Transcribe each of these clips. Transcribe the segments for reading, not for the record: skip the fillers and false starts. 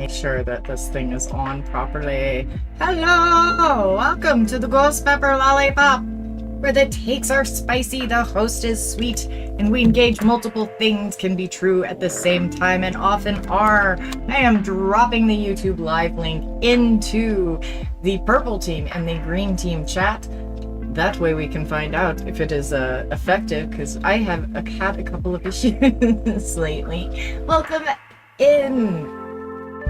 Make sure that this thing is on properly. Hello! Welcome to the Ghost Pepper Lollipop, where the takes are spicy, the host is sweet, and we engage multiple things can be true at the same time and often are. I am dropping the YouTube live link into the purple team and the green team chat. That way we can find out if it is effective, because I have had a couple of issues lately. Welcome in!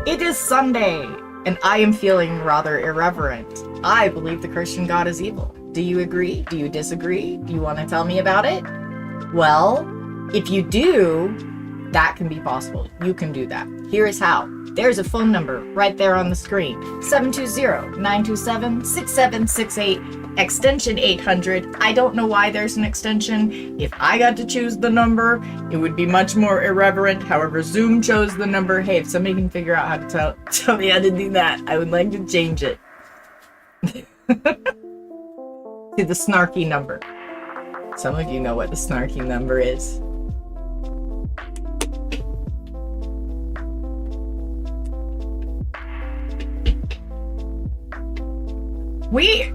It is Sunday, and I am feeling rather irreverent. I believe the Christian God is evil. Do you agree? Do you disagree? Do you want to tell me about it? Well, if you do, that can be possible. You can do that. Here is how. There's a phone number right there on the screen. 720-927-6768, extension 800. I don't know why there's an extension. If I got to choose the number, it would be much more irreverent. However, Zoom chose the number. Hey, if somebody can figure out how to tell me how to do that, I would like to change it. To the snarky number. Some of you know what the snarky number is. We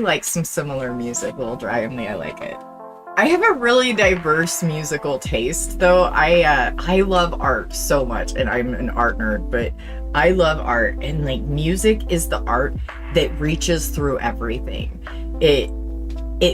like some similar music, Little Dry and me. I like it. I have a really diverse musical taste, though. I love art so much, and I'm an art nerd, but I love art, and like music is the art that reaches through everything. It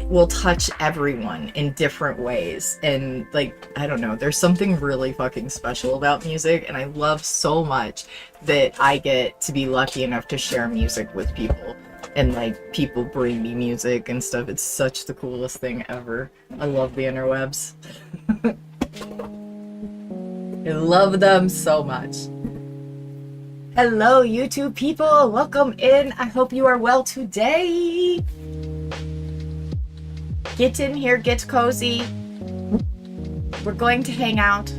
will touch everyone in different ways, and like, I don't know, there's something really fucking special about music, and I love so much that I get to be lucky enough to share music with people. And like, people bring me music and stuff. It's such the coolest thing ever. I love the interwebs. I love them so much. Hello, YouTube people. Welcome in. I hope you are well today. Get in here, get cozy. We're going to hang out.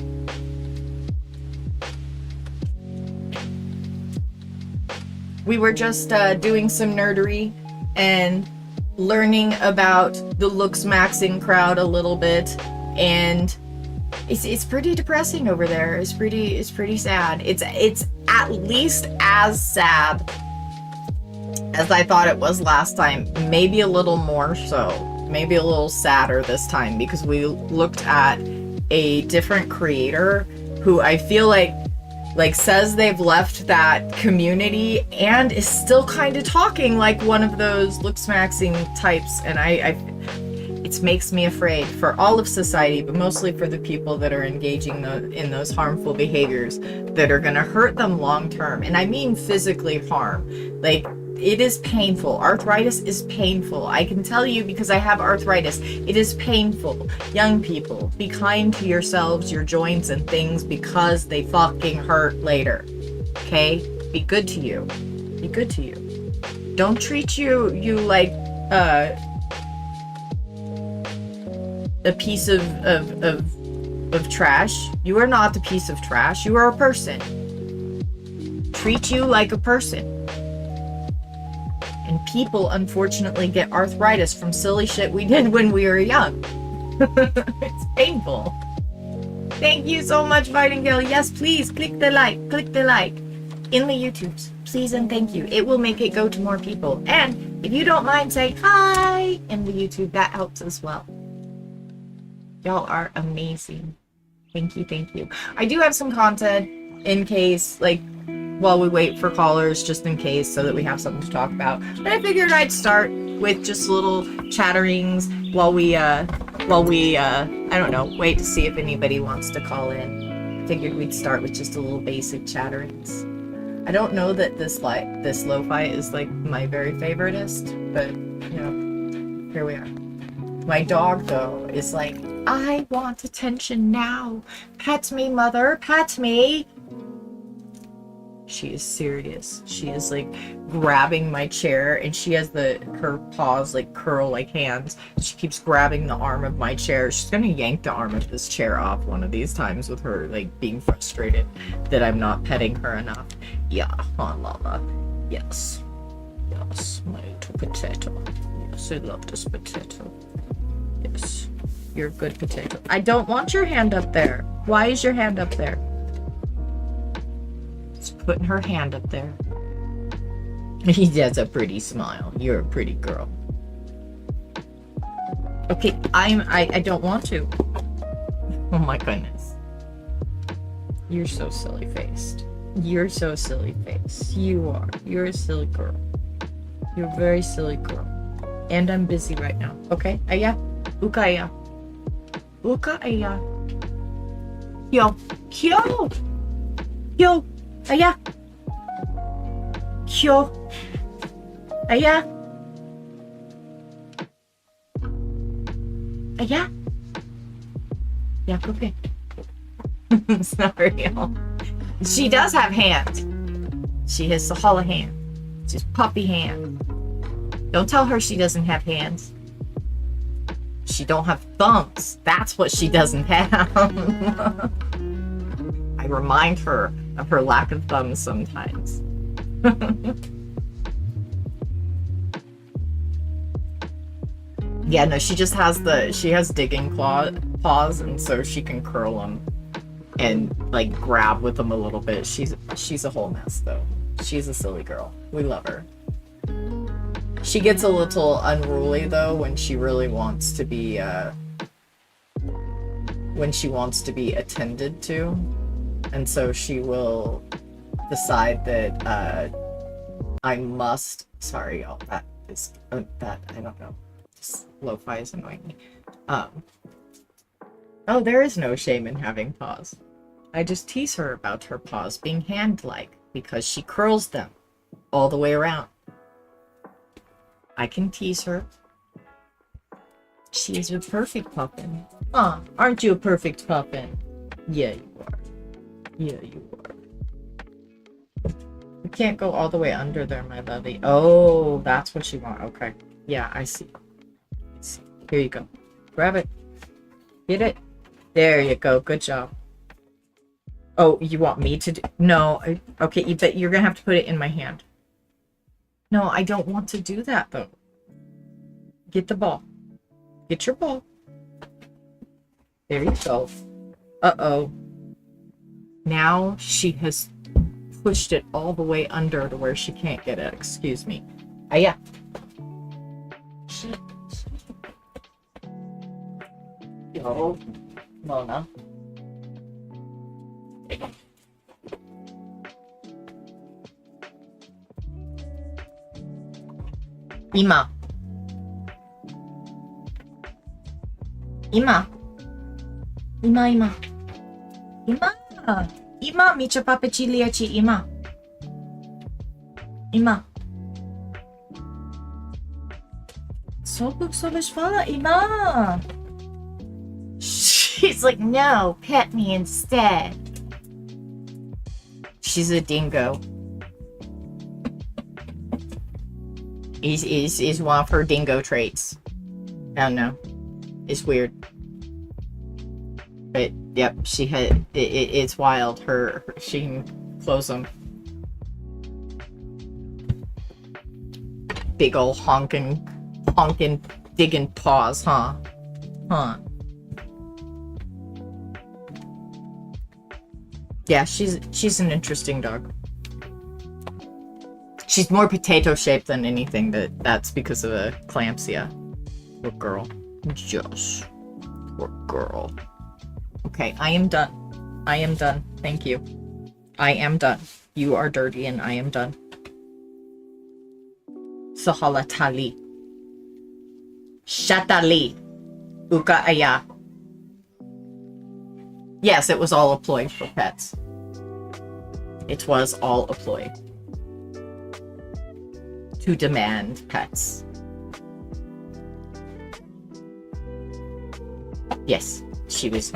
We were just doing some nerdery and learning about the looks maxing crowd a little bit, and it's pretty depressing over there. It's pretty sad. It's at least as sad as I thought it was last time. Maybe a little more so. Maybe a little sadder this time, because we looked at a different creator who I feel like says they've left that community and is still kind of talking like one of those looks maxing types, and it makes me afraid for all of society, but mostly for the people that are engaging in those harmful behaviors that are going to hurt them long term. And I mean physically harm. Like, it is painful. Arthritis is painful. I can tell you, because I have arthritis. It is painful. Young people, be kind to yourselves, your joints and things, because they fucking hurt later. Okay? Be good to you. Be good to you. Don't treat you like a piece of trash. You are not a piece of trash. You are a person. Treat you like a person. And people, unfortunately, get arthritis from silly shit we did when we were young. It's painful. Thank you so much, Vitingale. Yes, please, click the like in the YouTubes. Please and thank you. It will make it go to more people. And if you don't mind saying hi in the YouTube, that helps as well. Y'all are amazing. Thank you, thank you. I do have some content in case, like, while we wait for callers, just in case, so that we have something to talk about. But I figured I'd start with just little chatterings while we I don't know, wait to see if anybody wants to call in. Figured we'd start with just a little basic chatterings. I don't know that this lo-fi is like my very favoriteest, but you know, here we are. My dog though is like, I want attention now. Pet me, mother, pet me. She is serious. She is like grabbing my chair, and she has her paws like curl like hands. She keeps grabbing the arm of my chair. She's gonna yank the arm of this chair off one of these times, with her like being frustrated that I'm not petting her enough. Yeah, on Lala. Yes. Yes, my little potato. Yes, I love this potato. Yes. You're a good potato. I don't want your hand up there. Why is your hand up there? putting her hand up there. He has a pretty smile. You're a pretty girl. Okay, I don't want to. Oh my goodness. You're so silly faced. You're so silly faced. You are. You're a silly girl. You're a very silly girl. And I'm busy right now. Okay? Aya. Uka aya. Uka aya. Yo. Kyo. Yo. Aya. Kyo. Aya. Aya. Yeah, okay. It's not real. She does have hands. She has Sahala hand. She's puppy hand. Don't tell her she doesn't have hands. She don't have thumbs. That's what she doesn't have. I remind her of her lack of thumbs sometimes. Yeah, no, she just has she has digging paws, and so she can curl them and like grab with them a little bit. She's a whole mess though. She's a silly girl. We love her. She gets a little unruly though when she really wants to be attended to, and so she will decide that I must. Sorry, y'all. That is that I don't know. Lo-fi is annoying me. Oh, there is no shame in having paws. I just tease her about her paws being hand-like because she curls them all the way around. I can tease her. She is a perfect puffin. Huh, aren't you a perfect puffin? Yeah, you are. Yeah, you are. We can't go all the way under there, my lovey. Oh, that's what you want. Okay. Yeah, I see. Here you go. Grab it. Get it. There you go. Good job. Oh, you want me to do... No. Okay, but you're gonna have to put it in my hand. No, I don't want to do that, though. Get the ball. Get your ball. There you go. Uh-oh. Now she has pushed it all the way under to where she can't get it. Excuse me. Ah, yeah. Yo, Mona. Ima. Ima. Ima, Ima. Ima. Ima, micia papecilia ci Ima. Ima. Sobuk sobeshvala Ima. She's like, no, pet me instead. She's a dingo. Is one of her dingo traits. I don't know. It's weird. But yep, she had it's wild. She can close them. Big ol' honkin' digging paws, huh? Huh. Yeah, she's an interesting dog. She's more potato-shaped than anything, that's because of eclampsia. Poor girl. Josh. Poor girl. Okay, I am done. I am done. Thank you. I am done. You are dirty and I am done. Sahalatali. Shatali. Uka aya. Yes, it was all a ploy for pets. It was all a ploy. To demand pets. Yes, she was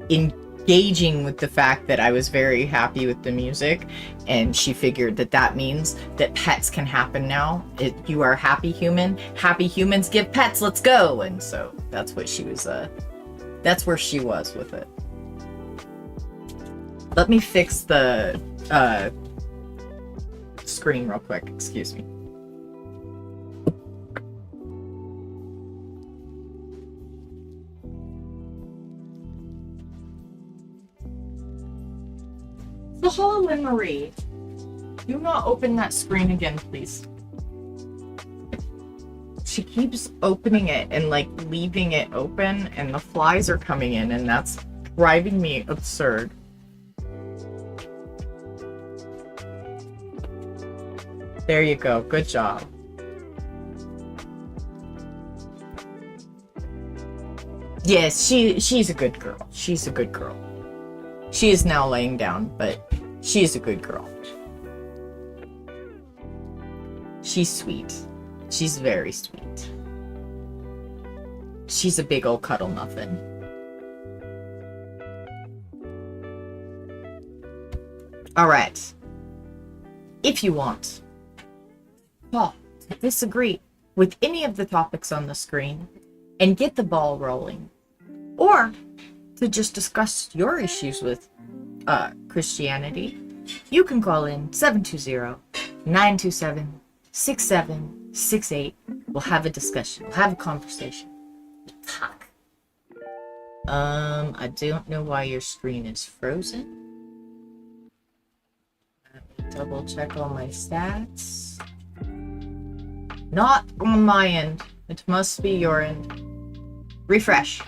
engaging with the fact that I was very happy with the music, and she figured that means that pets can happen now. You are a happy human. Happy humans give pets. Let's go. And so that's what she was. That's where she was with it. Let me fix the screen real quick. Excuse me. So hello, Lynn Marie. Do not open that screen again, please. She keeps opening it and like leaving it open, and the flies are coming in, and that's driving me absurd. There you go. Good job. Yes, she's a good girl. She's a good girl. She is now laying down, but she's a good girl. She's sweet. She's very sweet. She's a big old cuddle muffin. Alright. If you want to disagree with any of the topics on the screen and get the ball rolling, or to just discuss your issues with Christianity, you can call in 720-927-6768. We'll have a discussion. We'll have a conversation. We'll talk. I don't know why your screen is frozen. Let me double check all my stats. Not on my end. It must be your end. Refresh.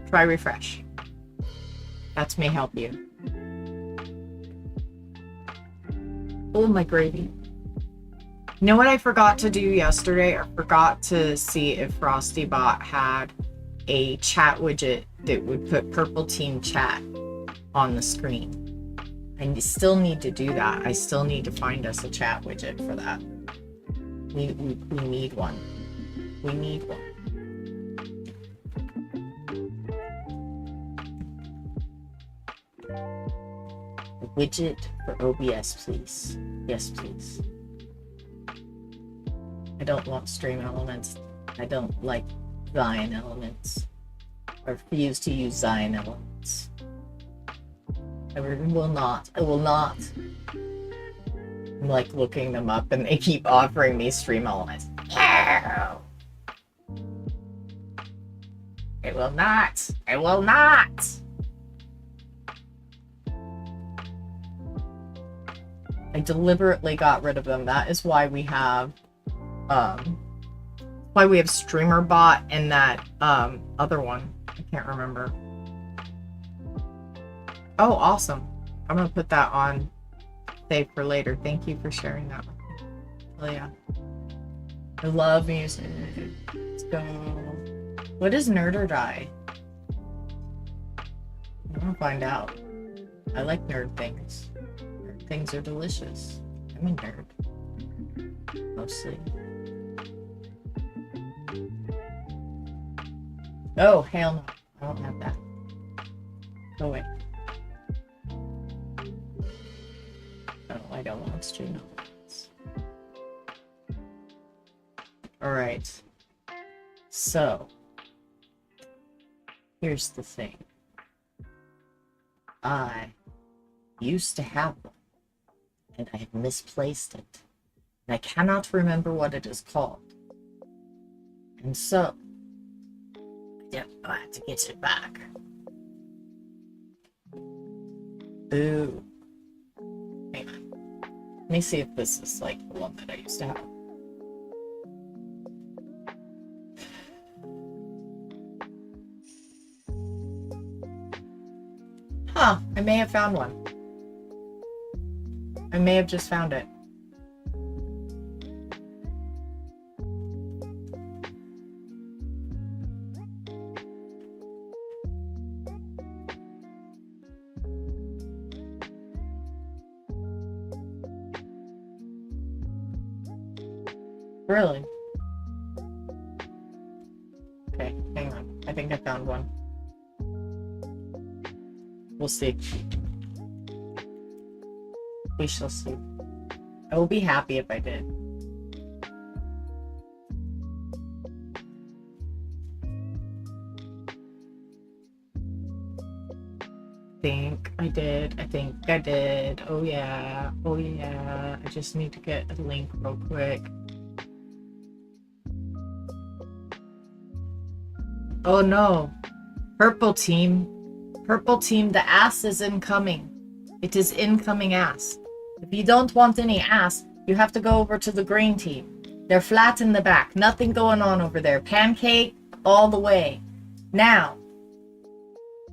Try refresh. That may help you. Oh, my gravy. You know what I forgot to do yesterday? I forgot to see if FrostyBot had a chat widget that would put Purple Team Chat on the screen. I still need to do that. I still need to find us a chat widget for that. We need one. We need one. A widget for OBS, please. Yes, please. I don't want Stream Elements. I don't like Zion Elements. I refuse to use Zion Elements. I will not. I will not. I'm like looking them up and they keep offering me Stream Elements. No! I will not. I will not. I deliberately got rid of them. That is why we have StreamerBot and that other one. I can't remember. Oh, awesome. I'm gonna put that on save for later. Thank you for sharing that with me. Oh yeah. I love music. Let's go. What is Nerd or Die? I'm gonna find out. I like nerd things. Nerd things are delicious. I'm a nerd. Mostly. Oh, hell no. I don't have that. Go away. No, I don't want stream elements. Alright. So. Here's the thing. I used to have one. And I have misplaced it. And I cannot remember what it is called. And so. I have to get it back. Ooh. Hang on. Let me see if this is like the one that I used to have. Huh, I may have found one. I may have just found it. Really? Okay, hang on. I think I found one. We'll see. We shall see. I will be happy if I did. Think I did. I think I did. Oh yeah. Oh yeah. I just need to get a link real quick. Oh no. Purple team. Purple team, the ass is incoming. It is incoming ass. If you don't want any ass, you have to go over to the green team. They're flat in the back. Nothing going on over there. Pancake all the way. Now,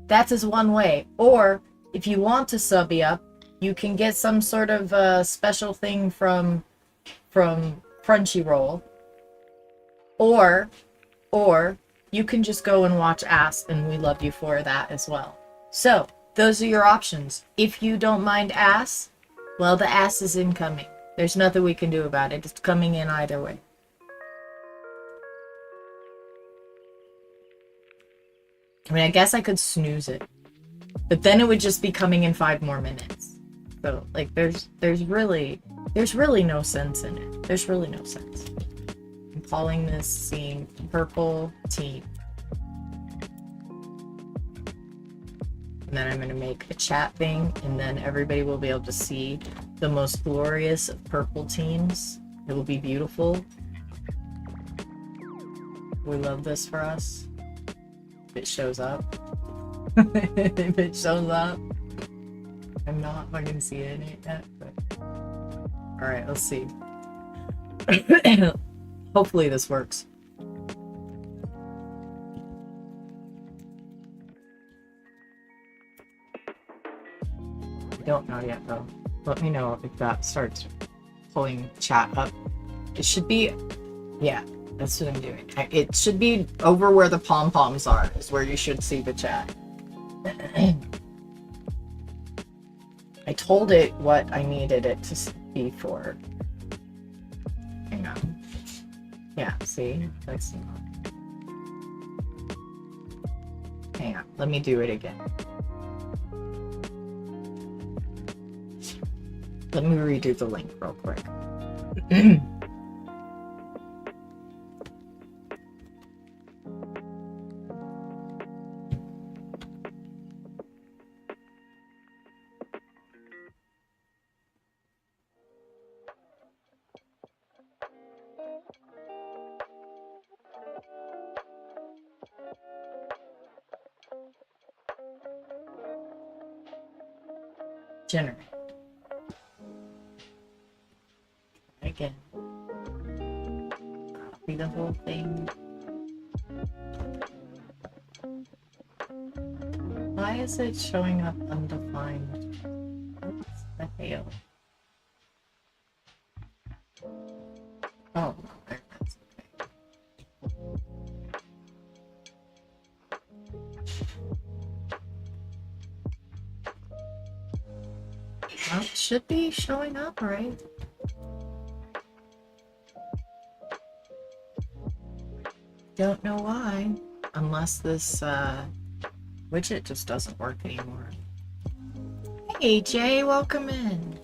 that is one way. Or, if you want to sub up, you can get some sort of special thing from Crunchyroll. Or you can just go and watch ass, and we love you for that as well. So, those are your options. If you don't mind ass, well, the ass is incoming. There's nothing we can do about it. It's coming in either way. I mean, I guess I could snooze it, but then it would just be coming in 5 more minutes. So, like, there's really no sense in it. There's really no sense. I'm calling this scene Purple Team. And then I'm going to make a chat thing, and then everybody will be able to see the most glorious of purple teams. It will be beautiful. We love this for us. If it shows up. If it shows up. I'm not fucking seeing it yet, but... Alright, let's see. Hopefully this works. I don't know yet, though. Let me know if that starts pulling chat up. It should be... Yeah, that's what I'm doing. It should be over where the pom-poms are, is where you should see the chat. I told it what I needed it to be for. Hang on. Yeah, see? That's not... Hang on, let me do it again. Let me redo the link real quick. Generate. Again. Copy the whole thing. Why is it showing up undefined? What's the hell? Oh, that's okay. Well, it should be showing up, right? Don't know why, unless this widget just doesn't work anymore. Hey Jay, welcome in.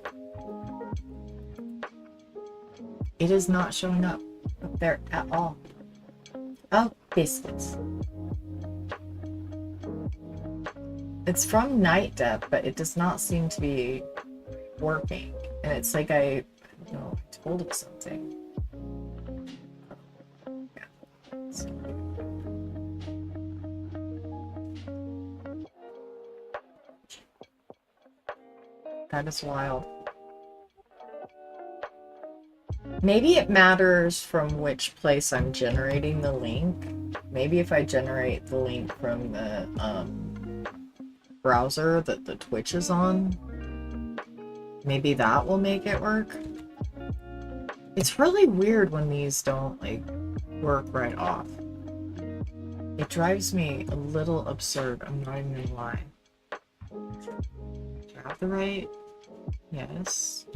It is not showing up there at all. Oh, biscuits. It's from Night Dev, but it does not seem to be working. And it's like I don't know, I told it something. That is wild. Maybe it matters from which place I'm generating the link. Maybe if I generate the link from the browser that the Twitch is on, maybe that will make it work. It's really weird when these don't like work right off. It drives me a little absurd, I'm not even gonna lie. Do I have the right? Yes.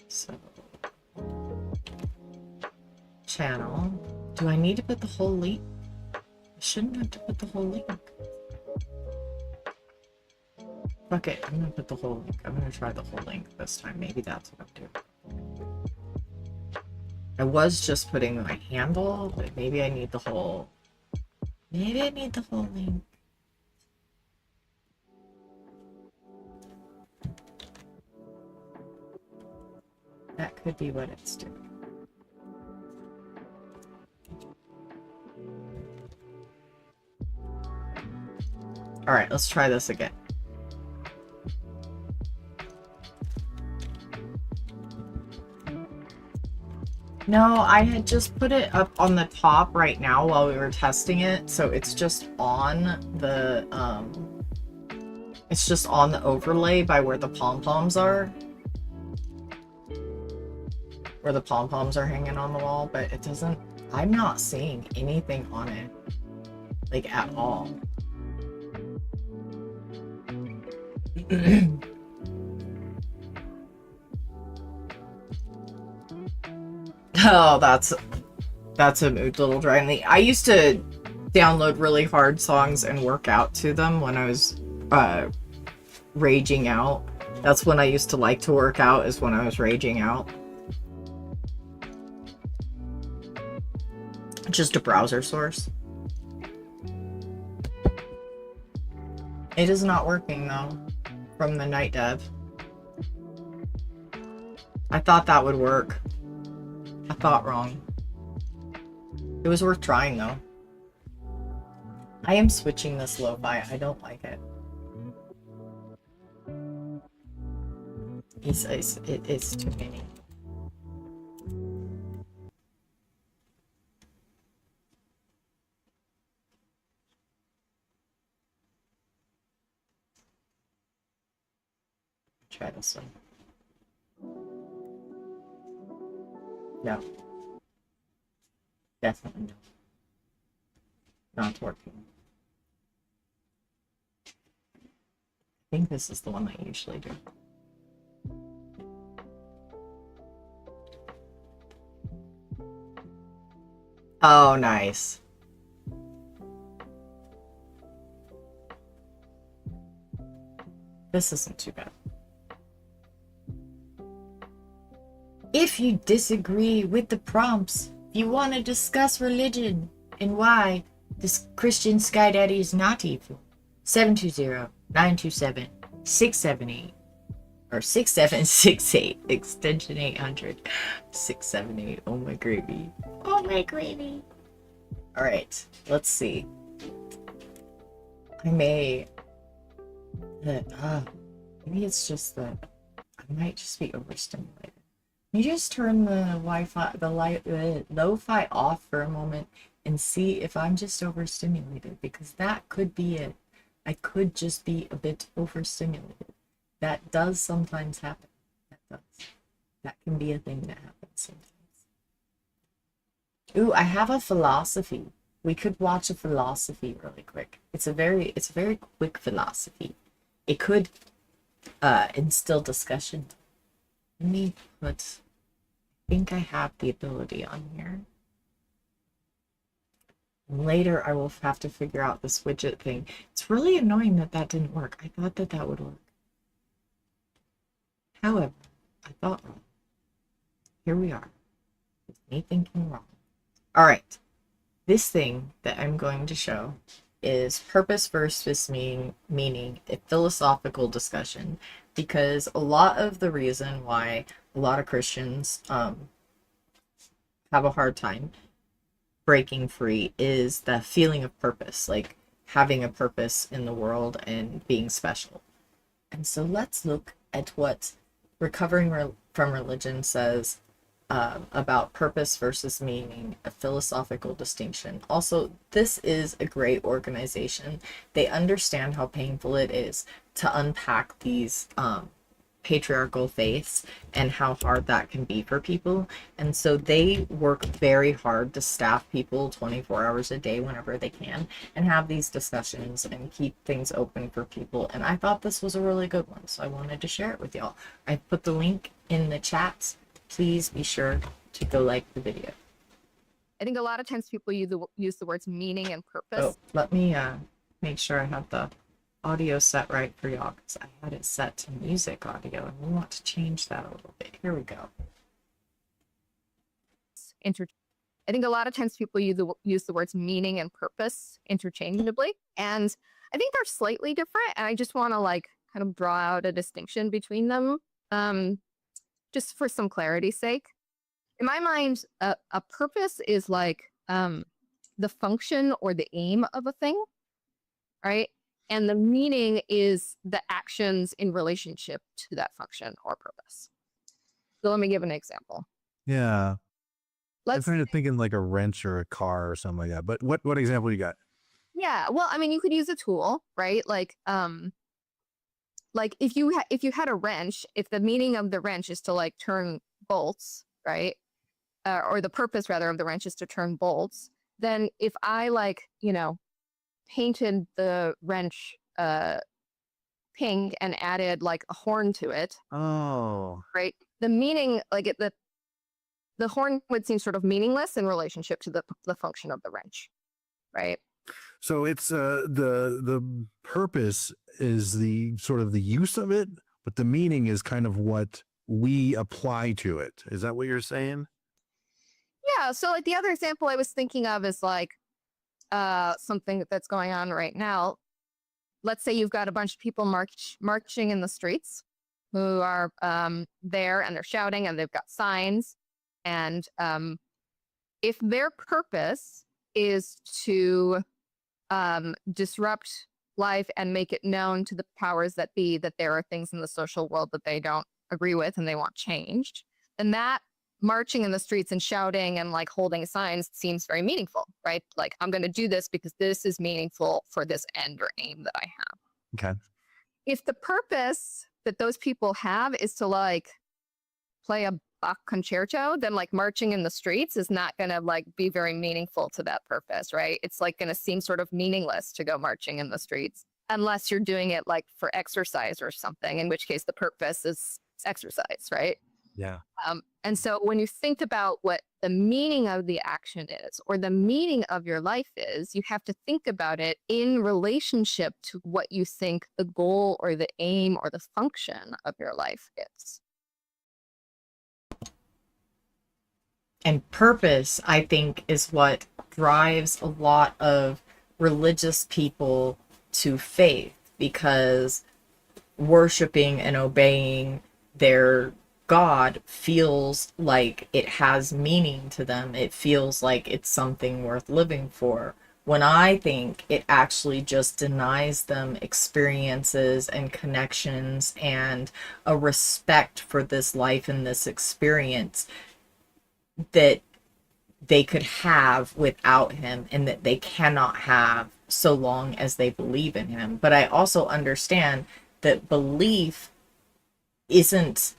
So, channel. Do I need to put the whole link? I shouldn't have to put the whole link. Fuck it, I'm gonna put the whole link. I'm gonna try the whole link this time. Maybe that's what I'm doing. I was just putting my handle, but maybe I need the whole... Maybe I need the whole link. That could be what it's doing. Alright, let's try this again. No, I had just put it up on the top right now while we were testing it, so it's just on the overlay by where the pom-poms are. Where the pom-poms are hanging on the wall, but it doesn't, I'm not seeing anything on it. Like, at all. Oh, that's a mood, Little Dryly. I used to download really hard songs and work out to them when I was raging out. That's when I used to like to work out, is when I was raging out. Just a browser source. It is not working though, from the night dev. I thought that would work. I thought wrong. It was worth trying though. I am switching this lo-fi. I don't like it. It's too many. Try this one. No. Definitely no. Not working. I think this is the one I usually do. Oh, nice. This isn't too bad. If you disagree with the prompts, if you want to discuss religion and why this Christian Sky Daddy is not evil, 720-927-678 or 6768 extension 800 678. Oh my gravy. Oh my gravy. All right, let's see. I may maybe it's just that I might just be overstimulated. You just turn the Wi-Fi, the lo-fi off for a moment and see if I'm just overstimulated, because that could be it. I could just be a bit overstimulated. That does sometimes happen. That does. That can be a thing that happens sometimes. Ooh, I have a philosophy. We could watch a philosophy really quick. It's a very quick philosophy. It could instill discussion. Let me put, I think I have the ability on here. Later, I will have to figure out this widget thing. It's really annoying that that didn't work. I thought that that would work. However, I thought wrong. Here we are, with me thinking wrong. All right, this thing that I'm going to show is purpose versus meaning, a philosophical discussion, because a lot of the reason why a lot of Christians have a hard time breaking free is the feeling of purpose, like having a purpose in the world and being special. And so let's look at what Recovering from Religion says about purpose versus meaning, a philosophical distinction. Also, this is a great organization. They understand how painful it is to unpack these patriarchal faiths and how hard that can be for people. And so they work very hard to staff people 24 hours a day whenever they can and have these discussions and keep things open for people. And I thought this was a really good one, so I wanted to share it with y'all. I put the link in the chats. Please be sure to go like the video. I think a lot of times people use the words meaning and purpose. Oh, let me make sure I have the audio set right for y'all, because I had it set to music audio and we want to change that a little bit. Here we go. I think a lot of times people use the words meaning and purpose interchangeably, and I think they're slightly different, and I just want to like kind of draw out a distinction between them, just for some clarity's sake. In my mind, a purpose is like the function or the aim of a thing, right? And the meaning is the actions in relationship to that function or purpose. So let me give an example. Yeah. I'm trying to think in like a wrench or a car or something like that. But what example you got? Yeah, well, I mean, you could use a tool, right? Like if you had a wrench, if the meaning of the wrench is to like turn bolts, right? Or the purpose rather of the wrench is to turn bolts, then if I like, painted the wrench pink and added like a horn to it, Oh, right? The meaning, like the horn would seem sort of meaningless in relationship to the function of the wrench, right? so it's the purpose is the sort of the use of it, but the meaning is kind of what we apply to it. Is that what you're saying? Yeah. So like the other example I was thinking of is like something that's going on right now. Let's say you've got a bunch of people marching in the streets who are there and they're shouting and they've got signs. And if their purpose is to disrupt life and make it known to the powers that be that there are things in the social world that they don't agree with and they want changed, then that marching in the streets and shouting and like holding signs seems very meaningful, right? Like, I'm going to do this because this is meaningful for this end or aim that I have. Okay. If the purpose that those people have is to like play a Bach concerto, then like marching in the streets is not going to like be very meaningful to that purpose, right? It's like going to seem sort of meaningless to go marching in the streets unless you're doing it like for exercise or something, in which case the purpose is exercise, right? Yeah. And so when you think about what the meaning of the action is or the meaning of your life is, you have to think about it in relationship to what you think the goal or the aim or the function of your life is. And purpose, I think, is what drives a lot of religious people to faith, because worshiping and obeying their God feels like it has meaning to them. It feels like it's something worth living for. When I think it actually just denies them experiences and connections and a respect for this life and this experience that they could have without him and that they cannot have so long as they believe in him. But I also understand that belief isn't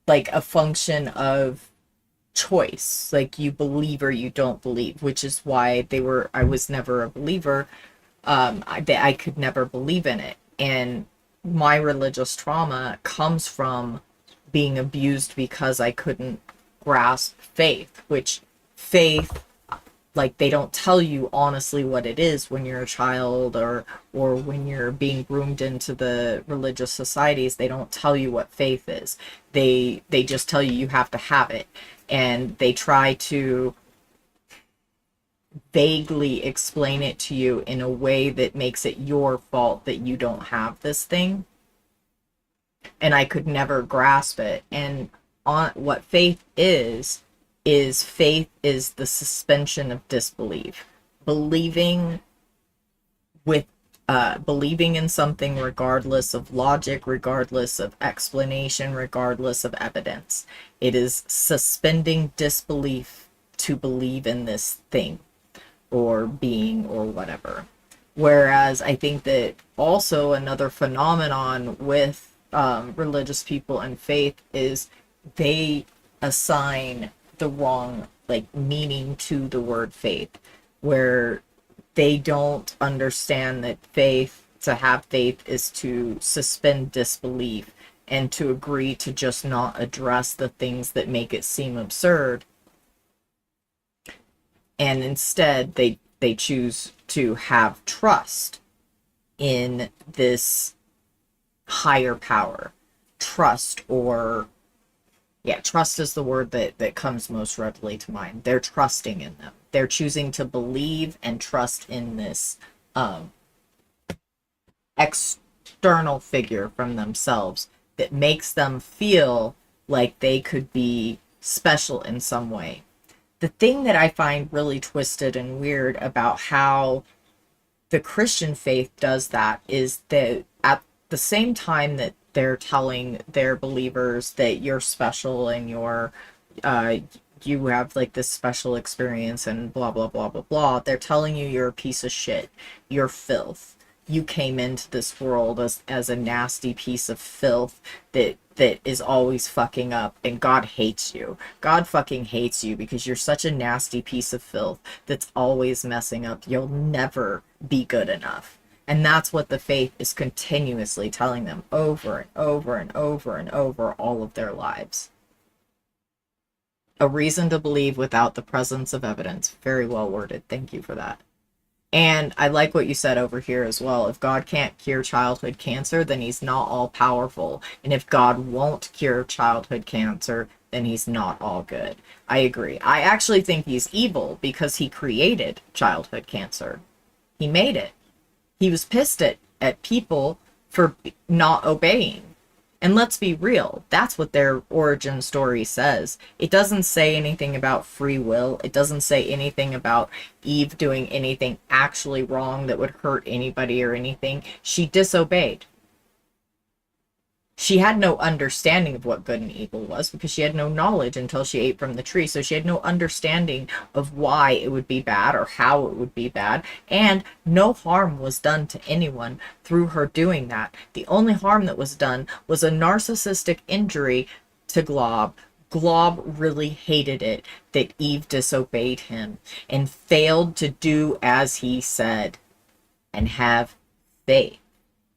like a function of choice. Like, you believe or you don't believe, which is why I was never a believer. I could never believe in it. And my religious trauma comes from being abused because I couldn't grasp faith, which faith, like, they don't tell you honestly what it is when you're a child, or when you're being groomed into the religious societies. They don't tell you what faith is. They just tell you have to have it, and they try to vaguely explain it to you in a way that makes it your fault that you don't have this thing. And I could never grasp it. And on what faith is faith is the suspension of disbelief. Believing in something regardless of logic, regardless of explanation, regardless of evidence. It is suspending disbelief to believe in this thing or being or whatever. Whereas I think that also another phenomenon with religious people and faith is they assign the wrong like meaning to the word faith, where they don't understand that to have faith is to suspend disbelief and to agree to just not address the things that make it seem absurd. And instead they choose to have trust in this higher power. Trust is the word that comes most readily to mind. They're trusting in them. They're choosing to believe and trust in this external figure from themselves that makes them feel like they could be special in some way. The thing that I find really twisted and weird about how the Christian faith does that is that at the same time that they're telling their believers that you're special and you have like this special experience and blah blah blah blah blah. They're telling you you're a piece of shit. You're filth. You came into this world as a nasty piece of filth that is always fucking up, and God hates you. God fucking hates you because you're such a nasty piece of filth that's always messing up. You'll never be good enough. And that's what the faith is continuously telling them over and over and over and over all of their lives. A reason to believe without the presence of evidence. Very well worded. Thank you for that. And I like what you said over here as well. If God can't cure childhood cancer, then he's not all powerful. And if God won't cure childhood cancer, then he's not all good. I agree. I actually think he's evil because he created childhood cancer. He made it. He was pissed at people for not obeying. And let's be real, that's what their origin story says. It doesn't say anything about free will. It doesn't say anything about Eve doing anything actually wrong that would hurt anybody or anything. She disobeyed. She had no understanding of what good and evil was because she had no knowledge until she ate from the tree. So she had no understanding of why it would be bad or how it would be bad. And no harm was done to anyone through her doing that. The only harm that was done was a narcissistic injury to Glob. Glob really hated it that Eve disobeyed him and failed to do as he said and have faith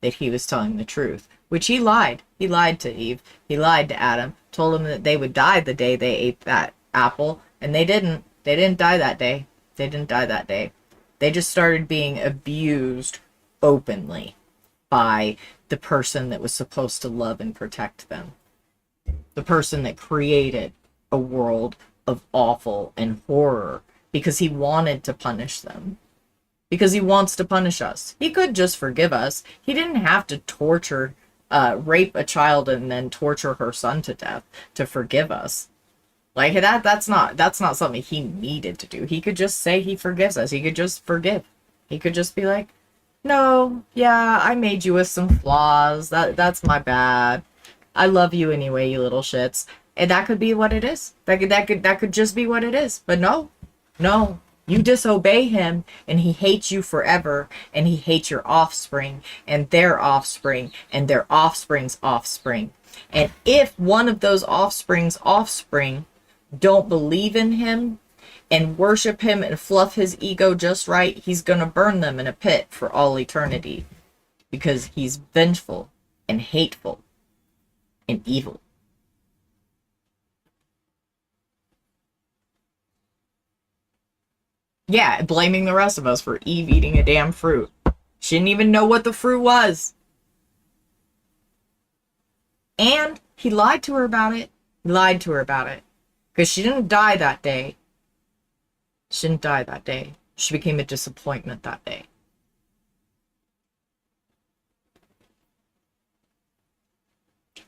that he was telling the truth. Which he lied. He lied to Eve. He lied to Adam. Told them that they would die the day they ate that apple. And they didn't. They didn't die that day. They didn't die that day. They just started being abused openly by the person that was supposed to love and protect them. The person that created a world of awful and horror because he wanted to punish them. Because he wants to punish us. He could just forgive us. He didn't have to torture rape a child and then torture her son to death to forgive us. Like that's not something he needed to do. He could just say he forgives us. He could just forgive. He could just be like, no, yeah, I made you with some flaws. That's my bad. I love you anyway, you little shits. And that could be what it is. That could just be what it is. But no. You disobey him, and he hates you forever, and he hates your offspring, and their offspring, and their offspring's offspring. And if one of those offspring's offspring don't believe in him, and worship him, and fluff his ego just right, he's gonna burn them in a pit for all eternity. Because he's vengeful, and hateful, and evil. Yeah, blaming the rest of us for Eve eating a damn fruit. She didn't even know what the fruit was. And he lied to her about it. He lied to her about it. Because she didn't die that day. She didn't die that day. She became a disappointment that day.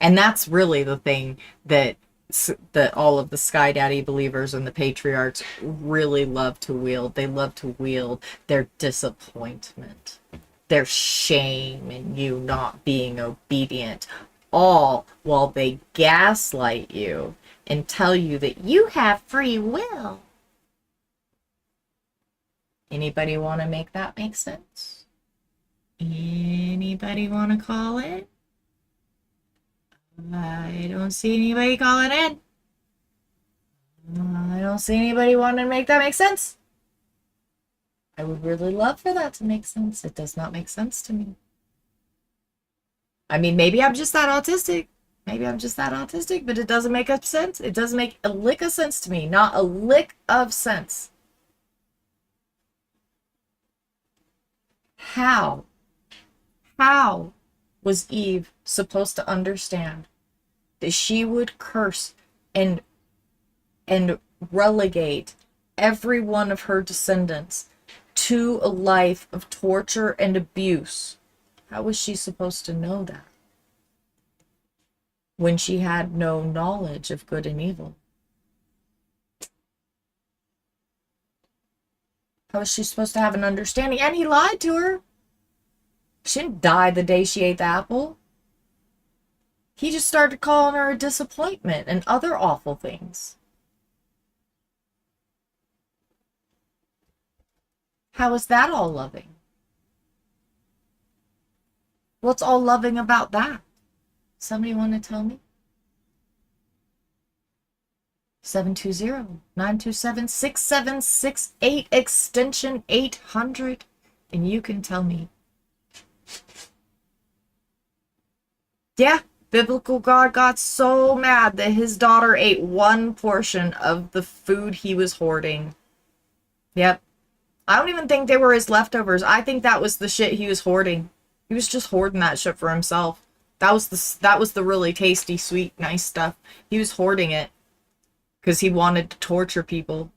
And that's really the thing that all of the Sky Daddy believers and the patriarchs really love to wield. They love to wield their disappointment, their shame in you not being obedient, all while they gaslight you and tell you that you have free will. Anybody want to make that make sense? Anybody want to call it? I don't see anybody calling in. I don't see anybody wanting to make that make sense. I would really love for that to make sense. It does not make sense to me. I mean, maybe I'm just that autistic. Maybe I'm just that autistic, but it doesn't make up sense. It doesn't make a lick of sense to me. Not a lick of sense. How was Eve supposed to understand that she would curse and relegate every one of her descendants to a life of torture and abuse? How was she supposed to know that when she had no knowledge of good and evil? How was she supposed to have an understanding? And he lied to her. She didn't die the day she ate the apple. He just started calling her a disappointment and other awful things. How is that all loving? What's all loving about that? Somebody want to tell me? 720-927-6768 extension 800, and you can tell me. Yeah, biblical God got so mad that his daughter ate one portion of the food he was hoarding. Yep. I don't even think they were his leftovers. I think that was the shit he was hoarding. He was just hoarding that shit for himself. That was the really tasty, sweet, nice stuff. He was hoarding it because he wanted to torture people.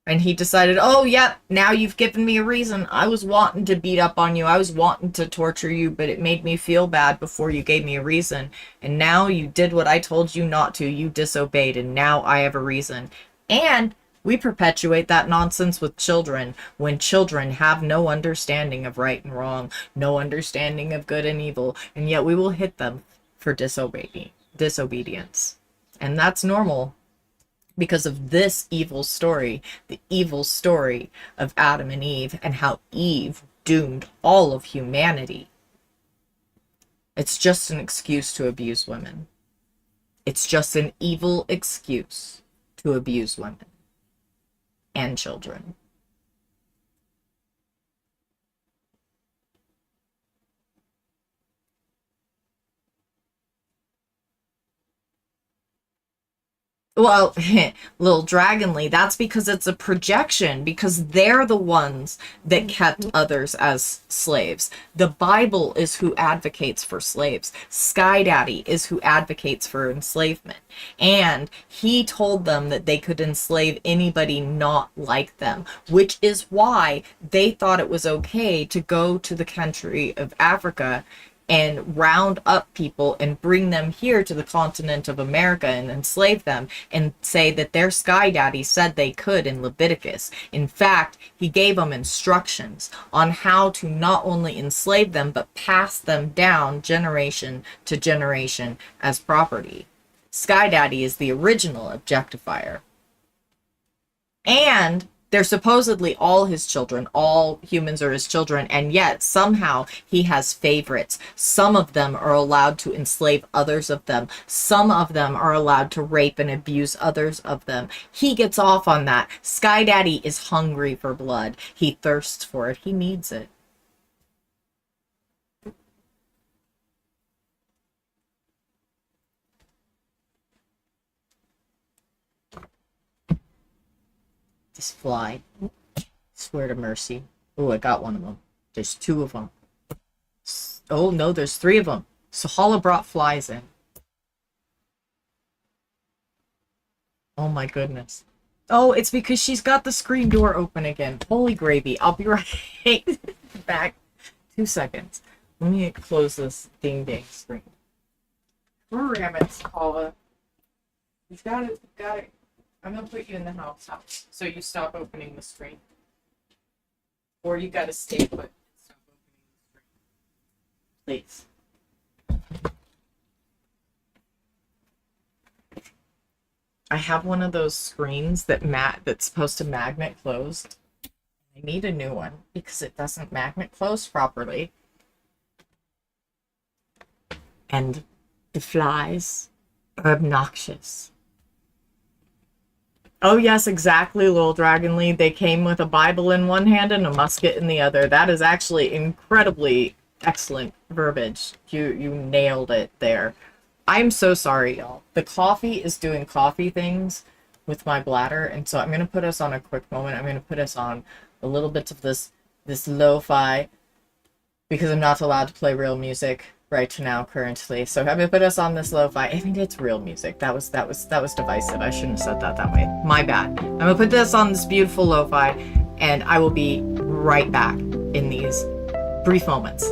And he decided, oh, yep, now you've given me a reason. I was wanting to beat up on you. I was wanting to torture you, but it made me feel bad before you gave me a reason. And now you did what I told you not to. You disobeyed, and now I have a reason. And we perpetuate that nonsense with children when children have no understanding of right and wrong, no understanding of good and evil, and yet we will hit them for disobedience. And that's normal because of this evil story, the evil story of Adam and Eve and how Eve doomed all of humanity. It's just an excuse to abuse women. It's just an evil excuse to abuse women and children. Well, Little Dragonly, that's because it's a projection, because they're the ones that kept others as slaves. The Bible is who advocates for slaves. Sky Daddy is who advocates for enslavement. And he told them that they could enslave anybody not like them, which is why they thought it was okay to go to the country of Africa and round up people and bring them here to the continent of America and enslave them and say that their sky daddy said they could in Leviticus. In fact, he gave them instructions on how to not only enslave them, but pass them down generation to generation as property. Sky Daddy is the original objectifier. And they're supposedly all his children. All humans are his children. And yet somehow he has favorites. Some of them are allowed to enslave others of them. Some of them are allowed to rape and abuse others of them. He gets off on that. Sky Daddy is hungry for blood. He thirsts for it. He needs it. This fly. Swear to mercy. Oh, I got one of them. There's two of them. Oh, no, there's three of them. Sahala brought flies in. Oh, my goodness. Oh, it's because she's got the screen door open again. Holy gravy. I'll be right back. 2 seconds. Let me close this ding-dang screen. Ram it, Sahala. You've got it. You've got it. I'm gonna put you in the house so you stop opening the screen. Or you gotta stay put and stop opening the screen. Please. I have one of those screens that's supposed to magnet closed. I need a new one because it doesn't magnet close properly. And the flies are obnoxious. Oh, yes, exactly, Little Dragonly. They came with a Bible in one hand and a musket in the other. That is actually incredibly excellent verbiage. You nailed it there. I'm so sorry, y'all. The coffee is doing coffee things with my bladder, and so I'm going to put us on a quick moment. I'm going to put us on a little bit of this lo-fi because I'm not allowed to play real music right now currently. So I'm gonna put us on this lo-fi. I mean, it's real music. That was divisive. I shouldn't have said that way. My bad. I'm gonna put this on this beautiful lo-fi, and I will be right back in these brief moments.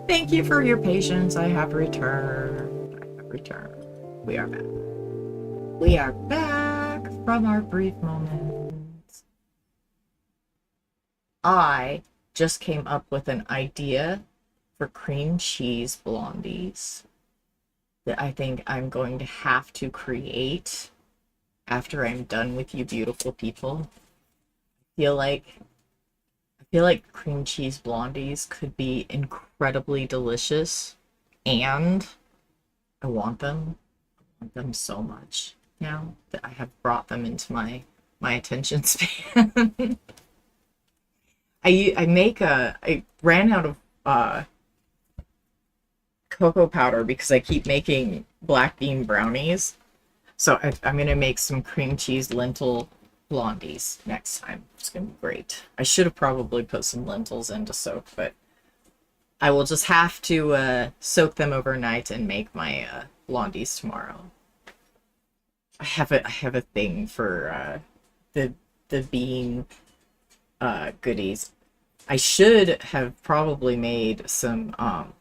Thank you for your patience. I have returned. I have returned. We are back. We are back from our brief moment. I just came up with an idea for cream cheese blondies that I think I'm going to have to create after I'm done with you beautiful people. I feel like cream cheese blondies could be incredibly delicious, and I want them. I want them so much now that I have brought them into my attention span. I ran out of cocoa powder because I keep making black bean brownies. So I'm gonna make some cream cheese lentil blondies next time. It's gonna be great. I should have probably put some lentils in to soak, but I will just have to soak them overnight and make my blondies tomorrow. I have a thing for the bean goodies. I should have probably made some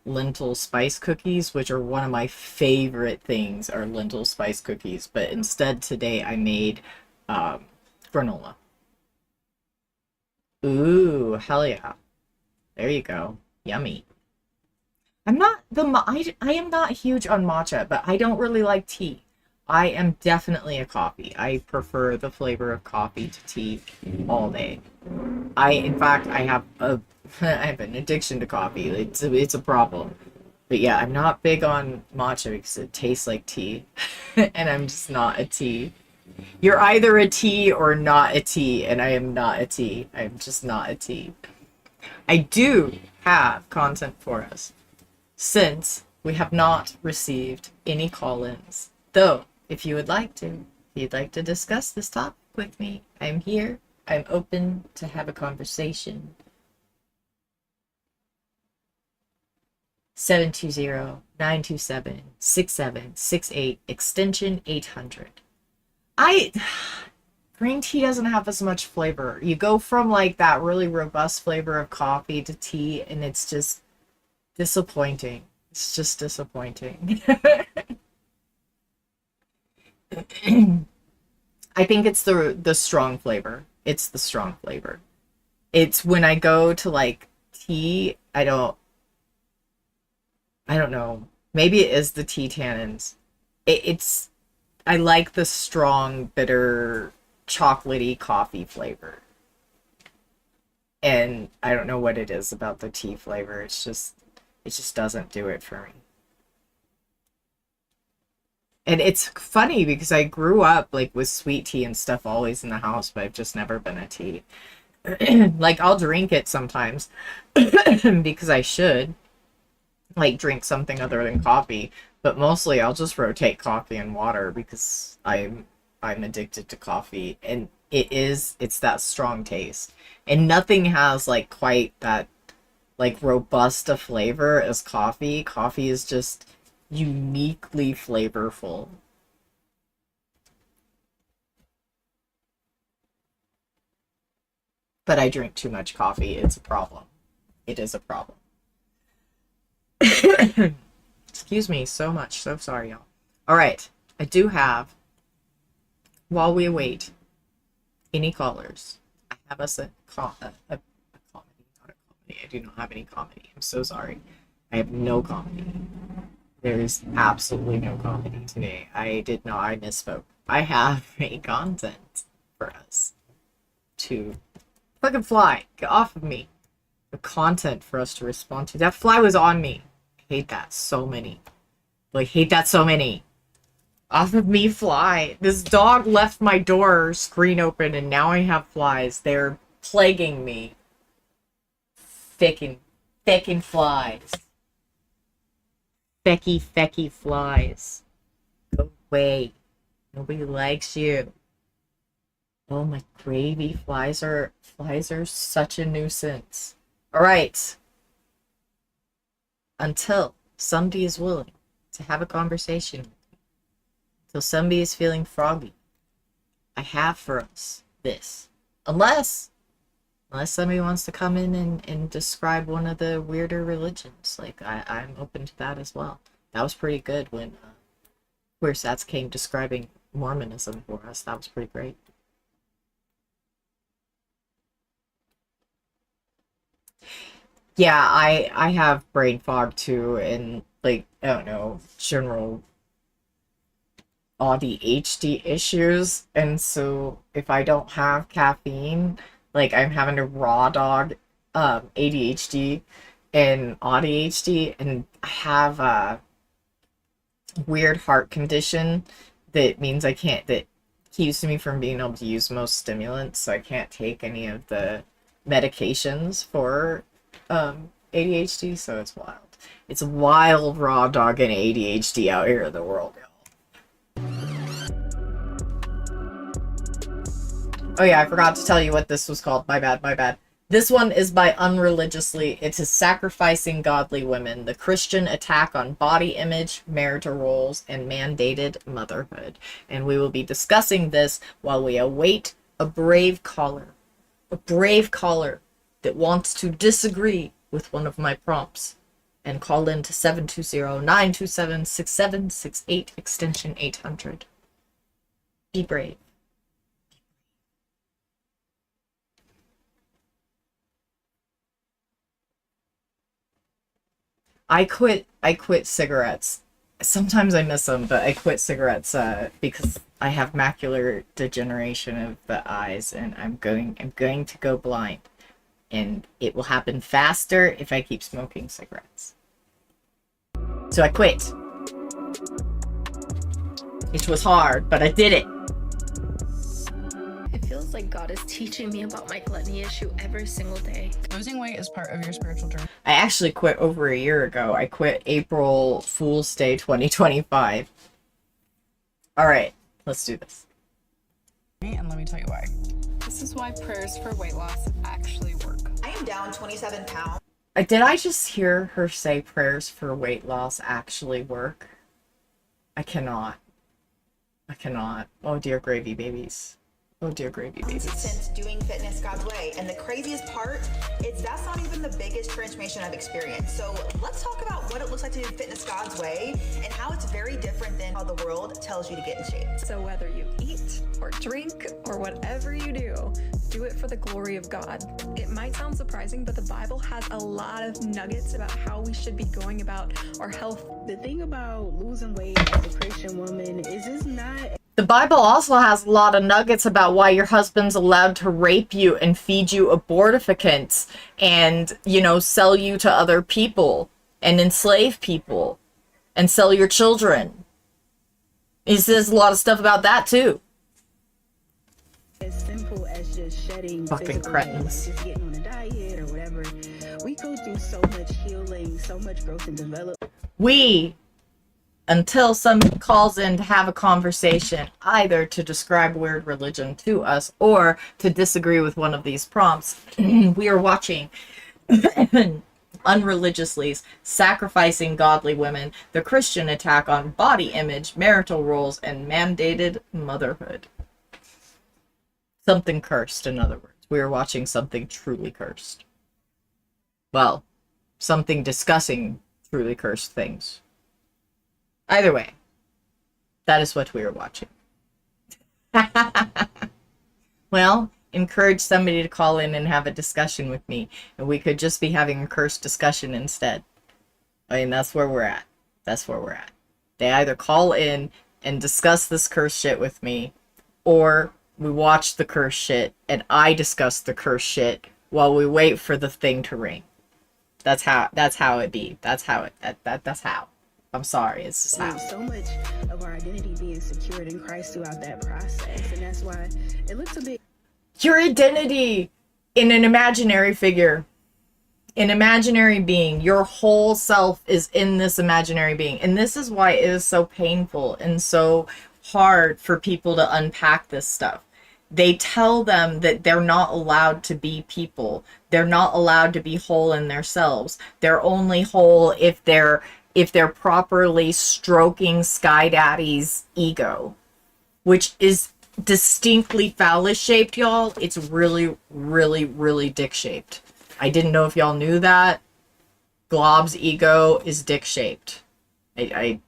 lentil spice cookies, which are one of my favorite things, are lentil spice cookies. But instead today I made granola. Ooh, hell yeah. There you go. Yummy. I'm not I am not huge on matcha, but I don't really like tea. I am definitely a coffee. I prefer the flavor of coffee to tea all day. In fact, I have I have an addiction to coffee. It's a problem. But yeah, I'm not big on matcha because it tastes like tea, and I'm just not a tea. You're either a tea or not a tea, and I am not a tea. I'm just not a tea. I do have content for us, since we have not received any call-ins. Though, if you would like to, if you'd like to discuss this topic with me, I'm here. I'm open to have a conversation. 720-927-6768, extension 800. Green tea doesn't have as much flavor. You go from like that really robust flavor of coffee to tea, and it's just disappointing. It's just disappointing. I think it's the strong flavor. It's the strong flavor. It's when I go to like tea, I don't know. Maybe it is the tea tannins. I like the strong, bitter, chocolatey coffee flavor. And I don't know what it is about the tea flavor. It just doesn't do it for me. And it's funny because I grew up like with sweet tea and stuff always in the house, but I've just never been a tea. Like I'll drink it sometimes because I should like drink something other than coffee, but mostly I'll just rotate coffee and water because I'm addicted to coffee, and it's that strong taste. And nothing has like quite that like robust a flavor as coffee. Coffee is just uniquely flavorful. But I drink too much coffee. It's a problem. It is a problem. Excuse me so much. So sorry, y'all. All right. I do have, while we await any callers, I have us a comedy, not a comedy. I do not have any comedy. I'm so sorry. I have no comedy. There is absolutely no comedy today. I misspoke. I have a content for us to fucking fly. Get off of me. The content for us to respond to. That fly was on me. I hate that so many. Like, hate that so many. Off of me, fly. This dog left my door screen open and now I have flies. They're plaguing me. Feckin' flies. Fecky flies. Go away. Nobody likes you. Oh my gravy. Flies are such a nuisance. Alright. Until somebody is willing to have a conversation with me. Until somebody is feeling froggy. I have for us this. Unless Unless somebody wants to come in and describe one of the weirder religions. Like, I'm open to that as well. That was pretty good when Queer Sats came describing Mormonism for us. That was pretty great. Yeah, I have brain fog too, and like, I don't know, general ADHD issues, and so if I don't have caffeine, like I'm having a raw dog ADHD and ADHD, and I have a weird heart condition that means that keeps me from being able to use most stimulants, so I can't take any of the medications for ADHD, so it's wild. It's wild raw dog and ADHD out here in the world, y'all. Oh yeah, I forgot to tell you what this was called. My bad, my bad. This one is by Unreligiously. It is Sacrificing Godly Women, the Christian Attack on Body Image, Marital Roles, and Mandated Motherhood. And we will be discussing this while we await a brave caller. A brave caller that wants to disagree with one of my prompts. And call in to 720-927-6768, extension 800. Be brave. I quit cigarettes. Sometimes I miss them, but I quit cigarettes because I have macular degeneration of the eyes, and I'm going to go blind, and it will happen faster if I keep smoking cigarettes. So I quit. It was hard, but I did it. It feels like God is teaching me about my gluttony issue every single day. Losing weight is part of your spiritual journey. I actually quit over a year ago. I quit April Fool's Day 2025. All right, let's do this. And let me tell you why. This is why prayers for weight loss actually work. I am down 27 pounds. Did I just hear her say prayers for weight loss actually work? I cannot. Oh dear gravy babies. Oh dear gravy babies. Since doing Fitness God's Way. And the craziest part is that's not even the biggest transformation I've experienced. So let's talk about what it looks like to do Fitness God's Way and how it's very different than how the world tells you to get in shape. So whether you eat or drink or whatever you do it for the glory of God. It might sound surprising, but the Bible has a lot of nuggets about how we should be going about our health. The thing about losing weight as a Christian woman is it's not. The Bible also has a lot of nuggets about why your husband's allowed to rape you and feed you abortificants and, sell you to other people and enslave people and sell your children. He says a lot of stuff about that too. As simple as just shedding Fucking physical cretins. weight, just getting on a diet or whatever. We go through so much healing, so much growth and development. Until somebody calls in to have a conversation, either to describe weird religion to us or to disagree with one of these prompts, we are watching Unreligiously's Sacrificing Godly Women, the Christian Attack on Body Image, Marital Roles, and Mandated Motherhood. Something cursed, in other words. We are watching something truly cursed. Well, something discussing truly cursed things. Either way, that is what we are watching. Well, encourage somebody to call in and have a discussion with me, and we could just be having a cursed discussion instead. I mean, that's where we're at. That's where we're at. They either call in and discuss this cursed shit with me, or we watch the cursed shit and I discuss the cursed shit while we wait for the thing to ring. That's how it be. That's how. I'm sorry, it's just how. So much of our identity being secured in Christ throughout that process, and that's why it looks a bit. Your identity in an imaginary figure, an imaginary being, your whole self is in this imaginary being. And this is why it is so painful and so hard for people to unpack this stuff. They tell them that they're not allowed to be people. They're not allowed to be whole in themselves. They're only whole if they're properly stroking Sky Daddy's ego, which is distinctly phallus shaped, y'all. It's really, really, really dick shaped. I didn't know if y'all knew that. Glob's ego is dick shaped. In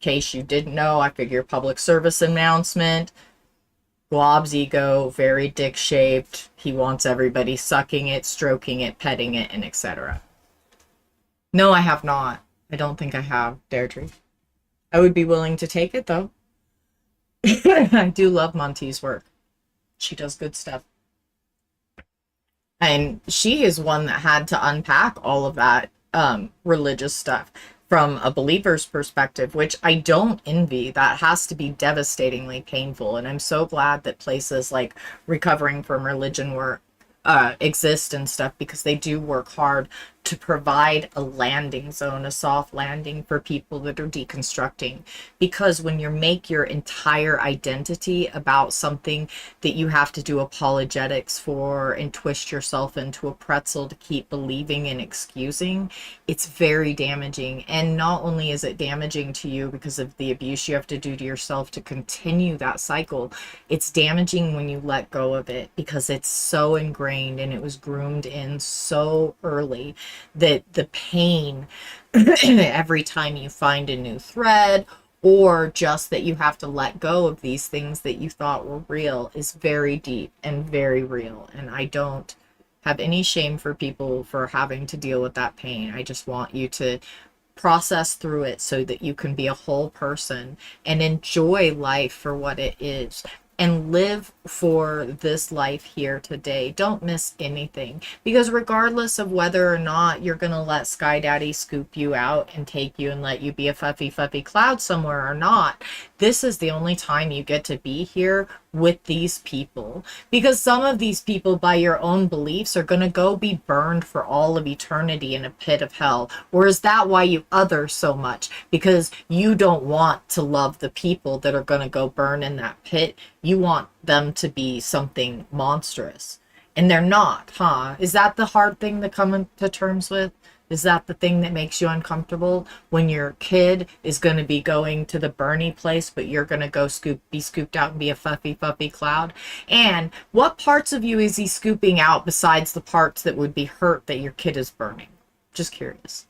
case you didn't know, I figure public service announcement. Glob's ego, very dick shaped. He wants everybody sucking it, stroking it, petting it, and etc. No, I have not. I don't think I have, Deirdre. I would be willing to take it, though. I do love Monty's work. She does good stuff. And she is one that had to unpack all of that religious stuff from a believer's perspective, which I don't envy. That has to be devastatingly painful. And I'm so glad that places like Recovering from Religion exist and stuff, because they do work hard to provide a landing zone, a soft landing for people that are deconstructing. Because when you make your entire identity about something that you have to do apologetics for and twist yourself into a pretzel to keep believing and excusing, it's very damaging. And not only is it damaging to you because of the abuse you have to do to yourself to continue that cycle, it's damaging when you let go of it, because it's so ingrained and it was groomed in so early that the pain every time you find a new thread, or just that you have to let go of these things that you thought were real, is very deep and very real. And I don't have any shame for people for having to deal with that pain. I just want you to process through it so that you can be a whole person and enjoy life for what it is. And live for this life here today. Don't miss anything. Because regardless of whether or not you're going to let Sky Daddy scoop you out and take you and let you be a fluffy cloud somewhere or not, this is the only time you get to be here with these people. Because some of these people, by your own beliefs, are going to go be burned for all of eternity in a pit of hell. Or is that why you other so much? Because you don't want to love the people that are going to go burn in that pit. You want them to be something monstrous. And they're not, huh? Is that the hard thing to come to terms with? Is that the thing that makes you uncomfortable? When your kid is going to be going to the Bernie place, but you're going to go be scooped out and be a fluffy cloud? And what parts of you is he scooping out besides the parts that would be hurt that your kid is burning? Just curious.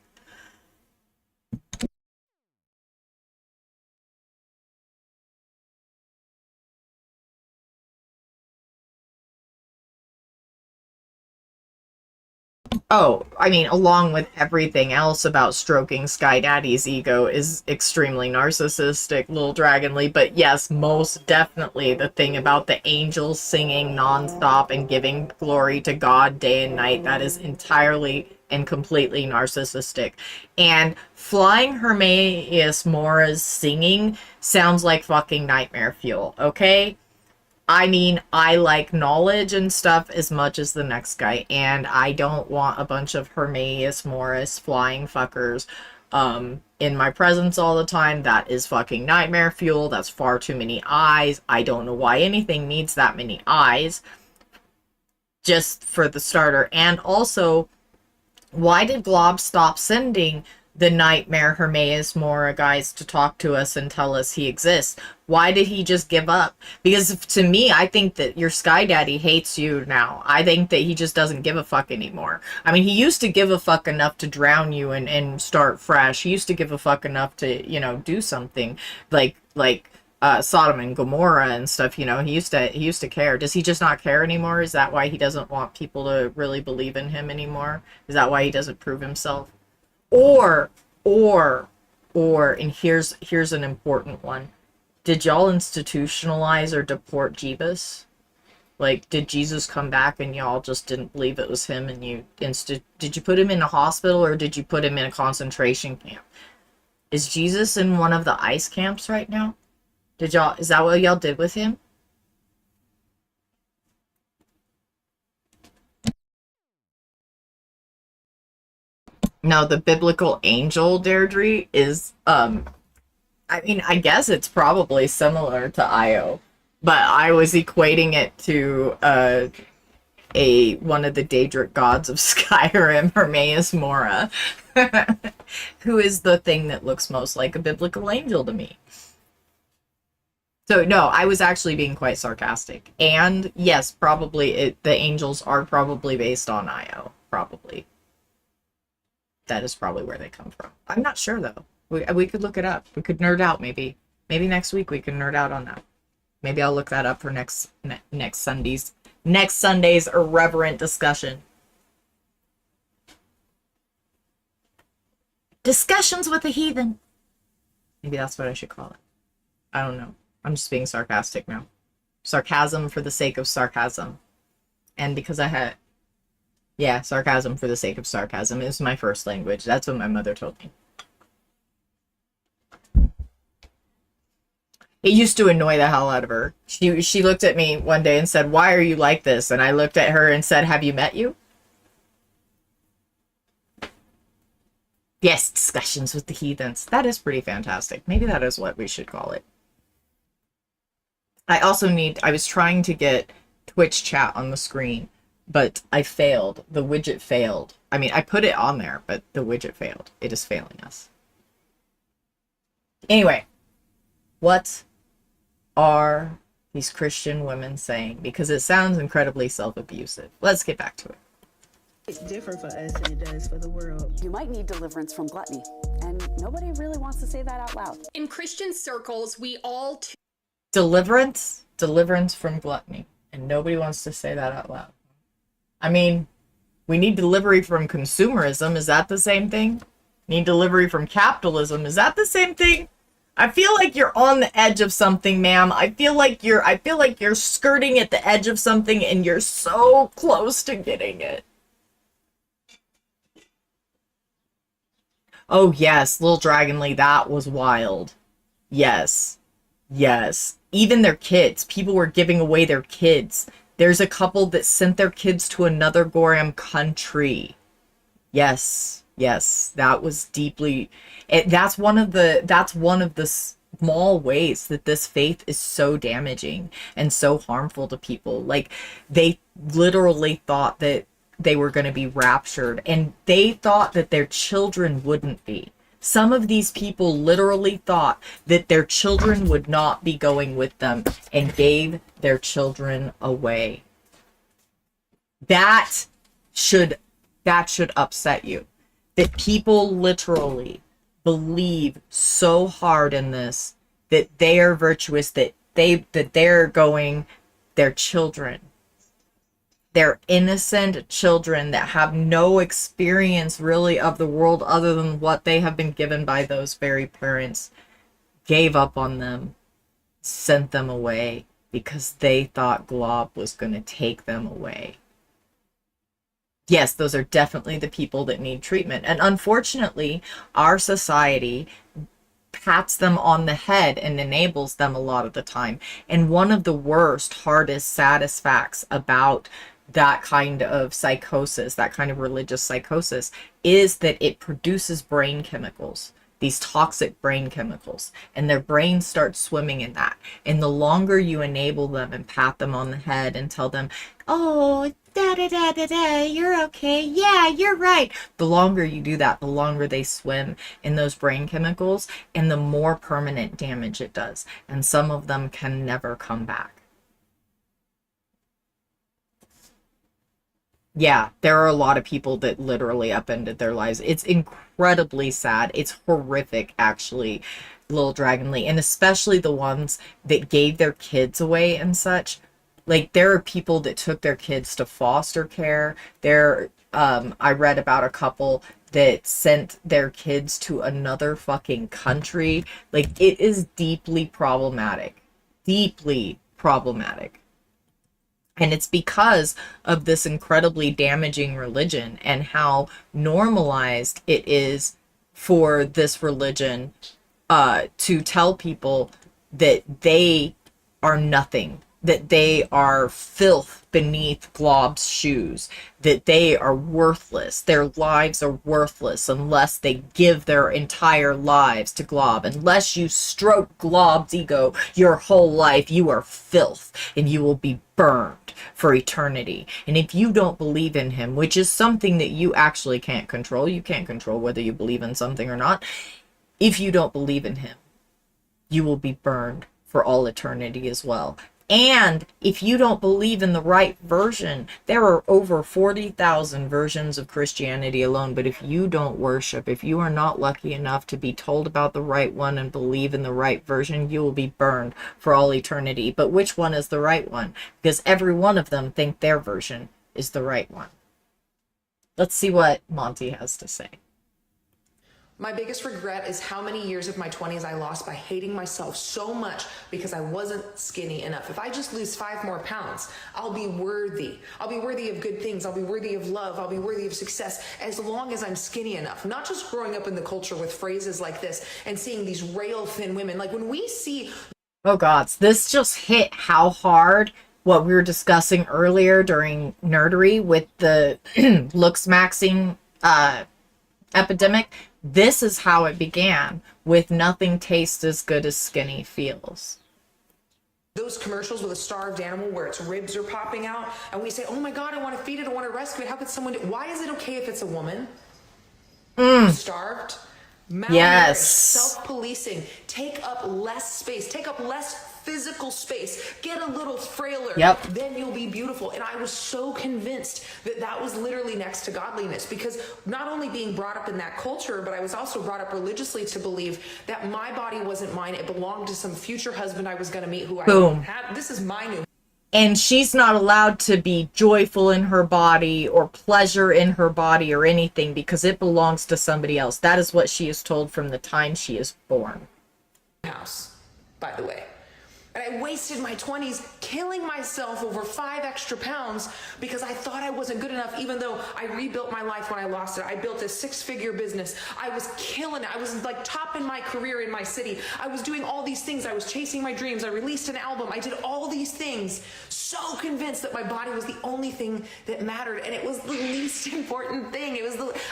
Oh, I mean, along with everything else about stroking Sky Daddy's ego is extremely narcissistic, Little Dragonly. But yes, most definitely the thing about the angels singing nonstop and giving glory to God day and night, that is entirely and completely narcissistic. And Flying Hermaeus Mora's singing sounds like fucking nightmare fuel, okay? I mean, I like knowledge and stuff as much as the next guy, and I don't want a bunch of Hermaeus Morris flying fuckers in my presence all the time. That is fucking nightmare fuel. That's far too many eyes. I don't know why anything needs that many eyes, just for the starter. And also, why did Glob stop sending the Nightmare Hermaeus Mora guys to talk to us and tell us he exists? Why did he just give up? Because to me, I think that your Sky Daddy hates you now. I think that he just doesn't give a fuck anymore. I mean, he used to give a fuck enough to drown you and start fresh. He used to give a fuck enough to, you know, do something like Sodom and Gomorrah and stuff. You know, he used to care. Does he just not care anymore? Is that why he doesn't want people to really believe in him anymore? Is that why he doesn't prove himself? Or, and here's an important one. Did y'all institutionalize or deport Jeebus? Like, did Jesus come back and y'all just didn't believe it was him, and did you put him in a hospital, or did you put him in a concentration camp? Is Jesus in one of the ICE camps right now? Is that what y'all did with him? No, the biblical angel, Deirdre, is, I mean, I guess it's probably similar to Io, but I was equating it to, one of the Daedric gods of Skyrim, Hermaeus Mora, who is the thing that looks most like a biblical angel to me. So no, I was actually being quite sarcastic. And yes, probably the angels are probably based on Io. Probably. That is probably where they come from. I'm not sure though. We could look it up. We could nerd out maybe. Maybe next week we can nerd out on that. Maybe I'll look that up for next Sunday's irreverent discussion. Discussions with the heathen. Maybe that's what I should call it. I don't know. I'm just being sarcastic now. Sarcasm for the sake of sarcasm. And because I had... Yeah, sarcasm for the sake of sarcasm is my first language. That's what my mother told me. It used to annoy the hell out of her. She looked at me one day and said, "Why are you like this?" And I looked at her and said, "Have you met you?" Yes, discussions with the heathens. That is pretty fantastic. Maybe that is what we should call it. I was trying to get Twitch chat on the screen, but I failed. The widget failed. I mean, I put it on there, but the widget failed. It is failing us. Anyway, what are these Christian women saying? Because it sounds incredibly self-abusive. Let's get back to it. It's different for us than it does for the world. You might need deliverance from gluttony, and nobody really wants to say that out loud. In Christian circles, we all Deliverance from gluttony, and nobody wants to say that out loud. I mean, we need delivery from consumerism. Is that the same thing? Need delivery from capitalism. Is that the same thing? I feel like you're on the edge of something, ma'am. I feel like you're skirting at the edge of something and you're so close to getting it. Oh yes, Little Dragonly, that was wild. Yes. Yes. Even their kids. People were giving away their kids. There's a couple that sent their kids to another Goram country. Yes. Yes. That was deeply... That's one of the small ways that this faith is so damaging and so harmful to people. Like, they literally thought that they were going to be raptured, and they thought that their children wouldn't be. Some of these people literally thought that their children would not be going with them and gave their children away. That should upset you. That people literally believe so hard in this that they are virtuous, that they're going, their children, they're innocent children that have no experience really of the world other than what they have been given by those very parents, gave up on them, sent them away because they thought Glob was going to take them away. Yes, those are definitely the people that need treatment. And unfortunately, our society pats them on the head and enables them a lot of the time. And one of the worst, hardest, saddest facts about that kind of psychosis, that kind of religious psychosis, is that it produces brain chemicals, these toxic brain chemicals, and their brain starts swimming in that. And the longer you enable them and pat them on the head and tell them, "Oh, da-da-da-da-da, you're okay, yeah, you're right," the longer you do that, the longer they swim in those brain chemicals, and the more permanent damage it does. And some of them can never come back. Yeah, there are a lot of people that literally upended their lives. It's incredibly sad. It's horrific, actually, Little Dragonly. And especially the ones that gave their kids away and such. Like, there are people that took their kids to foster care. I read about a couple that sent their kids to another fucking country. Like, it is deeply problematic. Deeply problematic. And it's because of this incredibly damaging religion and how normalized it is for this religion to tell people that they are nothing, that they are filth beneath Glob's shoes, that they are worthless. Their lives are worthless unless they give their entire lives to Glob. Unless you stroke Glob's ego your whole life, you are filth and you will be burned for eternity. And if you don't believe in him, which is something that you actually can't control, you can't control whether you believe in something or not. If you don't believe in him, you will be burned for all eternity as well. And if you don't believe in the right version, there are over 40,000 versions of Christianity alone. But if you don't worship, if you are not lucky enough to be told about the right one and believe in the right version, you will be burned for all eternity. But which one is the right one? Because every one of them think their version is the right one. Let's see what Monty has to say. My biggest regret is how many years of my 20s I lost by hating myself so much because I wasn't skinny enough. If I just lose 5 more pounds, I'll be worthy. I'll be worthy of good things. I'll be worthy of love. I'll be worthy of success as long as I'm skinny enough. Not just growing up in the culture with phrases like this and seeing these rail thin women. Like when we see... Oh gods, this just hit how hard what we were discussing earlier during Nerdery with the looks maxing epidemic. This is how it began, with nothing tastes as good as skinny feels. Those commercials with a starved animal where its ribs are popping out, and we say, oh my God, I want to feed it, I want to rescue it. How could someone do... Why is it okay if it's a woman? Starved? Malnourished, Yes. Self-policing. Take up less space. Take up less physical space. Get a little frailer. Yep. Then you'll be beautiful. And I was so convinced that that was literally next to godliness, because not only being brought up in that culture, but I was also brought up religiously to believe that my body wasn't mine. It belonged to some future husband I was going to meet who Boom. I had. This is my new... And she's not allowed to be joyful in her body or pleasure in her body or anything because it belongs to somebody else. That is what she is told from the time she is born. House, by the way. And I wasted my 20s killing myself over 5 extra pounds because I thought I wasn't good enough, even though I rebuilt my life when I lost it. I built a 6-figure business. I was killing it. I was like top in my career in my city. I was doing all these things. I was chasing my dreams. I released an album. I did all these things, so convinced that my body was the only thing that mattered. And it was the least important thing.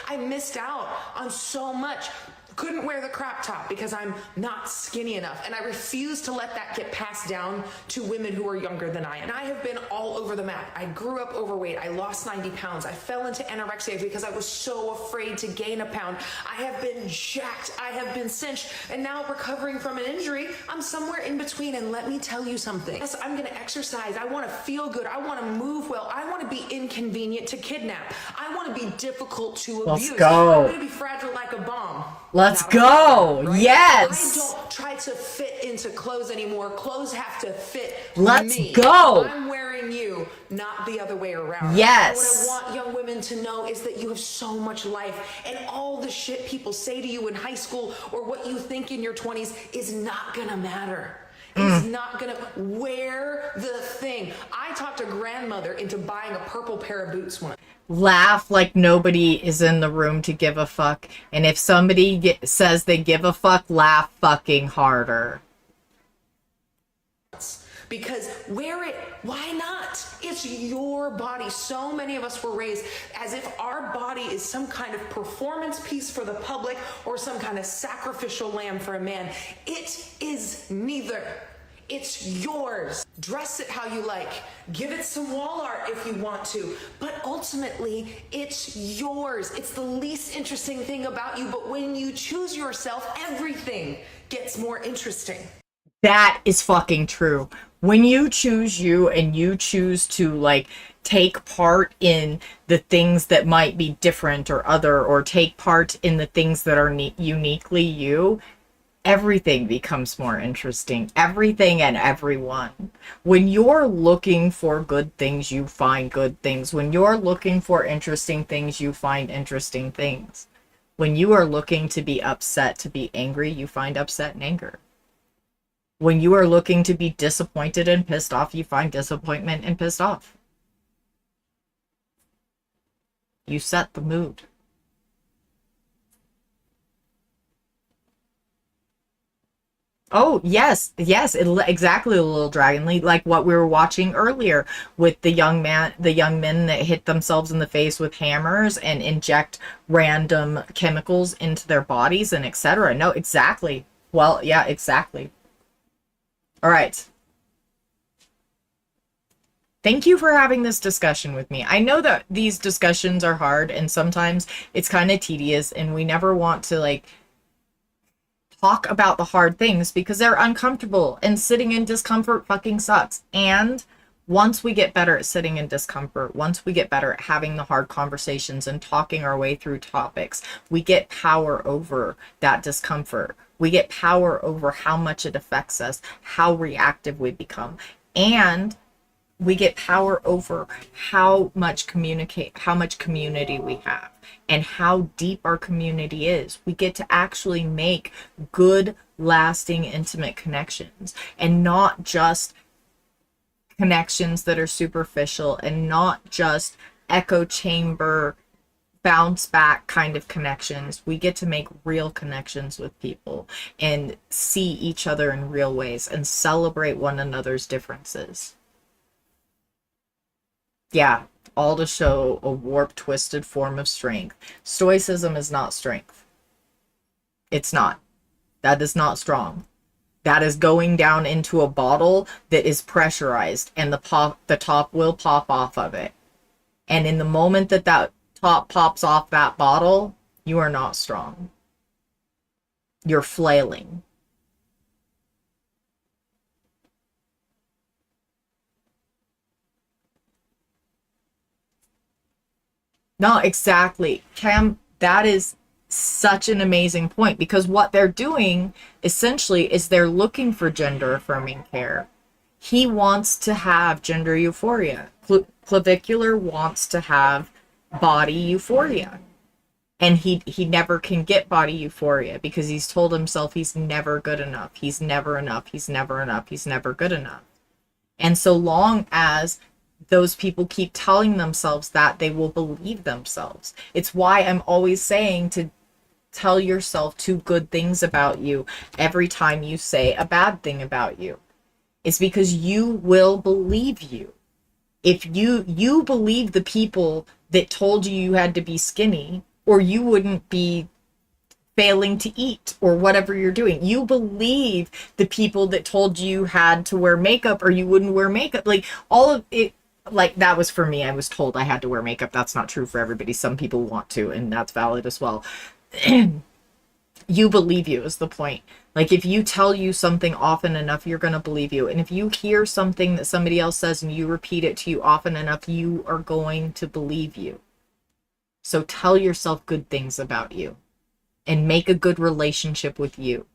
I missed out on so much. Couldn't wear the crop top because I'm not skinny enough. And I refuse to let that get passed down to women who are younger than I am. And I have been all over the map. I grew up overweight. I lost 90 pounds. I fell into anorexia because I was so afraid to gain a pound. I have been jacked. I have been cinched. And now recovering from an injury, I'm somewhere in between. And let me tell you something. Yes, I'm going to exercise. I want to feel good. I want to move well. I want to be inconvenient to kidnap. I want to be difficult to abuse. Let's go. I'm going to be fragile like a bomb. Let's go. Right? Yes. I don't try to fit into clothes anymore. Clothes have to fit Let's me. go. I'm wearing you, not the other way around. Yes. What I want young women to know is that you have so much life, and all the shit people say to you in high school or what you think in your 20s is not gonna matter. It's not gonna wear the thing. I talked a grandmother into buying a purple pair of boots once. Laugh like nobody is in the room to give a fuck. And if somebody says they give a fuck, laugh fucking harder. Because wear it, why not? It's your body. So many of us were raised as if our body is some kind of performance piece for the public or some kind of sacrificial lamb for a man. It is neither. It's yours. Dress it how you like. Give it some wall art if you want to. But ultimately, it's yours. It's the least interesting thing about you. But when you choose yourself, everything gets more interesting. That is fucking true. When you choose you and you choose to like take part in the things that might be different or other, or take part in the things that are uniquely you, everything becomes more interesting. Everything and everyone. When you're looking for good things, you find good things. When you're looking for interesting things, you find interesting things. When you are looking to be upset, to be angry, you find upset and anger. When you are looking to be disappointed and pissed off, you find disappointment and pissed off. You set the mood. Oh, yes, exactly, Little Dragon League, like what we were watching earlier with the young men that hit themselves in the face with hammers and inject random chemicals into their bodies and etc. No, exactly. Well, yeah, exactly. All right. Thank you for having this discussion with me. I know that these discussions are hard and sometimes it's kind of tedious and we never want to like talk about the hard things because they're uncomfortable, and sitting in discomfort fucking sucks. And once we get better at sitting in discomfort, once we get better at having the hard conversations and talking our way through topics, we get power over that discomfort. We get power over how much it affects us, how reactive we become. And we get power over how much community we have and how deep our community is. We get to actually make good, lasting, intimate connections, and not just connections that are superficial, and not just echo chamber bounce back kind of connections. We get to make real connections with people and see each other in real ways and celebrate one another's differences. Yeah, all to show a warped, twisted form of strength. Stoicism is not strength. It's not. That is not strong. That is going down into a bottle that is pressurized, and the top will pop off of it. And in the moment that that top pops off that bottle, you are not strong. You're flailing. No, exactly. Cam, that is such an amazing point, because what they're doing essentially is they're looking for gender affirming care. He wants to have gender euphoria. Clavicular wants to have body euphoria. And he never can get body euphoria because he's told himself he's never good enough. He's never enough. He's never enough. He's never good enough. And so long as those people keep telling themselves that, they will believe themselves. It's why I'm always saying to tell yourself 2 good things about you every time you say a bad thing about you. It's because you will believe you. If you believe the people that told you you had to be skinny, or you wouldn't be failing to eat or whatever you're doing. You believe the people that told you had to wear makeup or you wouldn't wear makeup. Like all of it, like that was for me. I was told I had to wear makeup. That's not true for everybody. Some people want to, and that's valid as well. You believe you is the point. Like if you tell you something often enough, you're going to believe you. And if you hear something that somebody else says and you repeat it to you often enough, you are going to believe you. So tell yourself good things about you and make a good relationship with you.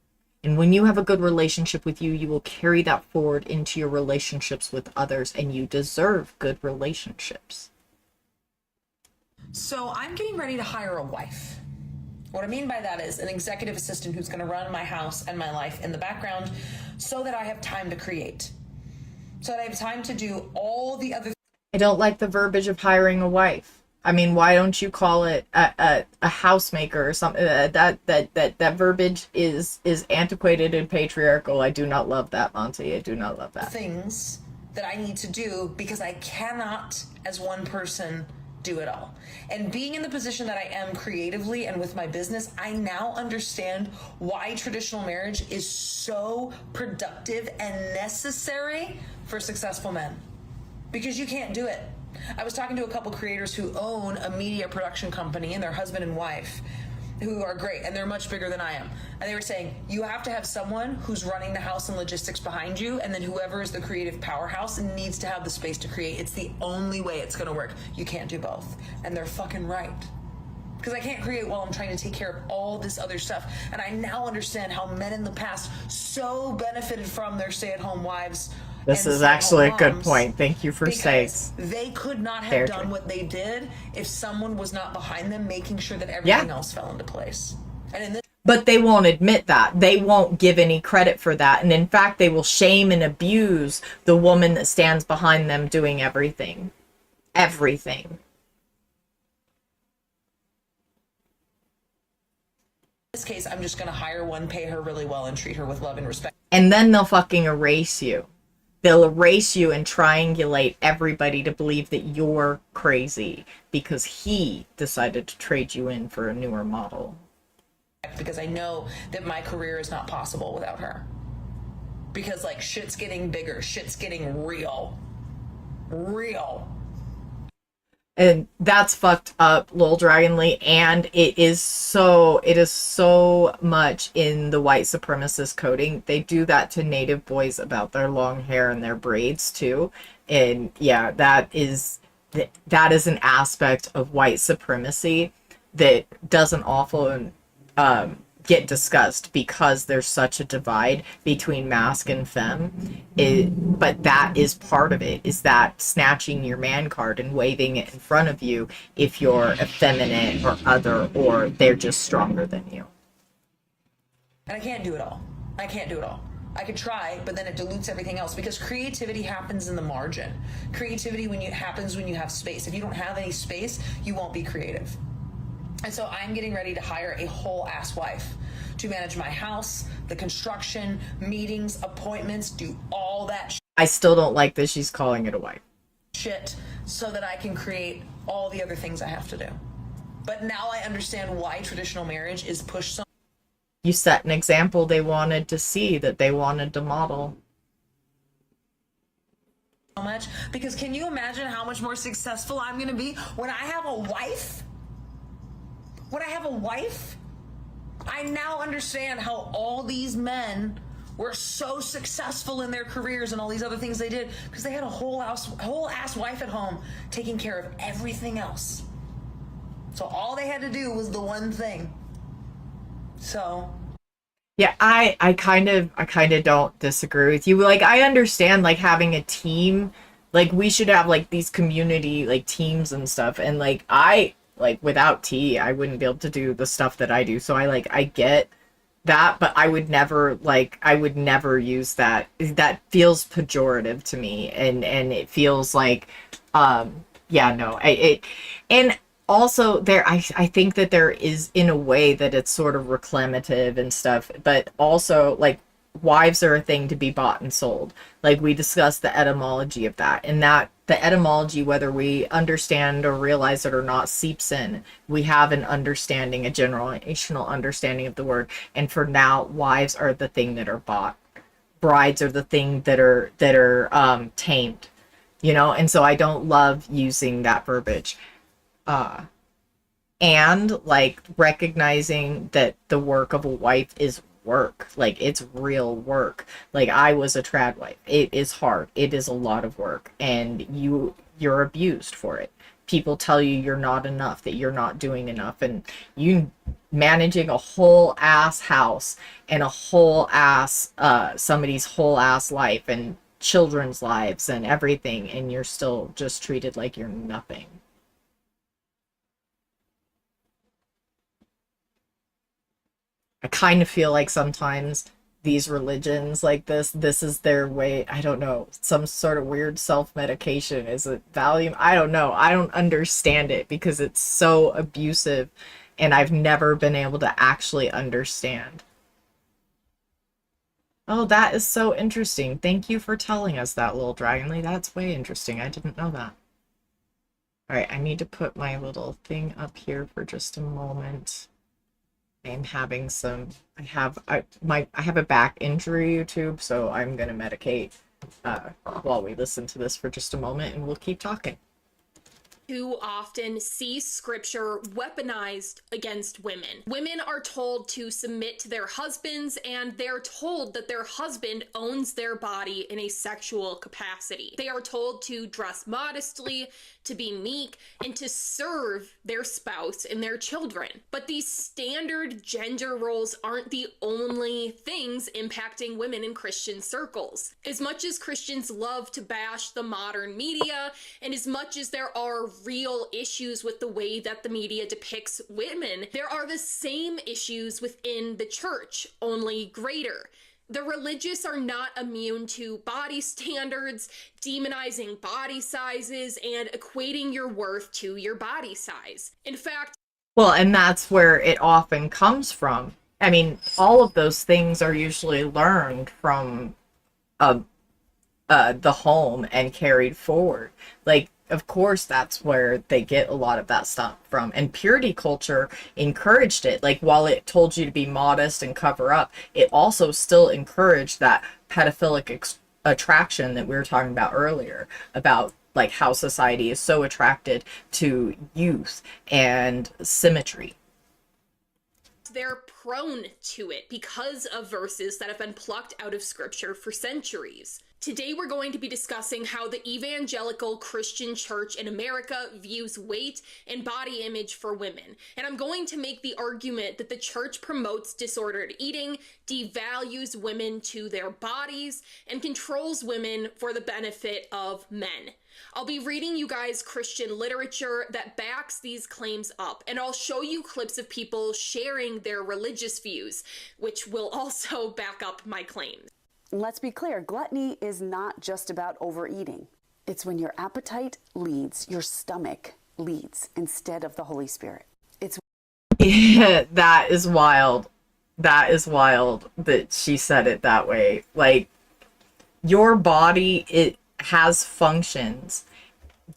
And when you have a good relationship with you, you will carry that forward into your relationships with others, and you deserve good relationships. So I'm getting ready to hire a wife. What I mean by that is an executive assistant who's going to run my house and my life in the background so that I have time to create. So that I have time to do all the other. I don't like the verbiage of hiring a wife. I mean, why don't you call it a housemaker or something? That verbiage is antiquated and patriarchal. I do not love that, Monty. I do not love that. Things that I need to do because I cannot, as one person, do it all. And being in the position that I am creatively and with my business, I now understand why traditional marriage is so productive and necessary for successful men. Because you can't do it. I was talking to a couple creators who own a media production company, and their husband and wife, who are great, and they're much bigger than I am. And they were saying, you have to have someone who's running the house and logistics behind you, and then whoever is the creative powerhouse needs to have the space to create. It's the only way it's gonna work. You can't do both. And they're fucking right. Because I can't create while I'm trying to take care of all this other stuff. And I now understand how men in the past so benefited from their stay-at-home wives. This is actually a good point. Thank you for saying. They could not have done what they did if someone was not behind them, making sure that everything else fell into place. And in this, but they won't admit that. They won't give any credit for that. And in fact, they will shame and abuse the woman that stands behind them doing everything. Everything. In this case, I'm just going to hire one, pay her really well, and treat her with love and respect. And then they'll fucking erase you. They'll erase you and triangulate everybody to believe that you're crazy because he decided to trade you in for a newer model. Because I know that my career is not possible without her. Because like shit's getting bigger, shit's getting real. Real. And that's fucked up, Lil Dragonly, and it is so much in the white supremacist coding. They do that to native boys about their long hair and their braids too. And yeah, that is an aspect of white supremacy that doesn't often get discussed because there's such a divide between masc and femme. But that is part of it, is that snatching your man card and waving it in front of you if you're effeminate or other, or they're just stronger than you. And I can't do it all. I can't do it all. I could try, but then it dilutes everything else, because creativity happens in the margin. Creativity happens when you have space. If you don't have any space, you won't be creative. And so I'm getting ready to hire a whole ass wife to manage my house, the construction, meetings, appointments, do all that I still don't like that she's calling it a wife. shit so that I can create all the other things I have to do. But now I understand why traditional marriage is pushed so You set an example they wanted to see, that they wanted to model. much, because can you imagine how much more successful I'm going to be when I have a wife? When I have a wife, I now understand how all these men were so successful in their careers and all these other things they did, because they had a whole ass wife at home taking care of everything else. So all they had to do was the one thing. So yeah, I kind of don't disagree with you. Like, I understand, like, having a team, like, we should have like these community like teams and stuff, and like without T, I wouldn't be able to do the stuff that I do. So I get that, but I would never use that. That feels pejorative to me, and it feels like and also there I think that there is, in a way, that it's sort of reclamative and stuff, but also like wives are a thing to be bought and sold. Like, we discussed the etymology of that, and that the etymology, whether we understand or realize it or not, seeps in. We have an understanding, a generational understanding of the word, and for now, wives are the thing that are bought. Brides are the thing that are tamed, and so I don't love using that verbiage. And like recognizing that the work of a wife is work, like it's real work. Like, I was a trad wife. It is hard. It is a lot of work, and you're abused for it. People tell you you're not enough, that you're not doing enough, and you managing a whole ass house and a whole ass somebody's whole ass life and children's lives and everything, and you're still just treated like you're nothing. I kind of feel like sometimes these religions like this is their way, I don't know, some sort of weird self-medication. Is it Valium? I don't know. I don't understand it because it's so abusive, and I've never been able to actually understand. Oh, that is so interesting. Thank you for telling us that, Lil Dragonly. That's way interesting. I didn't know that. Alright, I need to put my little thing up here for just a moment. I'm having I have a back injury, YouTube, so I'm gonna medicate while we listen to this for just a moment, and we'll keep talking. Too often see scripture weaponized against women. Women are told to submit to their husbands, and they're told that their husband owns their body in a sexual capacity. They are told to dress modestly, to be meek, and to serve their spouse and their children. But these standard gender roles aren't the only things impacting women in Christian circles. As much as Christians love to bash the modern media, and as much as there are real issues with the way that the media depicts women, there are the same issues within the church, only greater. The religious are not immune to body standards, demonizing body sizes, and equating your worth to your body size. In fact, well, and that's where it often comes from. I mean, all of those things are usually learned from the home and carried forward. Like, of course, that's where they get a lot of that stuff from. And purity culture encouraged it. Like, while it told you to be modest and cover up, it also still encouraged that pedophilic attraction that we were talking about earlier, about like how society is so attracted to youth and symmetry. They're prone to it because of verses that have been plucked out of scripture for centuries. Today we're going to be discussing how the evangelical Christian church in America views weight and body image for women. And I'm going to make the argument that the church promotes disordered eating, devalues women to their bodies, and controls women for the benefit of men. I'll be reading you guys Christian literature that backs these claims up, and I'll show you clips of people sharing their religious views, which will also back up my claims. Let's be clear, gluttony is not just about overeating. It's when your appetite leads, your stomach leads instead of the Holy Spirit. It's Yeah, that is wild. That is wild that she said it that way. Like, your body, it has functions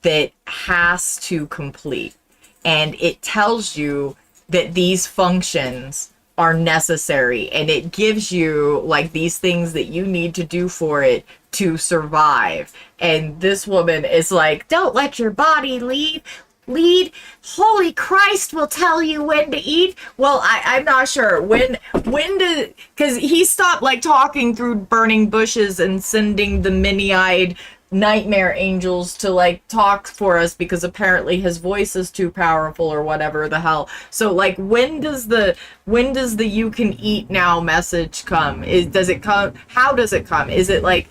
that has to complete, and it tells you that these functions are necessary, and it gives you like these things that you need to do for it to survive. And this woman is like, don't let your body lead. Holy Christ will tell you when to eat. Well, I'm not sure when did, because he stopped like talking through burning bushes and sending the many-eyed nightmare angels to like talk for us because apparently his voice is too powerful or whatever the hell. So like, when does the you can eat now message come? Does it come? How does it come? Is it like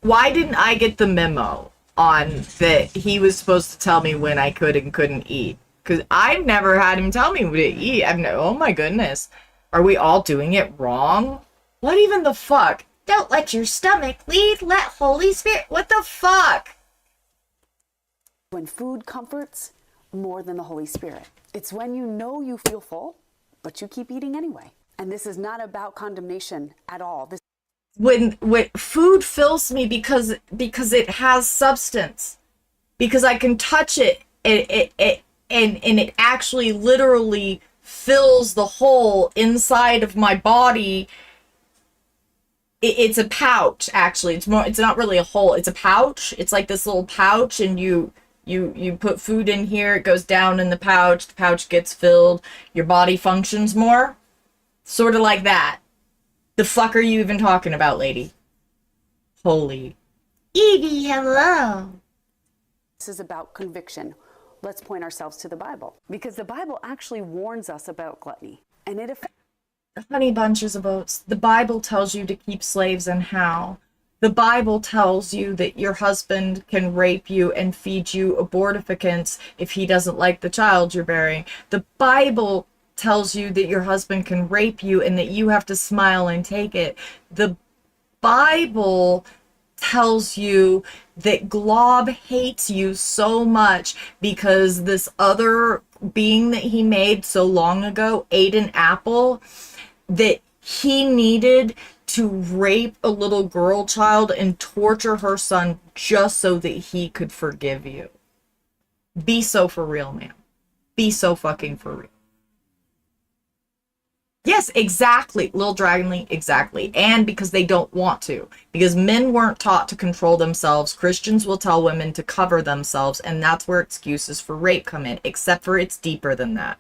why didn't I get the memo on that he was supposed to tell me when I could and couldn't eat? Because I've never had him tell me when to eat. Oh my goodness. Are we all doing it wrong? What even the fuck? Don't let your stomach lead, let Holy Spirit. What the fuck? when food comforts more than the Holy Spirit. It's when you know you feel full, but you keep eating anyway. And this is not about condemnation at all. When food fills me because it has substance, because I can touch it, and it actually literally fills the hole inside of my body. It's a pouch, actually. It's not really a hole. It's a pouch. It's like this little pouch, and you put food in here, it goes down in the pouch gets filled, your body functions more. Sort of like that. The fuck are you even talking about, lady? Holy. Evie, hello. This is about conviction. Let's point ourselves to the Bible, because the Bible actually warns us about gluttony, and it affects. Honey bunches of oats. The Bible tells you to keep slaves and how. The Bible tells you that your husband can rape you and feed you abortificants if he doesn't like the child you're bearing. The Bible tells you that your husband can rape you and that you have to smile and take it. The Bible tells you that Glob hates you so much because this other being that he made so long ago ate an apple, that he needed to rape a little girl child and torture her son just so that he could forgive you. Be so for real, man. Be so fucking for real. Yes, exactly. Lil Dragonly, exactly. And because they don't want to. Because men weren't taught to control themselves. Christians will tell women to cover themselves, and that's where excuses for rape come in. Except for it's deeper than that.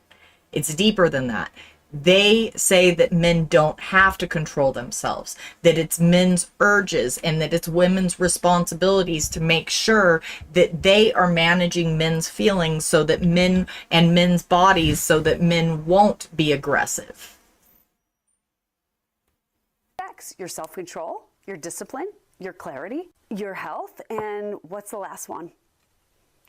It's deeper than that. They say that men don't have to control themselves, that it's men's urges and that it's women's responsibilities to make sure that they are managing men's feelings so that men and men's bodies so that men won't be aggressive. Your self-control, your discipline, your clarity, your health, and what's the last one?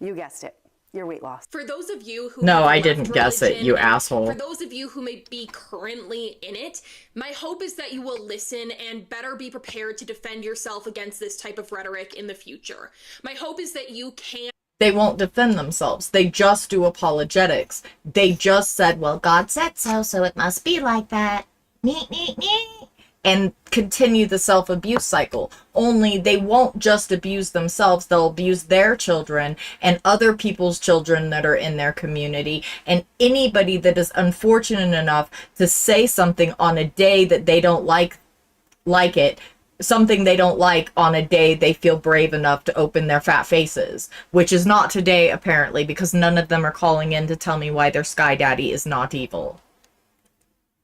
You guessed it. Your weight loss. For those of you who No, have I didn't left guess it, you religion, asshole. For those of you who may be currently in it, my hope is that you will listen and better be prepared to defend yourself against this type of rhetoric in the future. My hope is that you can. They won't defend themselves. They just do apologetics. They just said, well, God said so, so it must be like that. And continue the self-abuse cycle. Only they won't just abuse themselves, they'll abuse their children and other people's children that are in their community, and anybody that is unfortunate enough to say something on a day that they don't like it, something they don't like on a day they feel brave enough to open their fat faces, which is not today apparently, because none of them are calling in to tell me why their sky daddy is not evil.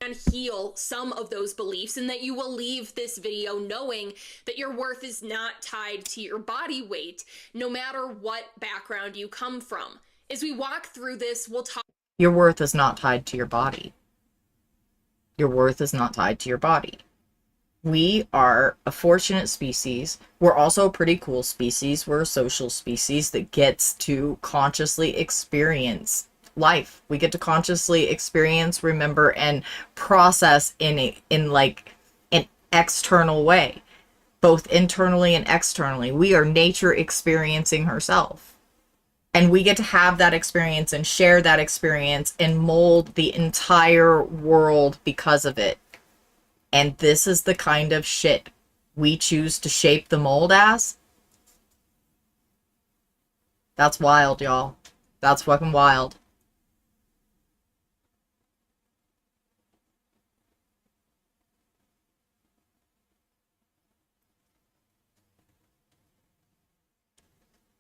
And heal some of those beliefs, and that you will leave this video knowing that your worth is not tied to your body weight, no matter what background you come from. As we walk through this, we'll talk. Your worth is not tied to your body. Your worth is not tied to your body. We are a fortunate species. We're also a pretty cool species. We're a social species that gets to consciously experience life. We get to consciously experience, remember, and process in like an external way, both internally and externally. We are nature experiencing herself. And we get to have that experience and share that experience and mold the entire world because of it. And this is the kind of shit we choose to shape the mold as. That's wild, y'all. That's fucking wild.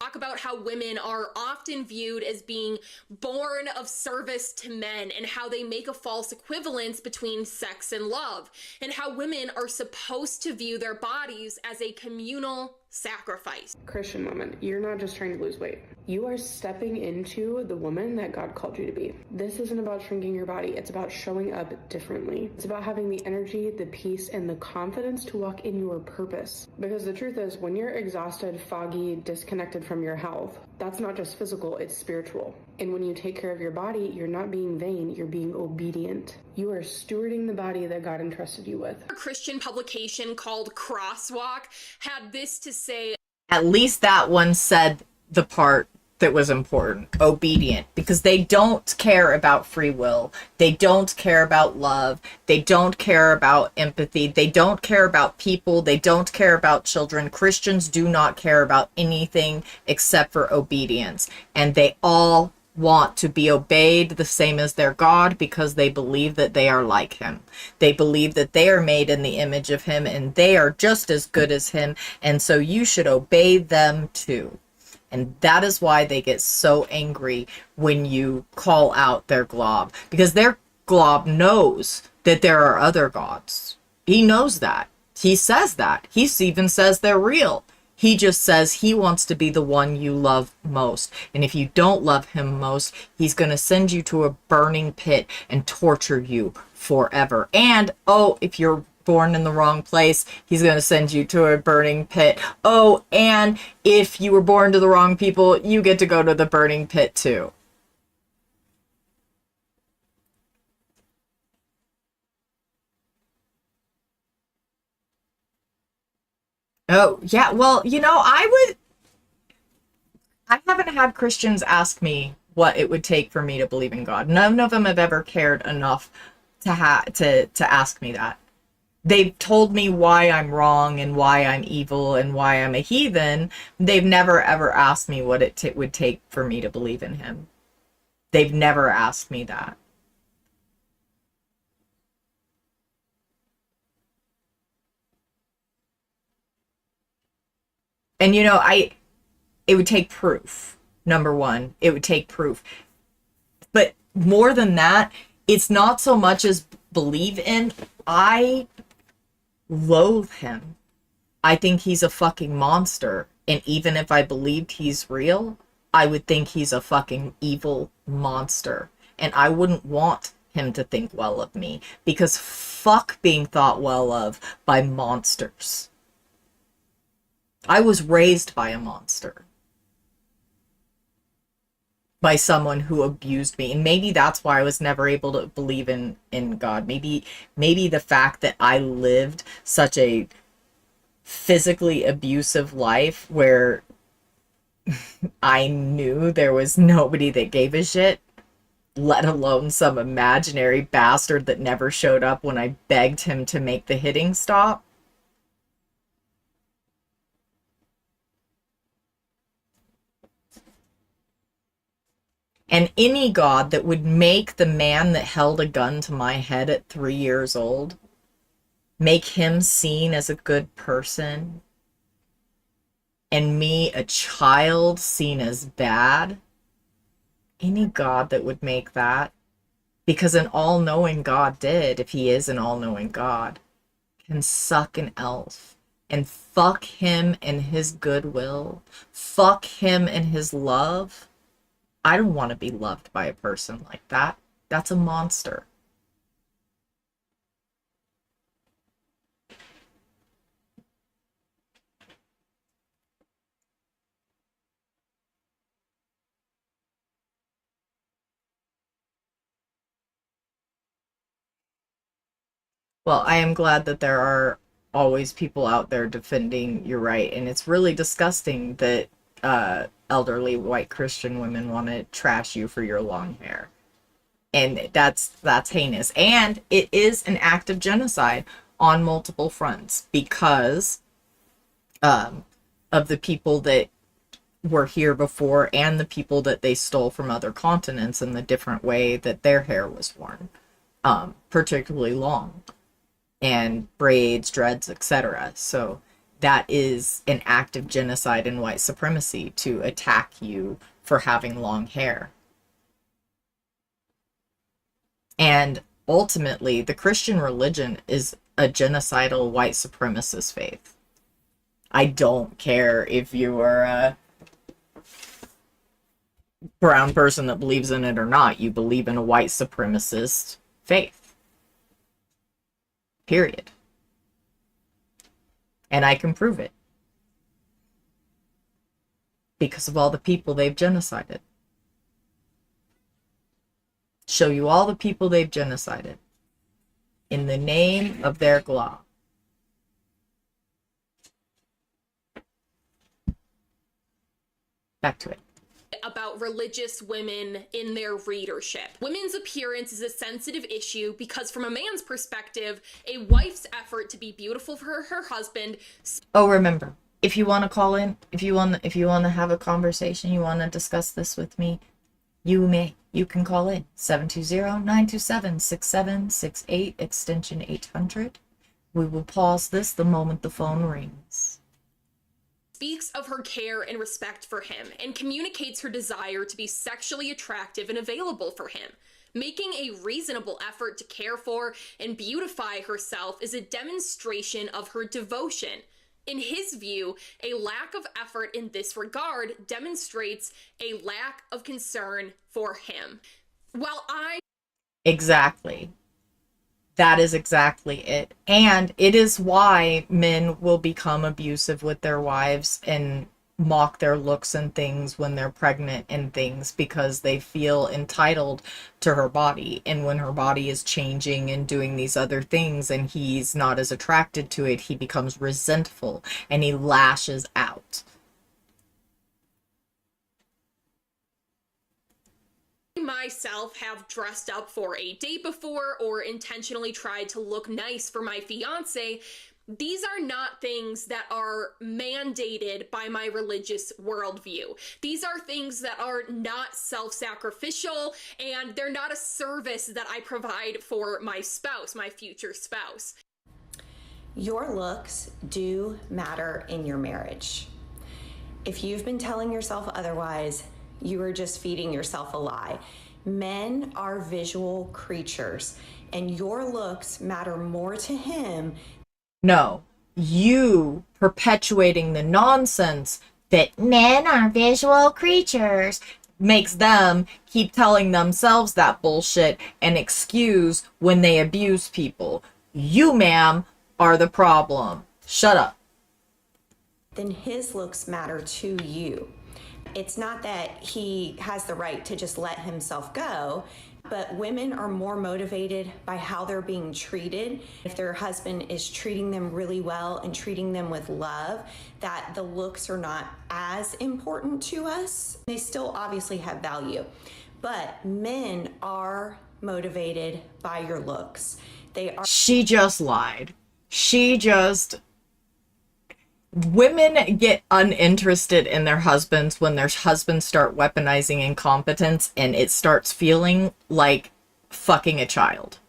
Talk about how women are often viewed as being born of service to men, and how they make a false equivalence between sex and love, and how women are supposed to view their bodies as a communal sacrifice. Christian woman, you're not just trying to lose weight. You are stepping into the woman that God called you to be. This isn't about shrinking your body. It's about showing up differently. It's about having the energy, the peace, and the confidence to walk in your purpose. Because the truth is, when you're exhausted, foggy, disconnected from your health, that's not just physical, it's spiritual. And when you take care of your body, you're not being vain, you're being obedient. You are stewarding the body that God entrusted you with. A Christian publication called Crosswalk had this to say. At least that one said the part that was important: obedient, because they don't care about free will. They don't care about love. They don't care about empathy. They don't care about people. They don't care about children. Christians do not care about anything except for obedience. And they all want to be obeyed the same as their God, because they believe that they are like him. They believe that they are made in the image of him and they are just as good as him. And so you should obey them too. And that is why they get so angry when you call out their glob, because their glob knows that there are other gods. He knows that. He says that. He even says they're real. He just says he wants to be the one you love most. And if you don't love him most, he's going to send you to a burning pit and torture you forever. And, oh, if you're born in the wrong place, he's going to send you to a burning pit. Oh, and if you were born to the wrong people, you get to go to the burning pit too. Oh, yeah, well, you know, I haven't had Christians ask me what it would take for me to believe in God. None of them have ever cared enough to ask me that. They've told me why I'm wrong and why I'm evil and why I'm a heathen. They've never ever asked me what it would take for me to believe in him. They've never asked me that. And, you know, it would take proof. Number one, it would take proof. But more than that, it's not so much as believe in. I loathe him. I think he's a fucking monster. And even if I believed he's real, I would think he's a fucking evil monster. And I wouldn't want him to think well of me, because fuck being thought well of by monsters. I was raised by a monster. By someone who abused me. And maybe that's why I was never able to believe in God. Maybe the fact that I lived such a physically abusive life where I knew there was nobody that gave a shit, let alone some imaginary bastard that never showed up when I begged him to make the hitting stop. And any God that would make the man that held a gun to my head at 3 years old make him seen as a good person, and me, a child, seen as bad. Any God that would make that, because an all-knowing God did, if he is an all-knowing God, can suck an elf and fuck him in his goodwill, fuck him in his love. I don't want to be loved by a person like that. That's a monster. Well, I am glad that there are always people out there defending your right, and it's really disgusting that elderly white Christian women want to trash you for your long hair. And that's heinous. And it is an act of genocide on multiple fronts because of the people that were here before and the people that they stole from other continents and the different way that their hair was worn, particularly long, and braids, dreads, etc. So that is an act of genocide and white supremacy to attack you for having long hair. And ultimately, the Christian religion is a genocidal white supremacist faith. I don't care if you are a brown person that believes in it or not. You believe in a white supremacist faith. Period. And I can prove it. Because of all the people they've genocided. Show you all the people they've genocided. In the name of their God. Back to it. About religious women in their readership. Women's appearance is a sensitive issue because from a man's perspective, a wife's effort to be beautiful for her husband. Oh, remember, if you want to call in, if you want to have a conversation, you want to discuss this with me, you can call in 720-927-6768 extension 800. We will pause this the moment the phone rings. Speaks of her care and respect for him and communicates her desire to be sexually attractive and available for him. Making a reasonable effort to care for and beautify herself is a demonstration of her devotion. In his view, a lack of effort in this regard demonstrates a lack of concern for him. Exactly. That is exactly it. And it is why men will become abusive with their wives and mock their looks and things when they're pregnant and things, because they feel entitled to her body. And when her body is changing and doing these other things and he's not as attracted to it, he becomes resentful and he lashes out. Myself have dressed up for a date before or intentionally tried to look nice for my fiance. These are not things that are mandated by my religious worldview. These are things that are not self-sacrificial, and they're not a service that I provide for my spouse, my future spouse. Your looks do matter in your marriage. If you've been telling yourself otherwise, you are just feeding yourself a lie. Men are visual creatures, and your looks matter more to him. No, you perpetuating the nonsense that men are visual creatures makes them keep telling themselves that bullshit and excuse when they abuse people. You, ma'am, are the problem. Shut up. Then his looks matter to you. It's not that he has the right to just let himself go, but women are more motivated by how they're being treated. If their husband is treating them really well and treating them with love, that the looks are not as important to us. They still obviously have value, but men are motivated by your looks. They are. She just lied. Women get uninterested in their husbands when their husbands start weaponizing incompetence and it starts feeling like fucking a child.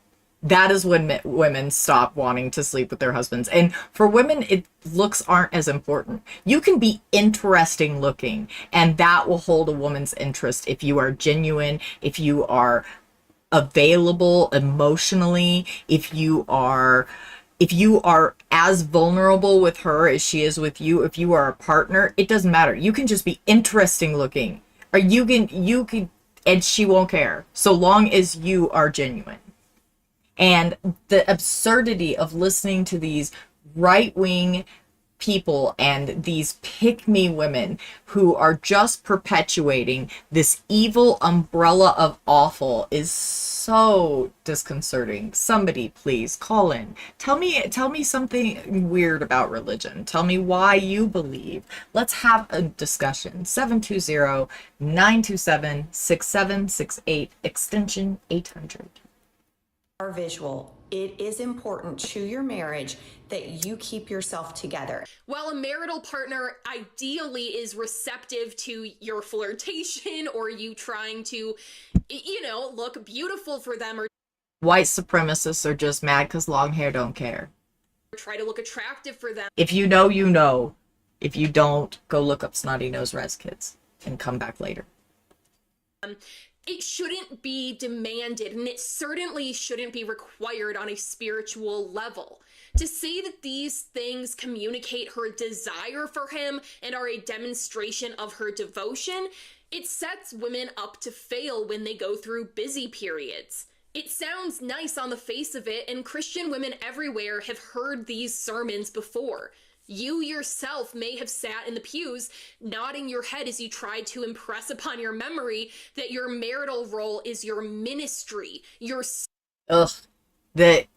that is when women stop wanting to sleep with their husbands. And for women, looks aren't as important. You can be interesting looking, and that will hold a woman's interest if you are genuine, if you are available emotionally, if you are as vulnerable with her as she is with you. If you are a partner, it doesn't matter. You can just be interesting looking, or you can, and she won't care, so long as you are genuine. And the absurdity of listening to these right-wing people and these pick-me women who are just perpetuating this evil umbrella of awful is so disconcerting. Somebody please call in. Tell me something weird about religion. Tell me why you believe. Let's have a discussion. 720-927-6768, extension 800. Our visual, it is important to your marriage that you keep yourself together. While a marital partner ideally is receptive to your flirtation or you trying to, look beautiful for them, or White supremacists are just mad because long hair don't care. try to look attractive for them. If you know, you know. If you don't, go look up Snotty Nose Res Kids and come back later. It shouldn't be demanded, and it certainly shouldn't be required on a spiritual level. To say that these things communicate her desire for him and are a demonstration of her devotion, it sets women up to fail when they go through busy periods. It sounds nice on the face of it, and Christian women everywhere have heard these sermons before. You yourself may have sat in the pews nodding your head as you tried to impress upon your memory that your marital role is your ministry. That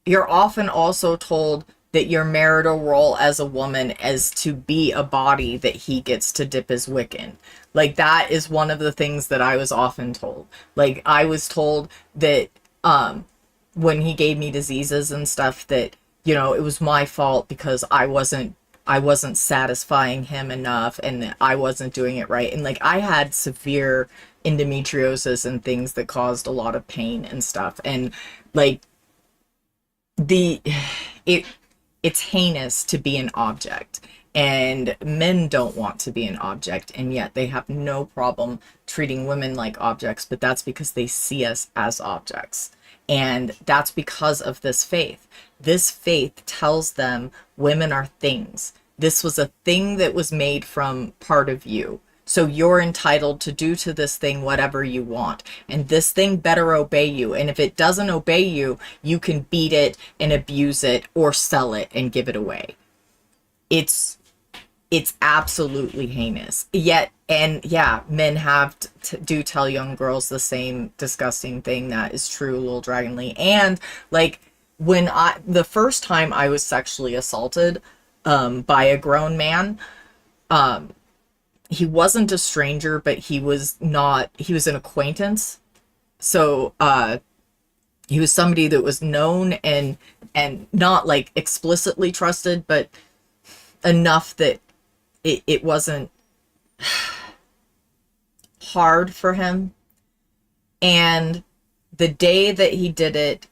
you're often also told that your marital role as a woman is to be a body that he gets to dip his wick in. Like, that is one of the things that I was often told. Like, I was told that when he gave me diseases and stuff, that it was my fault because I wasn't satisfying him enough, and I wasn't doing it right. And like, I had severe endometriosis and things that caused a lot of pain and stuff. And like, it's heinous to be an object, and men don't want to be an object, and yet they have no problem treating women like objects, but that's because they see us as objects. And that's because of this faith. This faith tells them women are things. This was a thing that was made from part of you. So you're entitled to do to this thing whatever you want. And this thing better obey you. And if it doesn't obey you, you can beat it and abuse it or sell it and give it away. It's absolutely heinous. Yet, and yeah, men have do tell young girls the same disgusting thing. That is true, Lil Dragon Lee. And like, when the first time I was sexually assaulted by a grown man, he wasn't a stranger, but he was an acquaintance. So he was somebody that was known and not like explicitly trusted, but enough that it wasn't hard for him. And the day that he did it,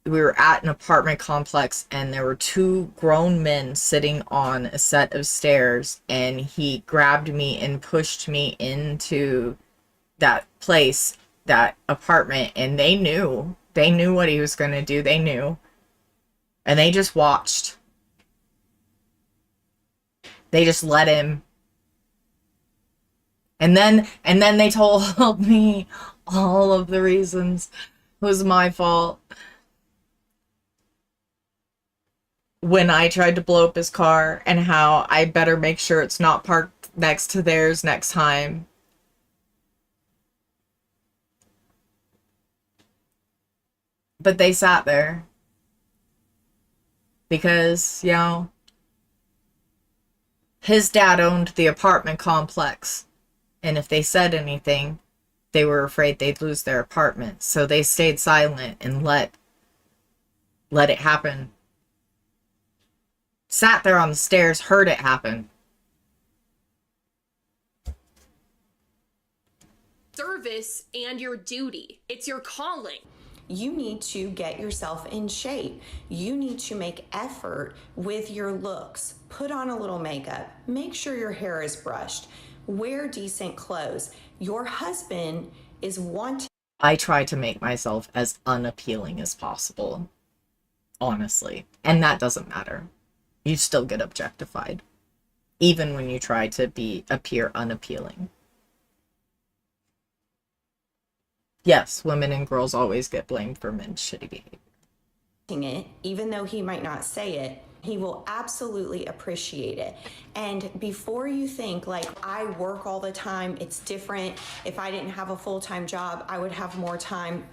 we were at an apartment complex, and there were two grown men sitting on a set of stairs, and he grabbed me and pushed me into that place, that apartment, and they knew what he was going to do. They knew. And they just watched. They just let him. And then they told me all of the reasons it was my fault. When I tried to blow up his car, and how I better make sure it's not parked next to theirs next time. But they sat there because, his dad owned the apartment complex, and if they said anything, they were afraid they'd lose their apartment. So they stayed silent and let it happen. Sat there on the stairs, heard it happen. Service and your duty. It's your calling. You need to get yourself in shape. You need to make effort with your looks. Put on a little makeup. Make sure your hair is brushed. Wear decent clothes. Your husband is wanting. I try to make myself as unappealing as possible, honestly. And that doesn't matter. You still get objectified, even when you try to appear unappealing. Yes, women and girls always get blamed for men's shitty behavior. It, even though he might not say it, he will absolutely appreciate it. And before you think like, I work all the time, it's different. If I didn't have a full-time job, I would have more time.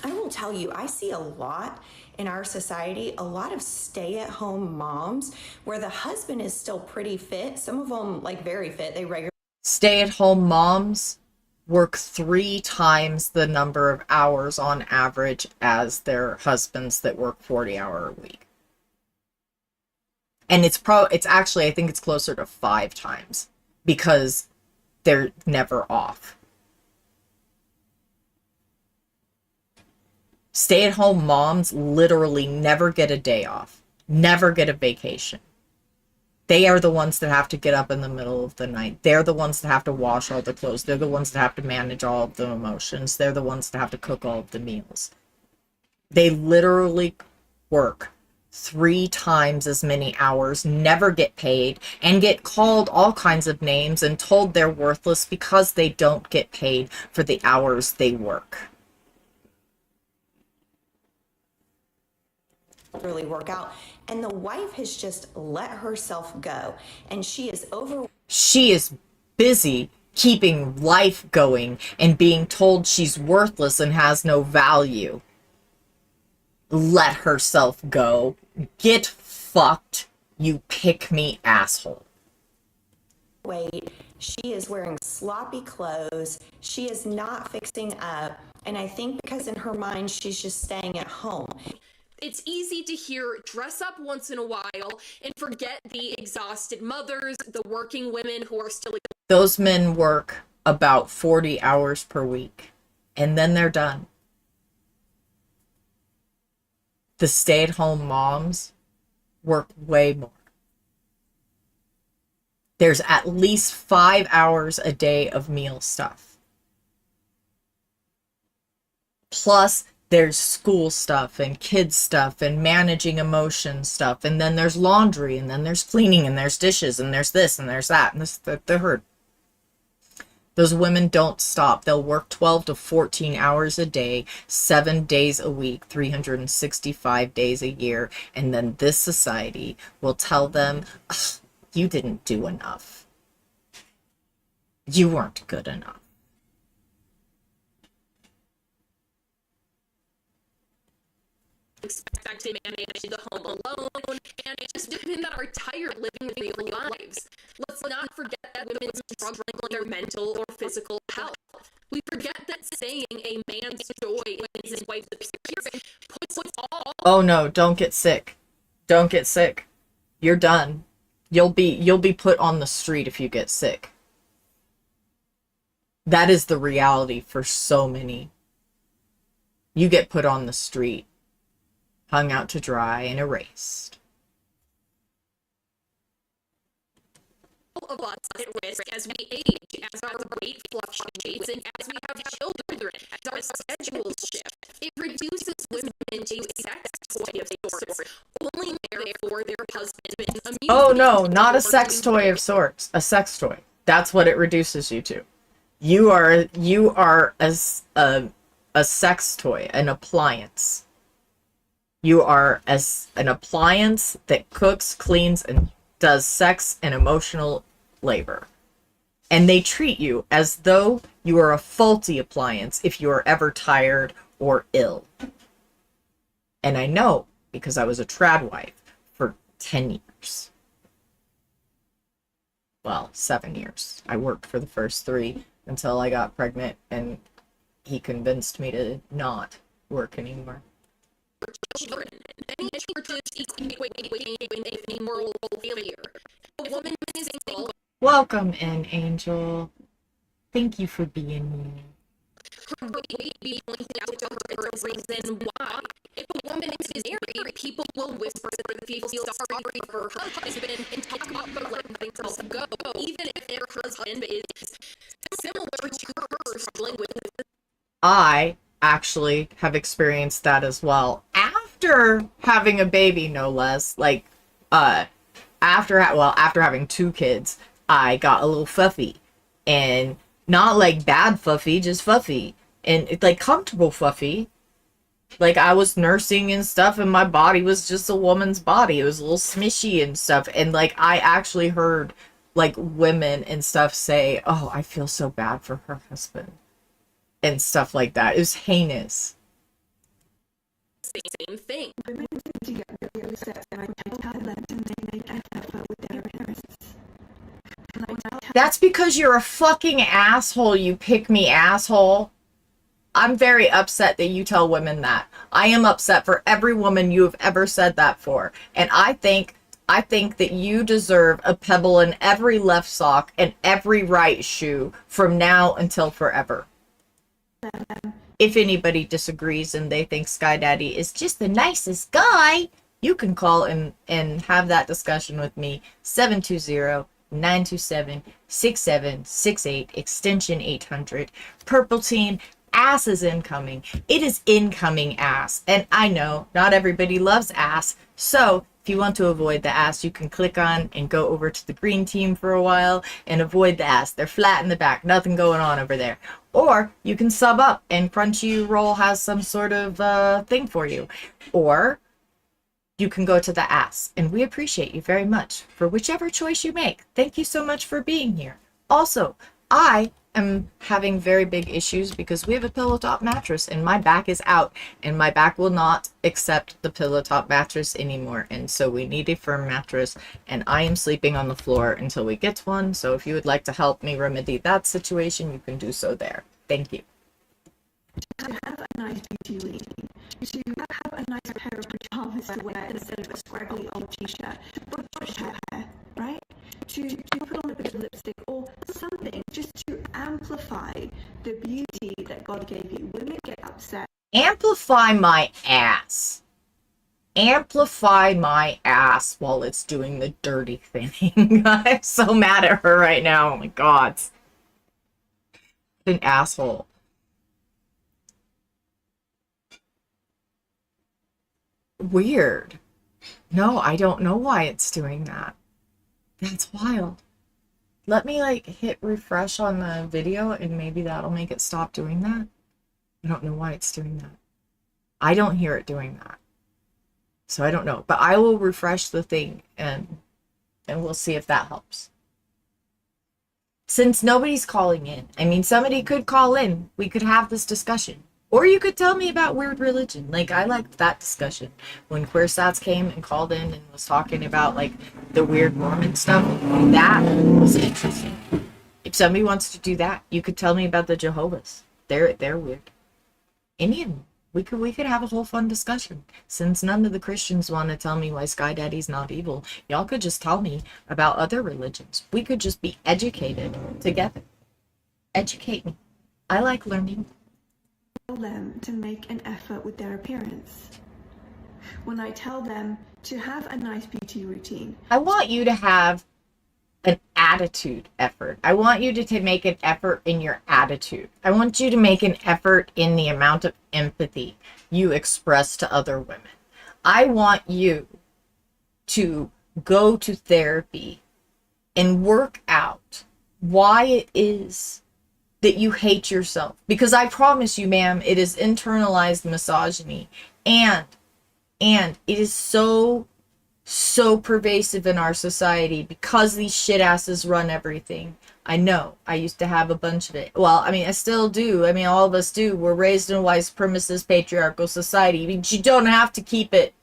I will tell you, I see a lot in our society, a lot of stay-at-home moms where the husband is still pretty fit. Some of them like very fit. They regularly Stay-at-home moms work 3 times the number of hours on average as their husbands that work 40-hour a week. And it's actually, I think it's closer to 5 times because they're never off. Stay-at-home moms literally never get a day off, never get a vacation. They are the ones that have to get up in the middle of the night. They're the ones that have to wash all the clothes. They're the ones that have to manage all of the emotions. They're the ones that have to cook all of the meals. They literally work 3 times as many hours, never get paid, and get called all kinds of names and told they're worthless because they don't get paid for the hours they work. really work out. And the wife has just let herself go. And she is She is busy keeping life going and being told she's worthless and has no value. Let herself go. Get fucked, you pick-me asshole. Wait, she is wearing sloppy clothes. She is not fixing up. And I think because in her mind, she's just staying at home. It's easy to hear dress up once in a while and forget the exhausted mothers, the working women who are still... Those men work about 40 hours per week, and then they're done. The stay-at-home moms work way more. There's at least 5 hours a day of meal stuff. Plus, there's school stuff and kids stuff and managing emotion stuff. And then there's laundry, and then there's cleaning, and there's dishes, and there's this, and there's that. And this, the herd. Those women don't stop. They'll work 12 to 14 hours a day, 7 days a week, 365 days a year. And then this society will tell them, you didn't do enough. You weren't good enough. Expected to manage the home alone, and just women that are tired living their lives. Let's not forget that women struggle with their mental or physical health. We forget that saying a man's joy is his wife's appearance puts all... Oh no, don't get sick. Don't get sick. You're done. You'll be put on the street if you get sick. That is the reality for so many. You get put on the street, hung out to dry and erased. All of us at risk as we age, as our weight fluctuates, and as we have children, as our schedules shift. It reduces women to a sex toy of sorts, only there for their husband's amusement. Oh no, not a sex toy of sorts. A sex toy. That's what it reduces you to. You are as a sex toy, an appliance. You are as an appliance that cooks, cleans, and does sex and emotional labor. And they treat you as though you are a faulty appliance if you are ever tired or ill. And I know, because I was a trad wife for 10 years. Well, 7 years. I worked for the first 3 until I got pregnant, and he convinced me to not work anymore. Children. Many churches equate with a moral failure. A woman is single. Welcome in, Angel. Thank you for being here. her weight be pointed out to her as a reason why. If a woman is married, people will whisper that they feel sorry for her husband and talk about letting themselves go, even if their husband is similar to her, struggling with it. I actually have experienced that as well. After having a baby, no less. Like, after having 2 kids, I got a little fuffy. And not like bad fuffy, just fuffy. And it's like comfortable fuffy. Like, I was nursing and stuff, and my body was just a woman's body. It was a little smishy and stuff. And like, I actually heard like women and stuff say, "Oh, I feel so bad for her husband," and stuff like that. It was heinous. Same thing. That's because you're a fucking asshole, you pick me asshole. I'm very upset that you tell women that. I am upset for every woman you have ever said that for. And I think that you deserve a pebble in every left sock and every right shoe from now until forever. If anybody disagrees and they think Sky Daddy is just the nicest guy, you can call and have that discussion with me. 720-927-6768, extension 800. Purple Team, ass is incoming. It is incoming ass. And I know not everybody loves ass. So if you want to avoid the ass, you can click on and go over to the green team for a while and avoid the ass. They're flat in the back. Nothing going on over there. Or you can sub up and Crunchyroll has some sort of thing for you. Or you can go to the ass. And we appreciate you very much for whichever choice you make. Thank you so much for being here. Also, I am having very big issues because we have a pillow top mattress and my back is out and my back will not accept the pillow top mattress anymore. And so we need a firm mattress and I am sleeping on the floor until we get one. So if you would like to help me remedy that situation, you can do so there. Thank you. To have a nice beauty routine, to have a nice pair of pajamas to wear instead of a scraggly old t-shirt, but brush her hair, right? To put on a bit of lipstick or something just to amplify the beauty that God gave you. Women get upset. Amplify my ass. Amplify my ass while it's doing the dirty thing. I'm so mad at her right now. Oh my God. An asshole. Weird. No, I don't know why it's doing that. That's wild. Let me like hit refresh on the video and maybe that'll make it stop doing that. I don't know why it's doing that. I don't hear it doing that. So I don't know, but I will refresh the thing and we'll see if that helps. Since nobody's calling in, I mean, somebody could call in. We could have this discussion. Or you could tell me about weird religion. Like, I liked that discussion. When Queer Stats came and called in and was talking about, like, the weird Mormon stuff, that was interesting. If somebody wants to do that, you could tell me about the Jehovah's. They're weird. Indian. We could have a whole fun discussion. Since none of the Christians want to tell me why Sky Daddy's not evil, y'all could just tell me about other religions. We could just be educated together. Educate me. I like learning. Them to make an effort with their appearance. When I tell them to have a nice beauty routine, I want you to have an attitude effort. I want you to make an effort in your attitude. I want you to make an effort in the amount of empathy you express to other women. I want you to go to therapy and work out why it is that you hate yourself. Because I promise you, ma'am, it is internalized misogyny. And it is so pervasive in our society because these shit asses run everything. I know. I used to have a bunch of it. Well, I mean, I still do. I mean, all of us do. We're raised in a white supremacist patriarchal society. I mean, you don't have to keep it.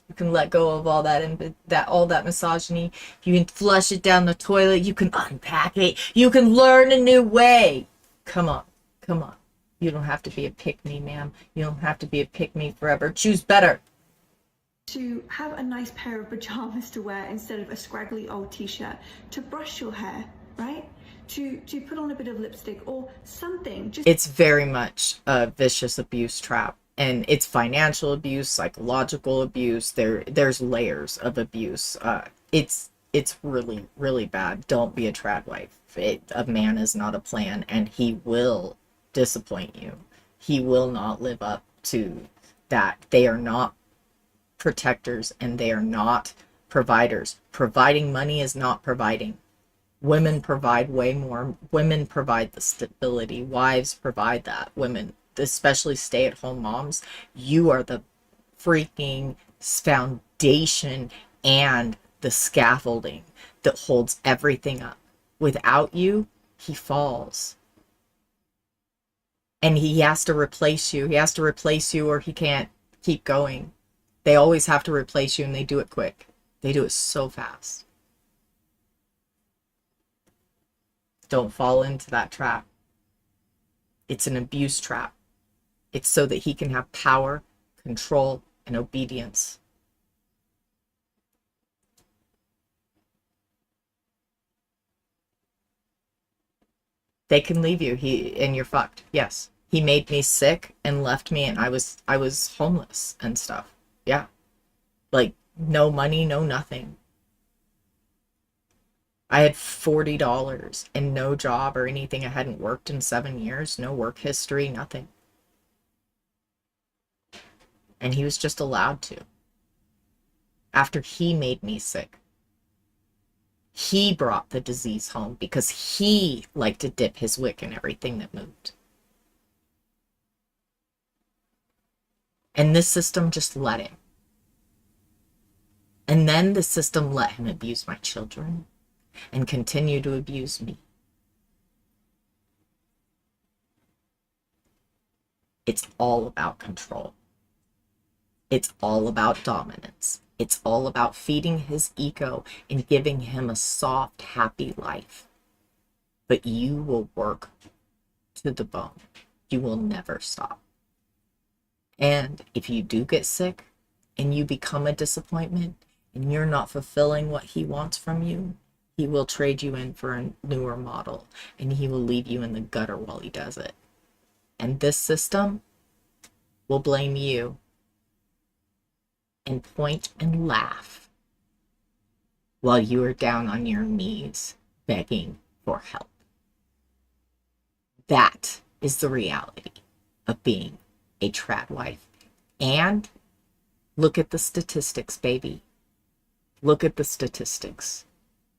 You can let go of all that and all that misogyny. You can flush it down the toilet. You can unpack it. You can learn a new way. Come on. Come on. You don't have to be a pick-me, ma'am. You don't have to be a pick-me forever. Choose better. to have a nice pair of pajamas to wear instead of a scraggly old t-shirt, to brush your hair, right? to put on a bit of lipstick or something. Just It's very much a vicious abuse trap, and it's financial abuse, psychological abuse. There's layers of abuse. It's really, really bad. Don't be a trad wife. A man is not a plan, and he will disappoint you. He will not live up to that. They are not protectors, and they are not providers. Providing money is not providing. Women provide way more. Women provide the stability. Wives provide that. Women, especially stay-at-home moms, you are the freaking foundation and the scaffolding that holds everything up. Without you, he falls. And he has to replace you. He has to replace you or he can't keep going. They always have to replace you, and they do it quick. They do it so fast. Don't fall into that trap. It's an abuse trap. It's so that he can have power, control, and obedience. They can leave you, and you're fucked. Yes. He made me sick and left me, and I was homeless and stuff. Yeah. Like, no money, no nothing. I had $40 and no job or anything. I hadn't worked in 7 years, no work history, nothing. And he was just allowed to. After he made me sick. He brought the disease home because he liked to dip his wick in everything that moved. And this system just let him. And then the system let him abuse my children and continue to abuse me. It's all about control. It's all about dominance. It's all about feeding his ego and giving him a soft, happy life. But you will work to the bone. You will never stop. And if you do get sick and you become a disappointment and you're not fulfilling what he wants from you, he will trade you in for a newer model, and he will leave you in the gutter while he does it. And this system will blame you and point and laugh while you are down on your knees begging for help. That is the reality of being a trad wife. And look at the statistics, baby. Look at the statistics.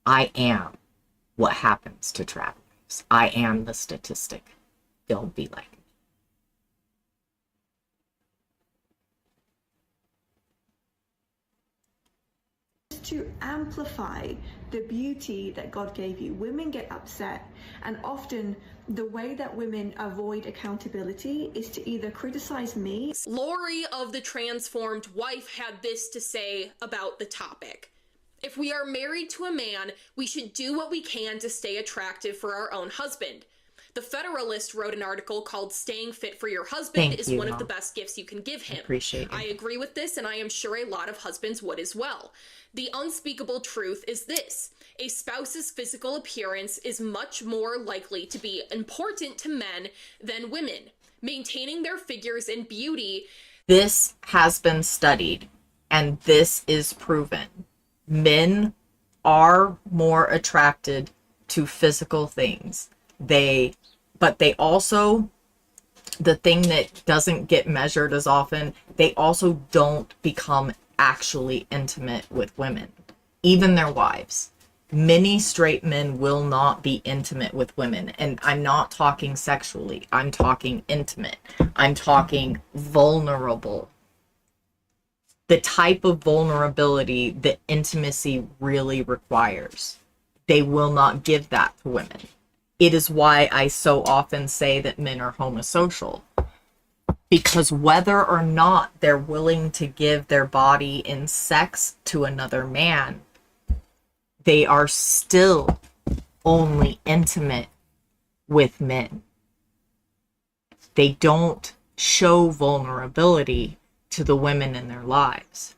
I am what happens to trad wives. I am the statistic. Don't be like me. to amplify the beauty that God gave you. Women get upset, and often the way that women avoid accountability is to either criticize me. Lori of the Transformed Wife had this to say about the topic. If we are married to a man, we should do what we can to stay attractive for our own husband. The Federalist wrote an article called "Staying Fit for Your Husband is one of the best gifts you can give him." Appreciate it. I agree with this, and I am sure a lot of husbands would as well. The unspeakable truth is this: a spouse's physical appearance is much more likely to be important to men than women. Maintaining their figures and beauty. This has been studied, and this is proven. Men are more attracted to physical things. But they also, the thing that doesn't get measured as often, they also don't become actually intimate with women, even their wives. Many straight men will not be intimate with women, and I'm not talking sexually, I'm talking intimate, I'm talking vulnerable. The type of vulnerability that intimacy really requires. They will not give that to women. It is why I so often say that men are homosocial. Because whether or not they're willing to give their body in sex to another man, they are still only intimate with men. They don't show vulnerability to the women in their lives.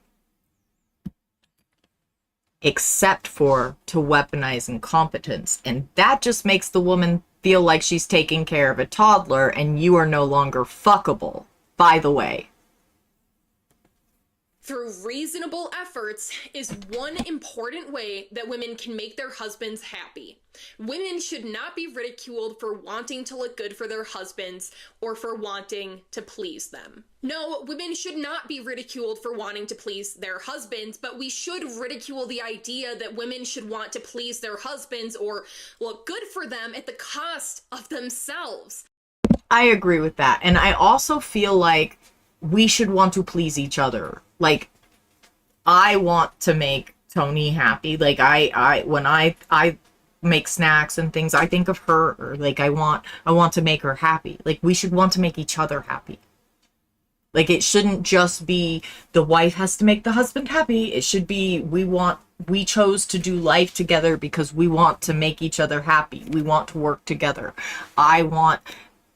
except for to weaponize incompetence. And that just makes the woman feel like she's taking care of a toddler, and you are no longer fuckable, by the way. Through reasonable efforts is one important way that women can make their husbands happy. Women should not be ridiculed for wanting to look good for their husbands or for wanting to please them. No, women should not be ridiculed for wanting to please their husbands, but we should ridicule the idea that women should want to please their husbands or look good for them at the cost of themselves. I agree with that. And I also feel like we should want to please each other. Like, I want to make Tony happy. Like, when I make snacks and things, I think of her, or like I want to make her happy. Like, we should want to make each other happy. Like, it shouldn't just be the wife has to make the husband happy. It should be we chose to do life together because we want to make each other happy. We want to work together. I want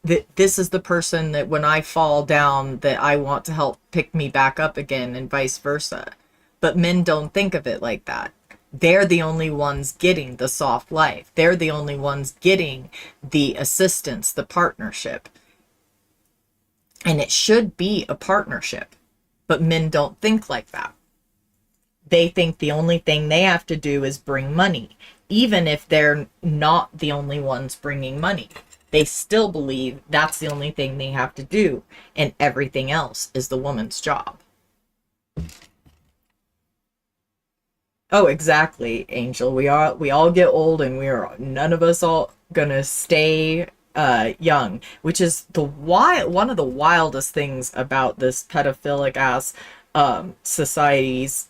that this is the person that when I fall down that I want to help pick me back up again, and vice versa. But men don't think of it like that. They're the only ones getting the soft life. They're the only ones getting the assistance, the partnership. And it should be a partnership. But men don't think like that. They think the only thing they have to do is bring money. Even if they're not the only ones bringing money. They still believe that's the only thing they have to do. And everything else is the woman's job. Oh, exactly, Angel. We all get old, and none of us all gonna stay young, which is one of the wildest things about this pedophilic ass society's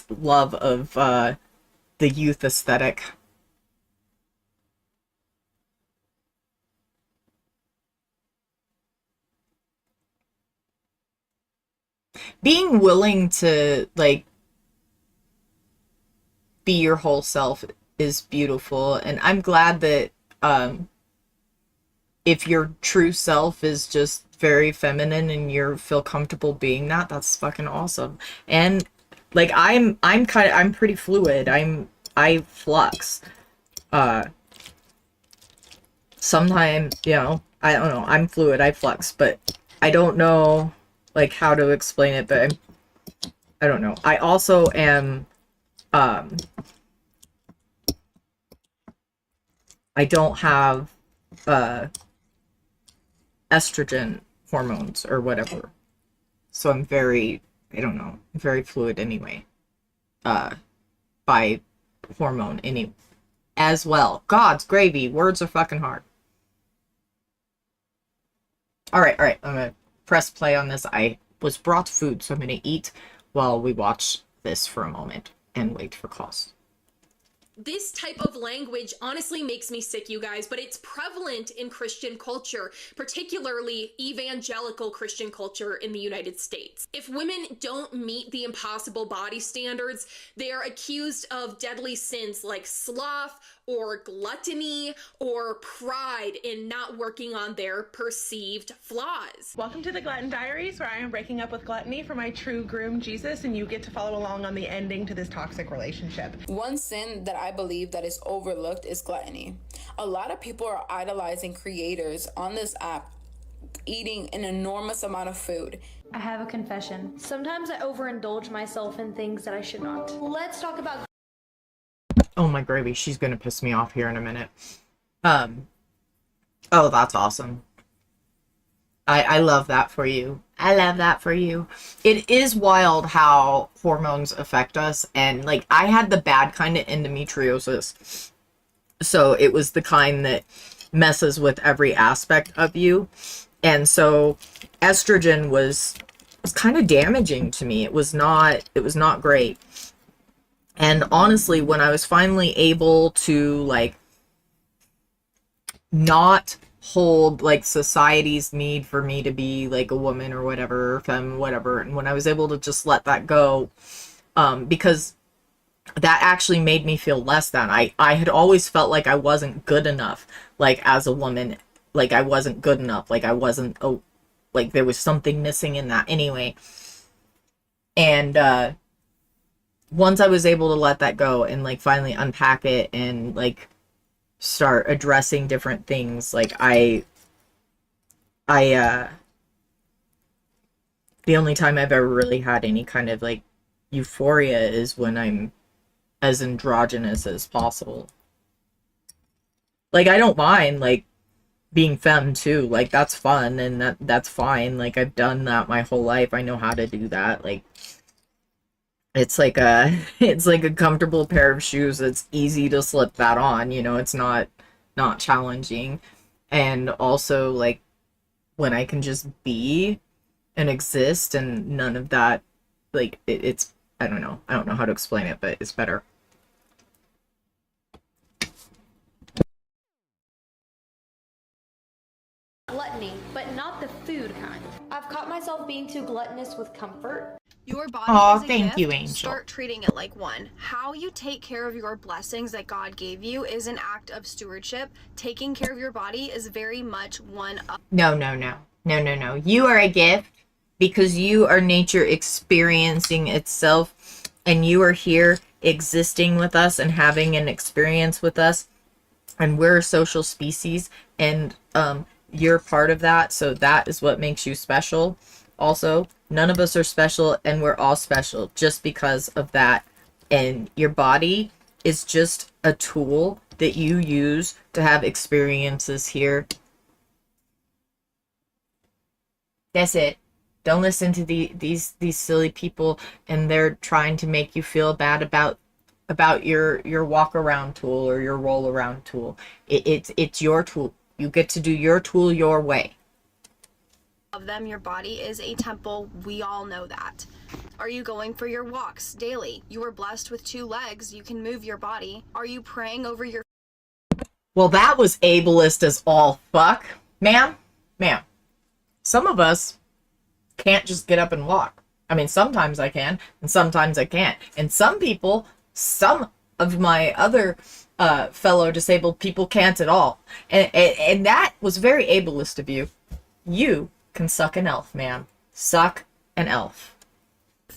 love of the youth aesthetic. Being willing to like be your whole self is beautiful, and I'm glad that if your true self is just very feminine and you feel comfortable being that, that's fucking awesome. And like I'm pretty fluid. I flux. Sometimes, I don't know, I'm fluid, I flux, but I don't know like how to explain it, but I don't know. I also am I don't have estrogen hormones or whatever. So I'm very, I don't know, very fluid anyway. By hormone as well. God's gravy, words are fucking hard. Alright, I'm gonna press play on this. I was brought food, so I'm gonna eat while we watch this for a moment and wait for calls. This type of language honestly makes me sick, you guys, but it's prevalent in Christian culture, particularly evangelical Christian culture in the United States. If women don't meet the impossible body standards, they are accused of deadly sins like sloth or gluttony or pride in not working on their perceived flaws. Welcome to the Glutton Diaries, where I am breaking up with gluttony for my true groom, Jesus, and you get to follow along on the ending to this toxic relationship. One sin that I believe that is overlooked is gluttony. A lot of people are idolizing creators on this app, eating an enormous amount of food. I have a confession. Sometimes I overindulge myself in things that I should not. Let's talk about... Oh my gravy, she's gonna piss me off here in a minute. Oh, that's awesome. I love that for you. I love that for you. It is wild how hormones affect us, and like I had the bad kind of endometriosis. So it was the kind that messes with every aspect of you. And so estrogen was kind of damaging to me. It was not great. And honestly, when I was finally able to like not hold like society's need for me to be like a woman or whatever, femme, whatever, and when I was able to just let that go, because that actually made me feel less than. I had always felt like I wasn't good enough, like as a woman, like I wasn't good enough, like I wasn't, like there was something missing in that anyway. And once I was able to let that go and like finally unpack it and like start addressing different things, like the only time I've ever really had any kind of like euphoria is when I'm as androgynous as possible. Like, I don't mind like being femme too, like that's fun and that's fine. Like, I've done that my whole life. I know how to do that. Like, it's like a comfortable pair of shoes. It's easy to slip that on, you know, it's not challenging. And also like when I can just be and exist and none of that, like it's I don't know how to explain it, but it's better. Gluttony, but not the food kind. I've caught myself being too gluttonous with comfort. Your body Aw, is a thank gift. you, Angel. Start treating it like one. How you take care of your blessings that God gave you is an act of stewardship. Taking care of your body is very much one of... No. You are a gift because you are nature experiencing itself, and you are here existing with us and having an experience with us, and we're a social species, and you're part of that, so that is what makes you special. Also, none of us are special, and we're all special just because of that. And your body is just a tool that you use to have experiences here. That's it. Don't listen to these silly people, and they're trying to make you feel bad about your walk around tool or your roll around tool. It's your tool. You get to do your tool your way. Of them, your body is a temple. We all know that. Are you going for your walks daily? You are blessed with 2 legs. You can move your body. Are you praying over your... Well, that was ableist as all fuck. Ma'am. Some of us can't just get up and walk. I mean, sometimes I can, and sometimes I can't. And some people, some of my other fellow disabled people can't at all. And that was very ableist of you. You can suck an elf, ma'am. Suck an elf.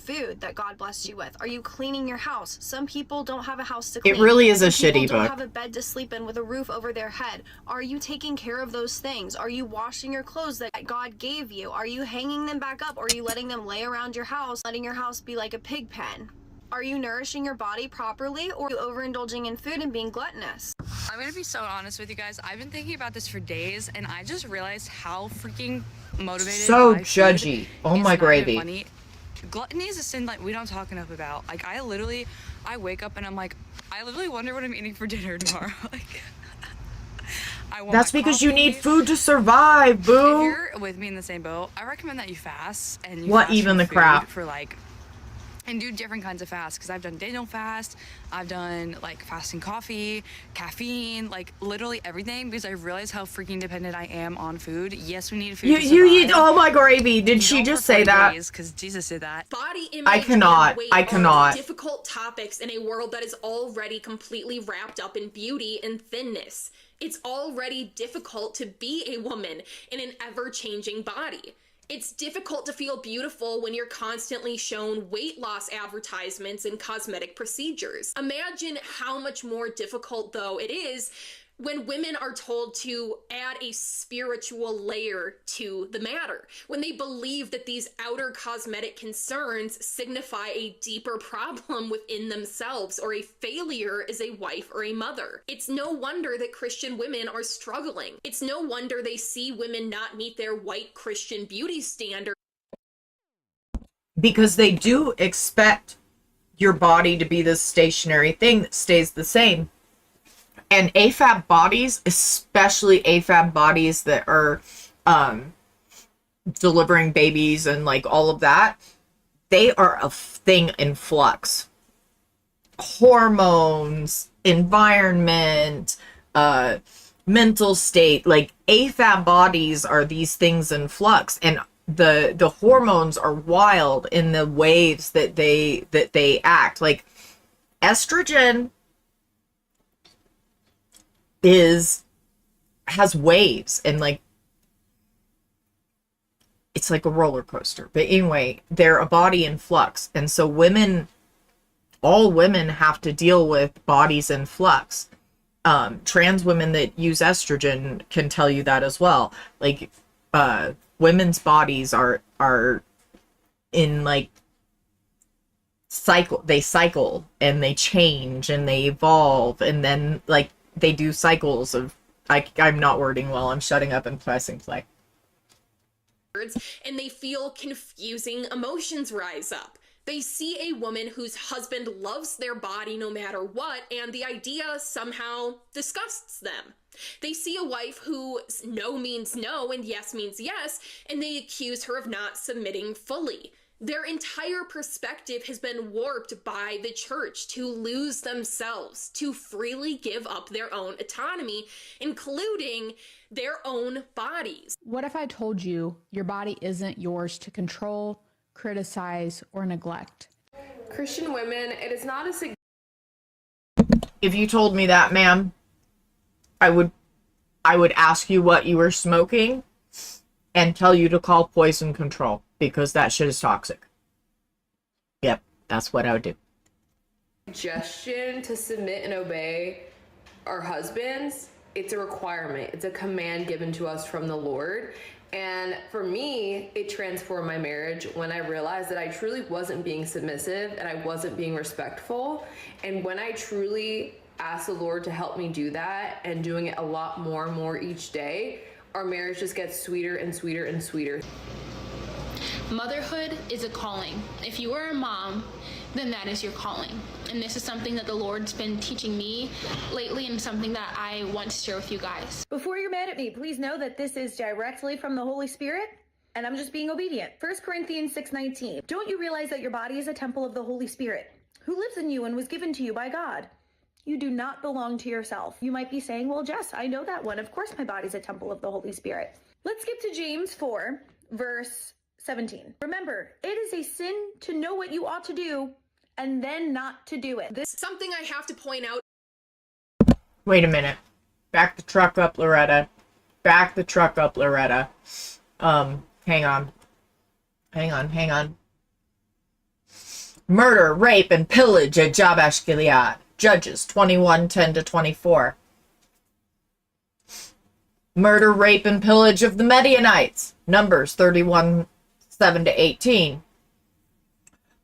food that God blessed you with? Are you cleaning your house? Some people don't have a house to clean. It really is a Some people shitty don't book. have a bed to sleep in with a roof over their head. Are you taking care of those things? Are you washing your clothes that God gave you? Are you hanging them back up? Or are you letting them lay around your house, letting your house be like a pig pen? Are you nourishing your body properly, or are you overindulging in food and being gluttonous? I'm gonna be so honest with you guys. I've been thinking about this for days, and I just realized how freaking motivated. So by food judgy. Oh is my not even gravy. funny. Gluttony is a sin like we don't talk enough about. Like I wake up and I'm like, I literally wonder what I'm eating for dinner tomorrow. Like, I want That's my because you coffee. need food to survive, If boo. you're with me in the same boat, I recommend that you fast and you What fast even from the food crap? for like. And do different kinds of fasts, because I've done Daniel fast, I've done like fasting coffee, caffeine, like literally everything, because I realized how freaking dependent I am on food. Yes, we need food. You eat oh my gravy. Did she just say that? Because Jesus did that. Body image I cannot. and weight I are cannot. difficult topics in a world that is already completely wrapped up in beauty and thinness. It's already difficult to be a woman in an ever-changing body. It's difficult to feel beautiful when you're constantly shown weight loss advertisements and cosmetic procedures. Imagine how much more difficult, though, it is when women are told to add a spiritual layer to the matter, when they believe that these outer cosmetic concerns signify a deeper problem within themselves or a failure as a wife or a mother. It's no wonder that Christian women are struggling. It's no wonder they see women not meet their white Christian beauty standard. Because they do expect your body to be this stationary thing that stays the same. And AFAB bodies, especially AFAB bodies that are delivering babies and like all of that, they are a thing in flux. Hormones, environment, mental state, like AFAB bodies are these things in flux, and the hormones are wild in the waves that they act. Like estrogen has waves, and like it's like a roller coaster. But anyway, they're a body in flux, and so women all women have to deal with bodies in flux. Trans women that use estrogen can tell you that as well. Like, women's bodies are in like cycle and they change and they evolve, and then like they do cycles of, I'm not wording well, I'm shutting up and pressing play. And they feel confusing emotions rise up. They see a woman whose husband loves their body no matter what, and the idea somehow disgusts them. They see a wife who no means no and yes means yes, and they accuse her of not submitting fully. Their entire perspective has been warped by the church to lose themselves, to freely give up their own autonomy, including their own bodies. What if I told you your body isn't yours to control, criticize, or neglect? Christian women, it is not a If you told me that, ma'am, I would ask you what you were smoking and tell you to call poison control, because that shit is toxic. Yep, that's what I would do. suggestion to submit and obey our husbands. It's a requirement. It's a command given to us from the Lord. And for me, it transformed my marriage when I realized that I truly wasn't being submissive and I wasn't being respectful. And when I truly asked the Lord to help me do that, and doing it a lot more and more each day, our marriage just gets sweeter and sweeter and sweeter. Motherhood is a calling. If you are a mom, then that is your calling. And this is something that the Lord's been teaching me lately, and something that I want to share with you guys. Before you're mad at me, please know that this is directly from the Holy Spirit, and I'm just being obedient. 1 Corinthians 6:19. Don't you realize that your body is a temple of the Holy Spirit, who lives in you and was given to you by God? You do not belong to yourself. You might be saying, well, Jess, I know that one. Of course my body's a temple of the Holy Spirit. Let's skip to James 4, verse 17. Remember, it is a sin to know what you ought to do and then not to do it. This is something I have to point out. Wait a minute. Back the truck up, Loretta. Back the truck up, Loretta. Hang on. Murder, rape, and pillage at Jabesh Gilead. Judges 21:10-24. Murder, rape, and pillage of the Midianites. Numbers 31:7-18.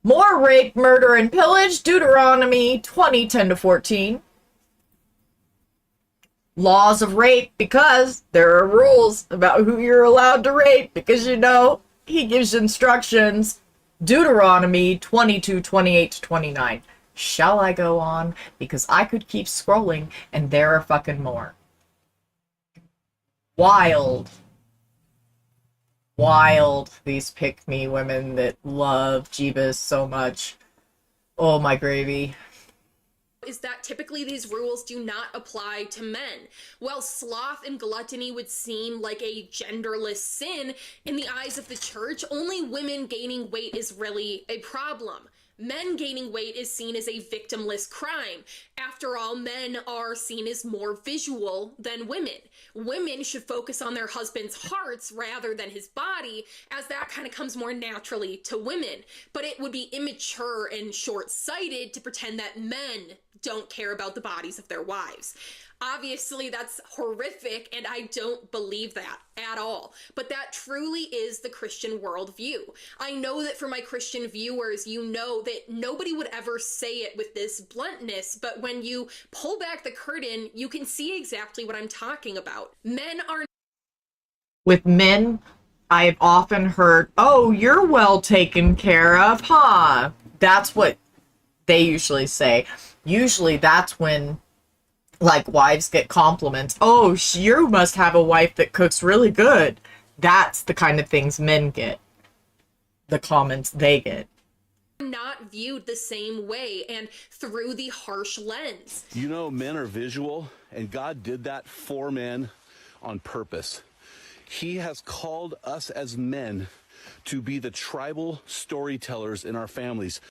More rape, murder, and pillage. Deuteronomy 20:10-14. Laws of rape, because there are rules about who you're allowed to rape, because you know he gives instructions. Deuteronomy 22:28-29. Shall I go on? Because I could keep scrolling and there are fucking more. Wild, these pick-me women that love Jeebus so much. Oh, my gravy. Is that typically these rules do not apply to men. While sloth and gluttony would seem like a genderless sin, in the eyes of the church, only women gaining weight is really a problem. Men gaining weight is seen as a victimless crime. After all, men are seen as more visual than women. Women should focus on their husband's hearts rather than his body, as that kind of comes more naturally to women. But it would be immature and short-sighted to pretend that men don't care about the bodies of their wives. Obviously, that's horrific, and I don't believe that at all. But that truly is the Christian worldview. I know that for my Christian viewers, you know that nobody would ever say it with this bluntness, but when you pull back the curtain, you can see exactly what I'm talking about. Men are... With men, I've often heard, oh, you're well taken care of, huh? That's what they usually say. Usually that's when, like, wives get compliments. Oh, you must have a wife that cooks really good. That's the kind of things men get. The comments they get. Not viewed the same way and through the harsh lens. You know, men are visual, and God did that for men on purpose. He has called us as men to be the tribal storytellers in our families.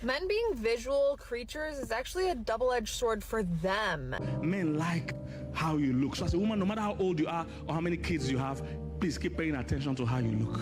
Men being visual creatures is actually a double-edged sword for them. Men like how you look. So as a woman, no matter how old you are or how many kids you have, please keep paying attention to how you look.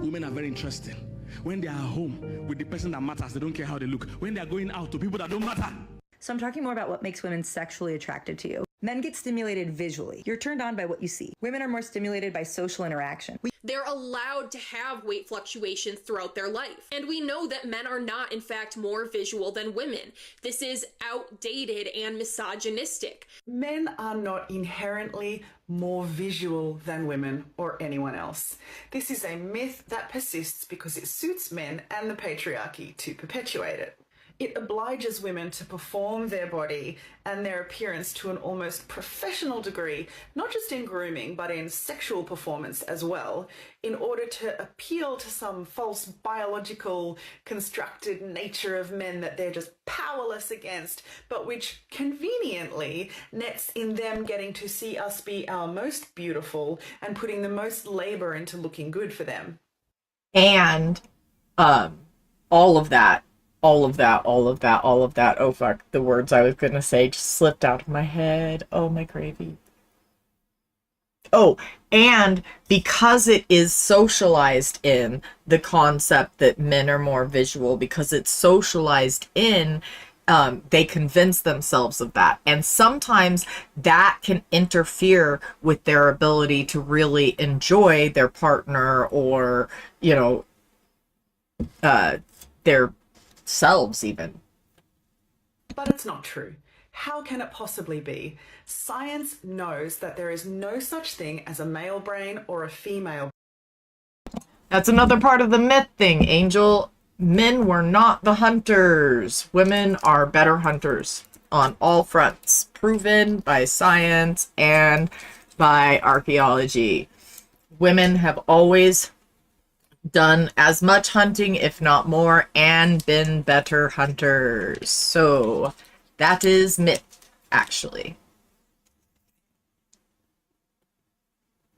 Women are very interesting. When they are home with the person that matters, they don't care how they look. When they are going out to people that don't matter. So I'm talking more about what makes women sexually attracted to you. Men get stimulated visually. You're turned on by what you see. Women are more stimulated by social interaction. They're allowed to have weight fluctuations throughout their life. And we know that men are not, in fact, more visual than women. This is outdated and misogynistic. Men are not inherently more visual than women or anyone else. This is a myth that persists because it suits men and the patriarchy to perpetuate it. It obliges women to perform their body and their appearance to an almost professional degree, not just in grooming, but in sexual performance as well, in order to appeal to some false biological constructed nature of men that they're just powerless against, but which conveniently nets in them getting to see us be our most beautiful and putting the most labor into looking good for them. And all of that. Oh fuck, the words I was gonna say just slipped out of my head. Oh my gravy. Oh, and because it is socialized in the concept that men are more visual, because it's socialized in, they convince themselves of that. And sometimes that can interfere with their ability to really enjoy their partner or, you know, their selves even. But it's not true. How can it possibly be? Science knows that there is no such thing as a male brain or a female. That's another part of the myth thing, Angel. Men were not the hunters. Women are better hunters on all fronts, proven by science and by archaeology. Women have always done as much hunting, if not more, and been better hunters. So that is myth, actually.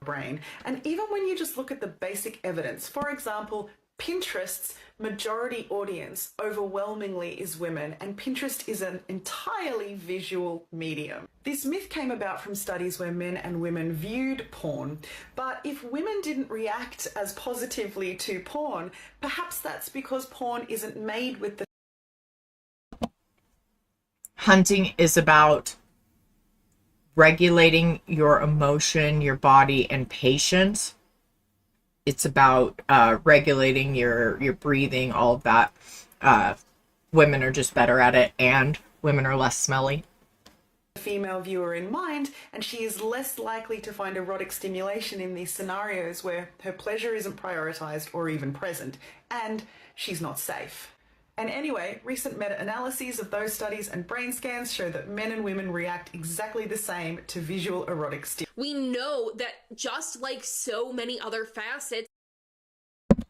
Brain. And even when you just look at the basic evidence, for example, Pinterest's majority audience overwhelmingly is women, and Pinterest is an entirely visual medium. This myth came about from studies where men and women viewed porn, but if women didn't react as positively to porn, perhaps that's because porn isn't made with the... Hunting is about regulating your emotion, your body, and patience. It's about regulating your breathing, all of that. Women are just better at it, and women are less smelly. Female viewer in mind, and she is less likely to find erotic stimulation in these scenarios where her pleasure isn't prioritized or even present, and she's not safe. And anyway, recent meta-analyses of those studies and brain scans show that men and women react exactly the same to visual erotic stimulation. We know that just like so many other facets,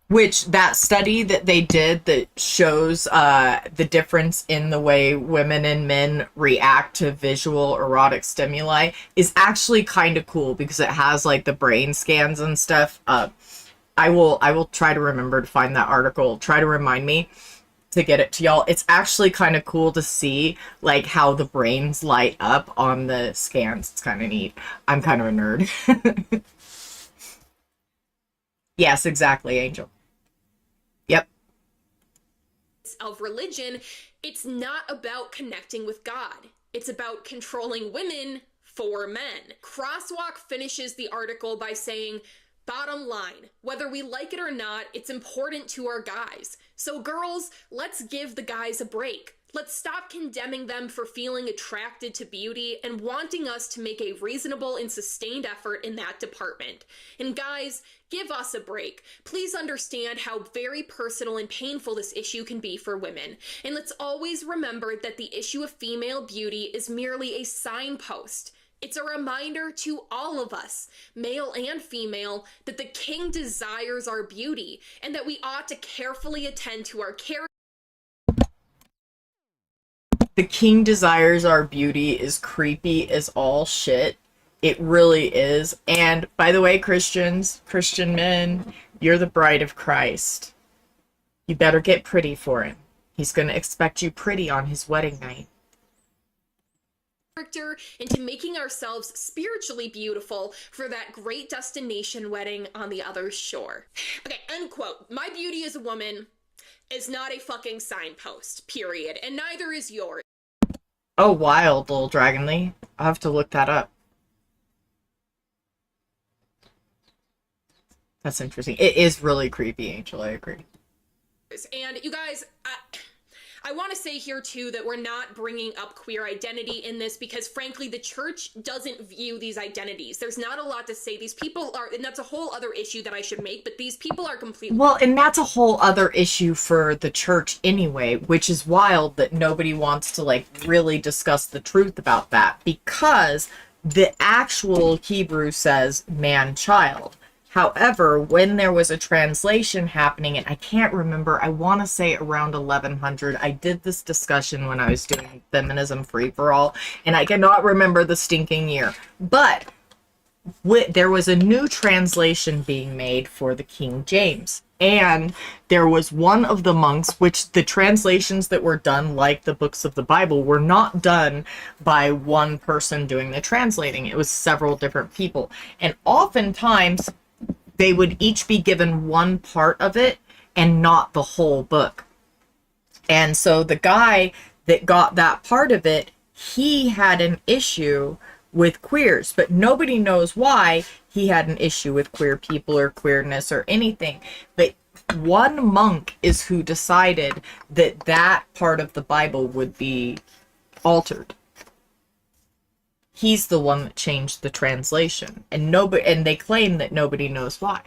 which that study that they did that shows the difference in the way women and men react to visual erotic stimuli is actually kind of cool because it has like the brain scans and stuff. I will try to remember to find that article. Try to remind me to get it to y'all. It's actually kind of cool to see like how the brains light up on the scans. It's kind of neat. I'm kind of a nerd. Yes, exactly, Angel. Yep. of religion, it's not about connecting with God. It's about controlling women for men. Crosswalk finishes the article by saying, bottom line, whether we like it or not, it's important to our guys. So girls, let's give the guys a break. Let's stop condemning them for feeling attracted to beauty and wanting us to make a reasonable and sustained effort in that department. And guys, give us a break. Please understand how very personal and painful this issue can be for women. And let's always remember that the issue of female beauty is merely a signpost. It's a reminder to all of us, male and female, that the King desires our beauty and that we ought to carefully attend to our character. The King desires our beauty is creepy as all shit. It really is. And by the way, Christians, Christian men, you're the bride of Christ. You better get pretty for him. He's going to expect you pretty on his wedding night. Into making ourselves spiritually beautiful for that great destination wedding on the other shore. Okay, and quote, "My beauty as a woman is not a fucking signpost, period. And neither is yours." Oh, wild, Little Dragonly. I'll have to look that up. That's interesting. It is really creepy, Angel. I agree. And you guys, I want to say here too that we're not bringing up queer identity in this because frankly the church doesn't view these identities. There's not a lot to say. These people are, and that's a whole other issue that I should make, but these people are completely... Well, and that's a whole other issue for the church anyway, which is wild that nobody wants to like really discuss the truth about that, because the actual Hebrew says man-child. However, when there was a translation happening, and I can't remember, I want to say around 1100, I did this discussion when I was doing Feminism Free-for-All, and I cannot remember the stinking year. But there was a new translation being made for the King James. And there was one of the monks, which the translations that were done, like the books of the Bible, were not done by one person doing the translating. It was several different people. And oftentimes, they would each be given one part of it and not the whole book. And so the guy that got that part of it, he had an issue with queers, but nobody knows why he had an issue with queer people or queerness or anything. But one monk is who decided that that part of the Bible would be altered. He's the one that changed the translation, and they claim that nobody knows why.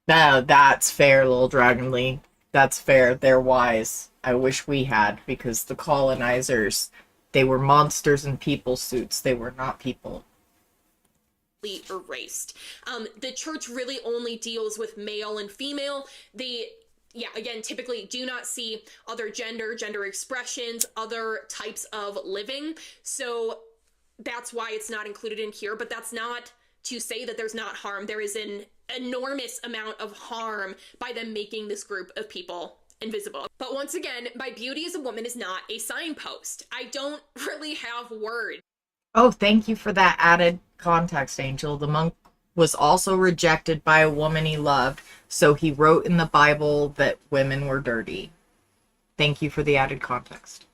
No, that's fair, Little Dragonly. That's fair. They're wise. I wish we had, because the colonizers, they were monsters in people suits. They were not people. Erased. The church really only deals with male and female. They, again, typically do not see other gender expressions, other types of living. So that's why it's not included in here. But that's not to say that there's not harm. There is an enormous amount of harm by them making this group of people invisible. But once again, my beauty as a woman is not a signpost. I don't really have words. Oh, thank you for that added context, Angel. The monk was also rejected by a woman he loved, so he wrote in the Bible that women were dirty. Thank you for the added context.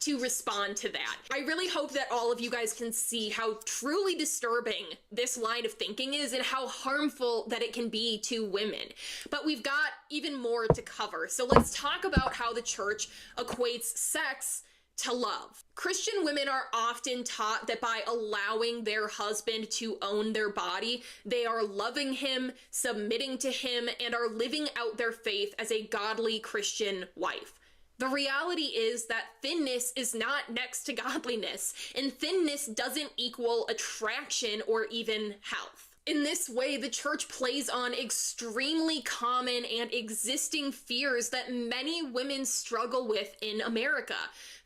To respond to that. I really hope that all of you guys can see how truly disturbing this line of thinking is and how harmful that it can be to women. But we've got even more to cover. So let's talk about how the church equates sex to love. Christian women are often taught that by allowing their husband to own their body, they are loving him, submitting to him, and are living out their faith as a godly Christian wife. The reality is that thinness is not next to godliness, and thinness doesn't equal attraction or even health. In this way, the church plays on extremely common and existing fears that many women struggle with in America.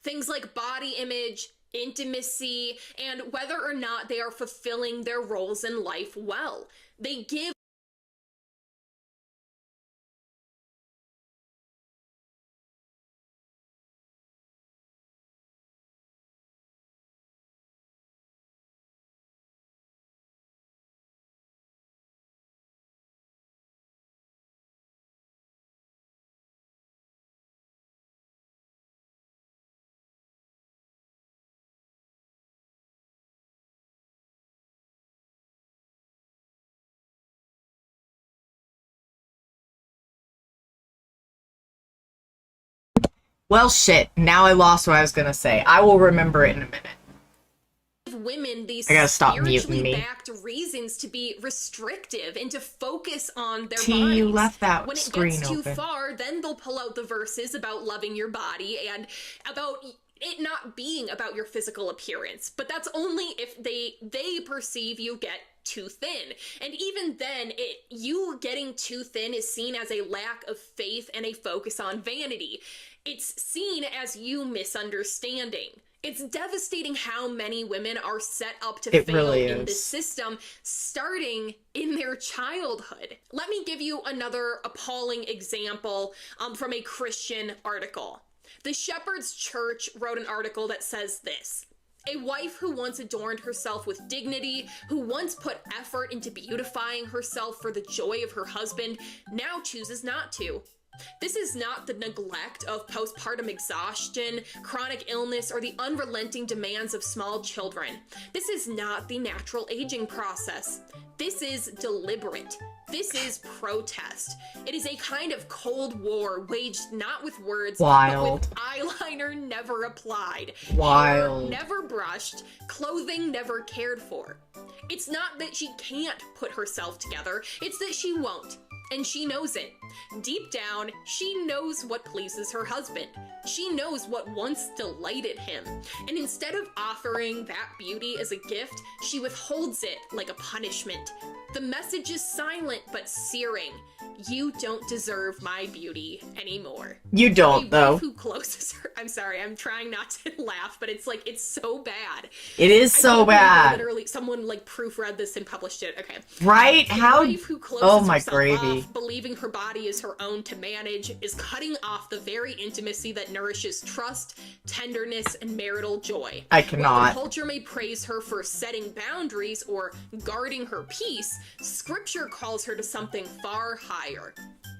Things like body image, intimacy, and whether or not they are fulfilling their roles in life well. They give Well, shit. Now I lost what I was gonna say. I will remember it in a minute. women these I gotta stop muting spiritually me. backed reasons to be restrictive and to focus on their T, bodies. you left that when it screen gets too open. far, then they'll pull out the verses about loving your body and about it not being about your physical appearance. But that's only if they perceive you get too thin. And even then, you getting too thin is seen as a lack of faith and a focus on vanity. It's seen as you misunderstanding. It's devastating how many women are set up to It fail really in the is. system starting in their childhood. Let me give you another appalling example from a Christian article. The Shepherd's Church wrote an article that says this: a wife who once adorned herself with dignity, who once put effort into beautifying herself for the joy of her husband, now chooses not to. This is not the neglect of postpartum exhaustion, chronic illness, or the unrelenting demands of small children. This is not the natural aging process. This is deliberate. This is protest. It is a kind of Cold War waged not with words, Wild. but with eyeliner never applied, Wild. hair never brushed, clothing never cared for. It's not that she can't put herself together, it's that she won't. And she knows it. Deep down, she knows what pleases her husband. She knows what once delighted him. And instead of offering that beauty as a gift, she withholds it like a punishment. The message is silent but searing. You don't deserve my beauty anymore. You don't, though. Who closes her? I'm sorry, I'm trying not to laugh, but it's like, it's so bad. It is so bad. Literally, someone like proofread this and published it. Okay. Right? The How? wife who closes Oh my herself gravy. off, believing her body is her own to manage, is cutting off the very intimacy that nourishes trust, tenderness, and marital joy. I While cannot. the culture may praise her for setting boundaries or guarding her peace, Scripture calls her to something far higher: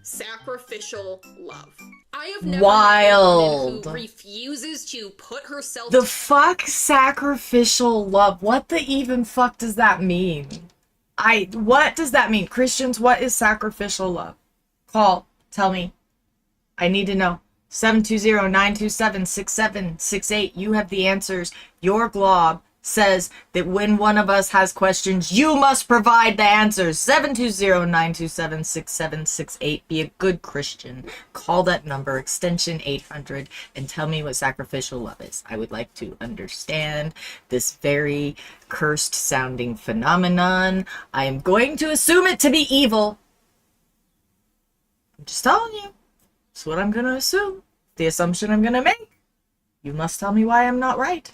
sacrificial love. I have never met a woman Wild. who refuses to put herself The fuck sacrificial love? What the even fuck does that mean? What does that mean? Christians, what is sacrificial love? Call, tell me. I need to know. 720-927-6768. You have the answers. Your glob says that when one of us has questions, you must provide the answers. 720-927-6768. Be a good Christian. Call that number, extension 800, and tell me what sacrificial love is. I would like to understand this very cursed sounding phenomenon. I am going to assume it to be evil. I'm just telling you. That's what I'm going to assume. The assumption I'm going to make. You must tell me why I'm not right.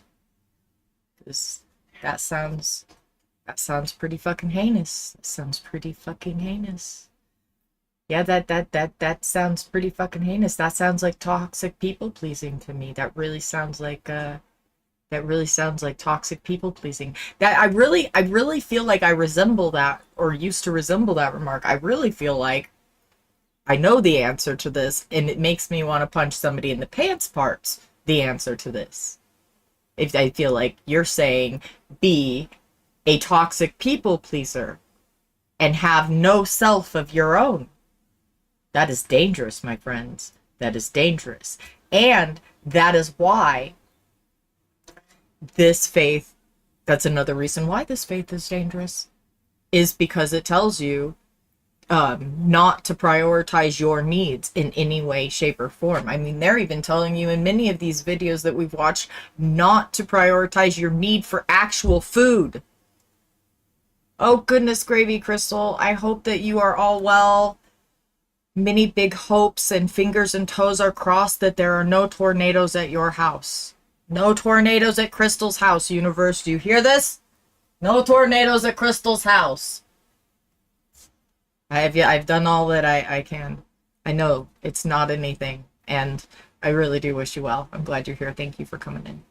That sounds pretty fucking heinous. That sounds pretty fucking heinous. Yeah, that sounds pretty fucking heinous. That sounds like toxic people pleasing to me. That really sounds like toxic people pleasing. That I really feel like I resemble that, or used to resemble that remark. I really feel like I know the answer to this, and it makes me want to punch somebody in the pants parts. The answer to this. If I feel like you're saying be a toxic people pleaser and have no self of your own. That is dangerous, my friends. That is dangerous. And that is why this faith, that's another reason why this faith is dangerous, is because it tells you not to prioritize your needs in any way, shape, or form. I mean, they're even telling you in many of these videos that we've watched not to prioritize your need for actual food. Oh, goodness gravy, Crystal. I hope that you are all well. Many big hopes and fingers and toes are crossed that there are no tornadoes at your house. No tornadoes at Crystal's house, universe. Do you hear this? No tornadoes at Crystal's house. I've done all that I can. I know it's not anything, and I really do wish you well. I'm glad you're here. Thank you for coming in.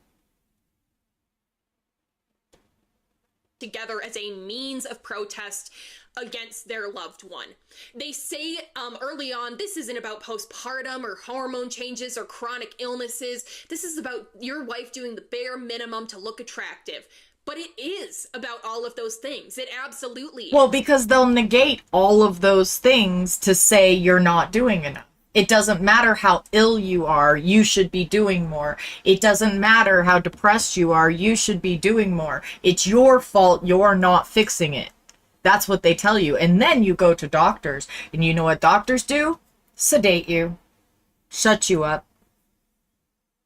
Together as a means of protest against their loved one. They say early on, this isn't about postpartum or hormone changes or chronic illnesses. This is about your wife doing the bare minimum to look attractive. But it is about all of those things. It absolutely is. Well, because they'll negate all of those things to say you're not doing enough. It doesn't matter how ill you are, you should be doing more. It doesn't matter how depressed you are, you should be doing more. It's your fault you're not fixing it. That's what they tell you. And then you go to doctors, and you know what doctors do? Sedate you. Shut you up.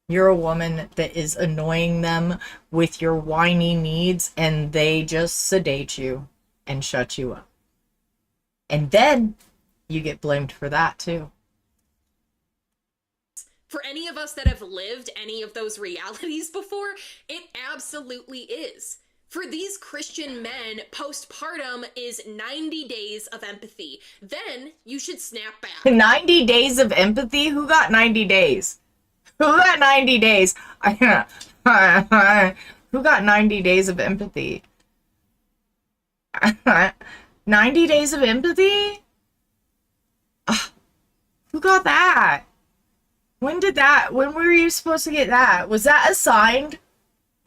You're a woman that is annoying them with your whiny needs, and they just sedate you and shut you up. And then you get blamed for that too. For any of us that have lived any of those realities before, it absolutely is. For these Christian men, postpartum is 90 days of empathy. Then you should snap back. 90 days of empathy? Who got 90 days? got 90 days? Who got 90 days of empathy? 90 days of empathy? Who got that? When were you supposed to get that? Was that assigned?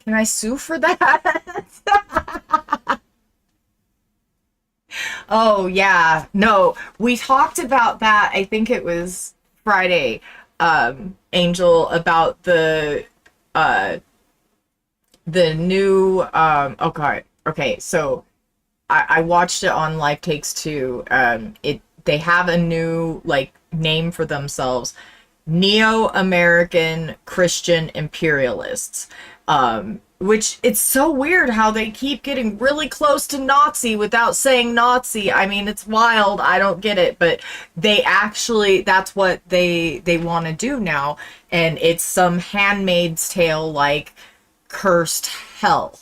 Can I sue for that? Oh, yeah. No, we talked about that. I think it was Friday, Angel, about the new, oh God. Okay, so I watched it on Life Takes Two. They have a new, like, name for themselves. Neo-American Christian imperialists. Which it's so weird how they keep getting really close to Nazi without saying Nazi. I mean, it's wild. I don't get it, but they actually, that's what they want to do now. And it's some Handmaid's Tale like cursed hell.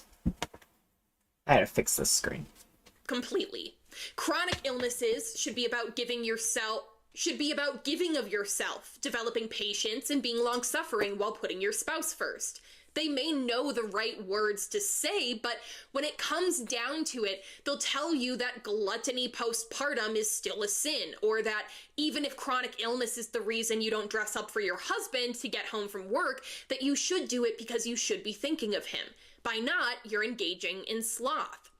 I had to fix this screen. Completely. Chronic illnesses should be about giving of yourself, developing patience and being long-suffering while putting your spouse first. They may know the right words to say, but when it comes down to it, they'll tell you that gluttony postpartum is still a sin, or that even if chronic illness is the reason you don't dress up for your husband to get home from work, that you should do it because you should be thinking of him. By not, you're engaging in sloth.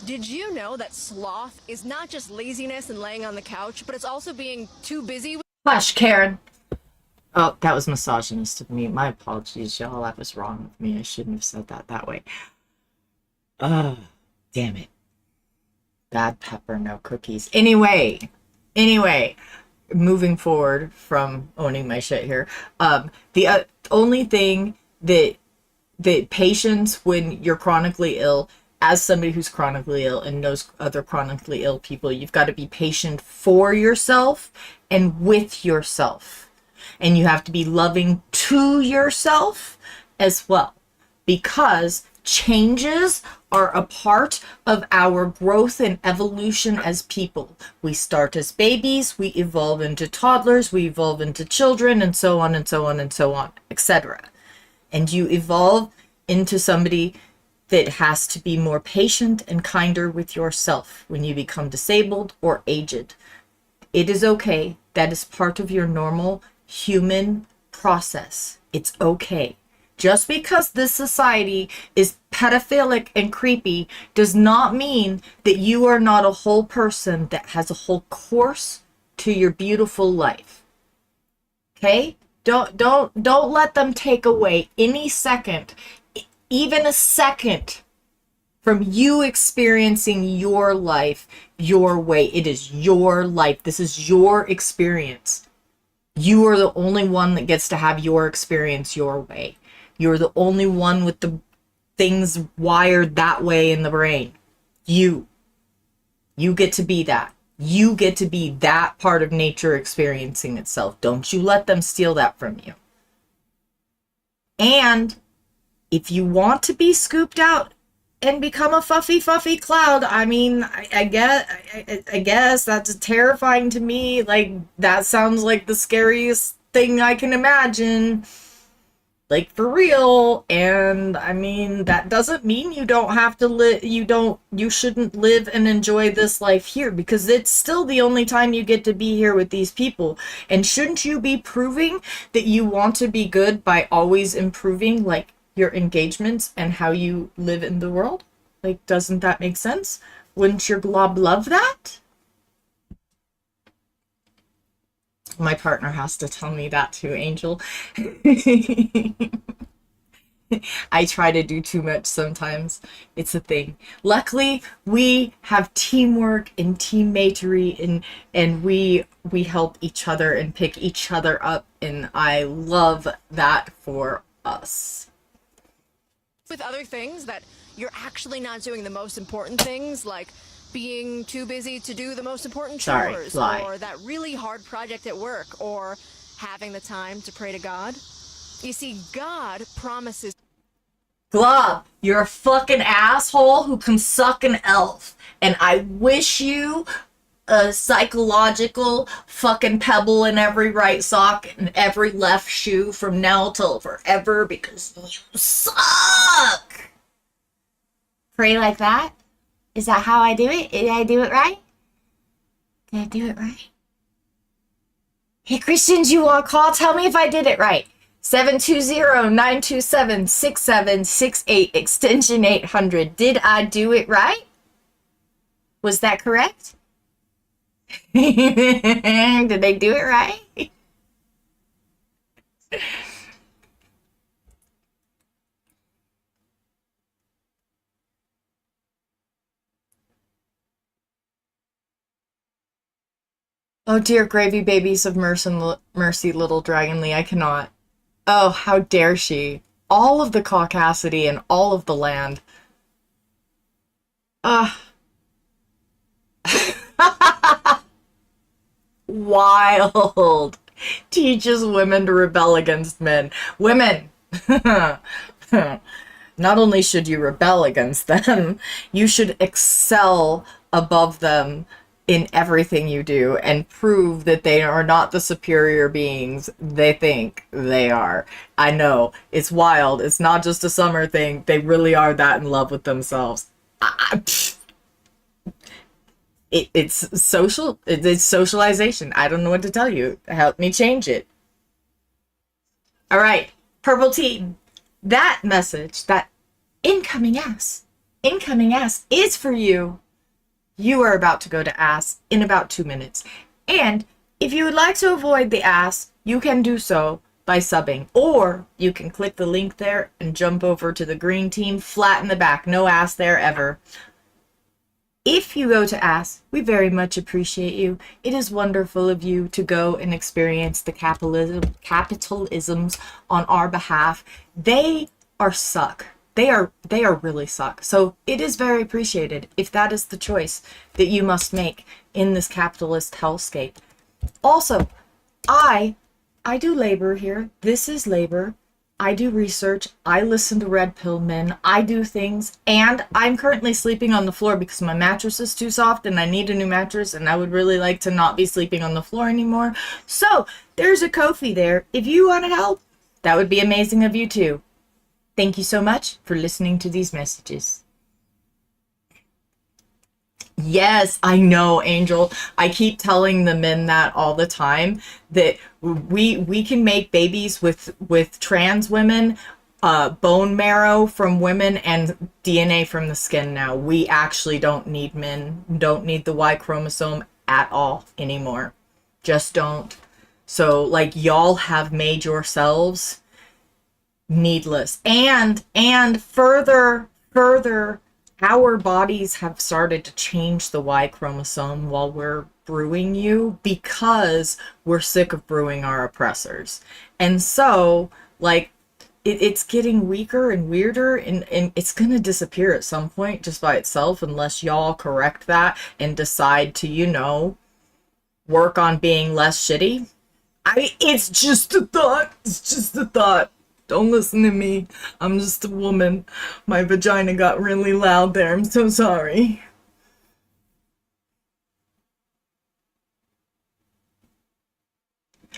Did you know that sloth is not just laziness and laying on the couch, but it's also being too busy? Hush, Karen. Oh, that was misogynist of me. My apologies, y'all. That was wrong of me. I shouldn't have said that way. Oh, damn it. Bad pepper, no cookies. Anyway, moving forward from owning my shit here. The only thing that patience when you're chronically ill, as somebody who's chronically ill and knows other chronically ill people, you've got to be patient for yourself and with yourself. And you have to be loving to yourself as well, because changes are a part of our growth and evolution as people. We start as babies, we evolve into toddlers, we evolve into children, and so on and so on and so on, etc. And you evolve into somebody that has to be more patient and kinder with yourself when you become disabled or aged. It is okay. That is part of your normal human process. It's okay. Just because this society is pedophilic and creepy does not mean that you are not a whole person that has a whole course to your beautiful life. Okay? Don't let them take away any second, even a second, from you experiencing your life your way. It is your life. This is your experience. You are the only one that gets to have your experience your way. You're the only one with the things wired that way in the brain. You get to be that. You get to be that part of nature experiencing itself. Don't you let them steal that from you. And if you want to be scooped out and become a fluffy cloud, I mean, I guess that's terrifying to me. Like, that sounds like the scariest thing I can imagine. Like, for real. And I mean, that doesn't mean you don't have to live, you shouldn't live and enjoy this life here, because it's still the only time you get to be here with these people. And shouldn't you be proving that you want to be good by always improving, like, your engagements and how you live in the world? Like, doesn't that make sense? Wouldn't your glob love that? My partner has to tell me that too, Angel. I try to do too much sometimes. It's a thing. Luckily, we have teamwork and teammatery, and we help each other and pick each other up, and I love that for us. With other things that you're actually not doing the most important things, like being too busy to do the most important chores, or that really hard project at work, or having the time to pray to God. You see, God promises. Glob, you're a fucking asshole who can suck an elf. And I wish you a psychological fucking pebble in every right sock and every left shoe from now till forever because you suck. Pray like that? Is that how I do it? Did I do it right? Did I do it right? Hey, Christians, you want to call? Tell me if I did it right. 720-927-6768, extension 800. Did I do it right? Was that correct? Did they do it right? Oh dear, gravy babies of mercy, little Dragon Lee, I cannot. Oh, how dare she. All of the caucasity and all of the land. Wild. Teaches women to rebel against men. Women! Not only should you rebel against them, you should excel above them in everything you do and prove that they are not the superior beings they think they are. I know, it's wild. It's not just a summer thing. They really are that in love with themselves. It's socialization. I don't know what to tell you. Help me change it. All right, Purple Team. That message, that incoming ass is for you. You are about to go to ass in about 2 minutes. And if you would like to avoid the ass, you can do so by subbing. Or you can click the link there and jump over to the green team, flat in the back. No ass there ever. If you go to ass, we very much appreciate you. It is wonderful of you to go and experience the capitalisms on our behalf. They are suck. They are really suck. So it is very appreciated if that is the choice that you must make in this capitalist hellscape. Also, I do labor here. This is labor. I do research. I listen to Red Pill Men. I do things. And I'm currently sleeping on the floor because my mattress is too soft and I need a new mattress and I would really like to not be sleeping on the floor anymore. So there's a Ko-fi there. If you want to help, that would be amazing of you too. Thank you so much for listening to these messages. Yes, I know, Angel. I keep telling the men that all the time, that we can make babies with trans women, bone marrow from women, and DNA from the skin now. We actually don't need men, don't need the Y chromosome at all anymore. Just don't. So, like, y'all have made yourselves needless. And further, our bodies have started to change the Y chromosome while we're brewing you because we're sick of brewing our oppressors. And so, like, it's getting weaker and weirder, and it's gonna disappear at some point just by itself unless y'all correct that and decide to, you know, work on being less shitty. It's just a thought. It's just a thought. Don't listen to me. I'm just a woman. My vagina got really loud there. I'm so sorry.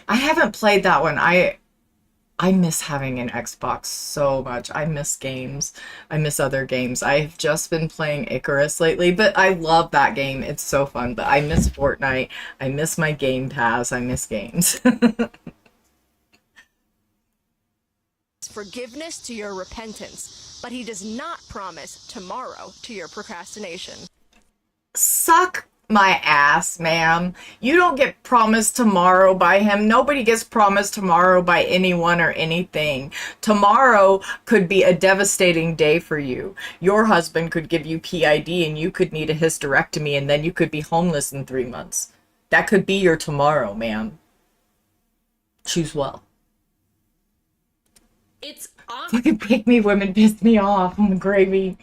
I haven't played that one. I miss having an Xbox so much. I miss games. I miss other games. I've just been playing Icarus lately, but I love that game. It's so fun. But I miss Fortnite. I miss my Game Pass. I miss games. Forgiveness to your repentance, but he does not promise tomorrow to your procrastination. Suck my ass, ma'am. You don't get promised tomorrow by him. Nobody gets promised tomorrow by anyone or anything. Tomorrow could be a devastating day for you. Your husband could give you PID and you could need a hysterectomy and then you could be homeless in 3 months. That could be your tomorrow, ma'am. Choose well. It's awful Fucking pick me women piss me off. I'm gravy.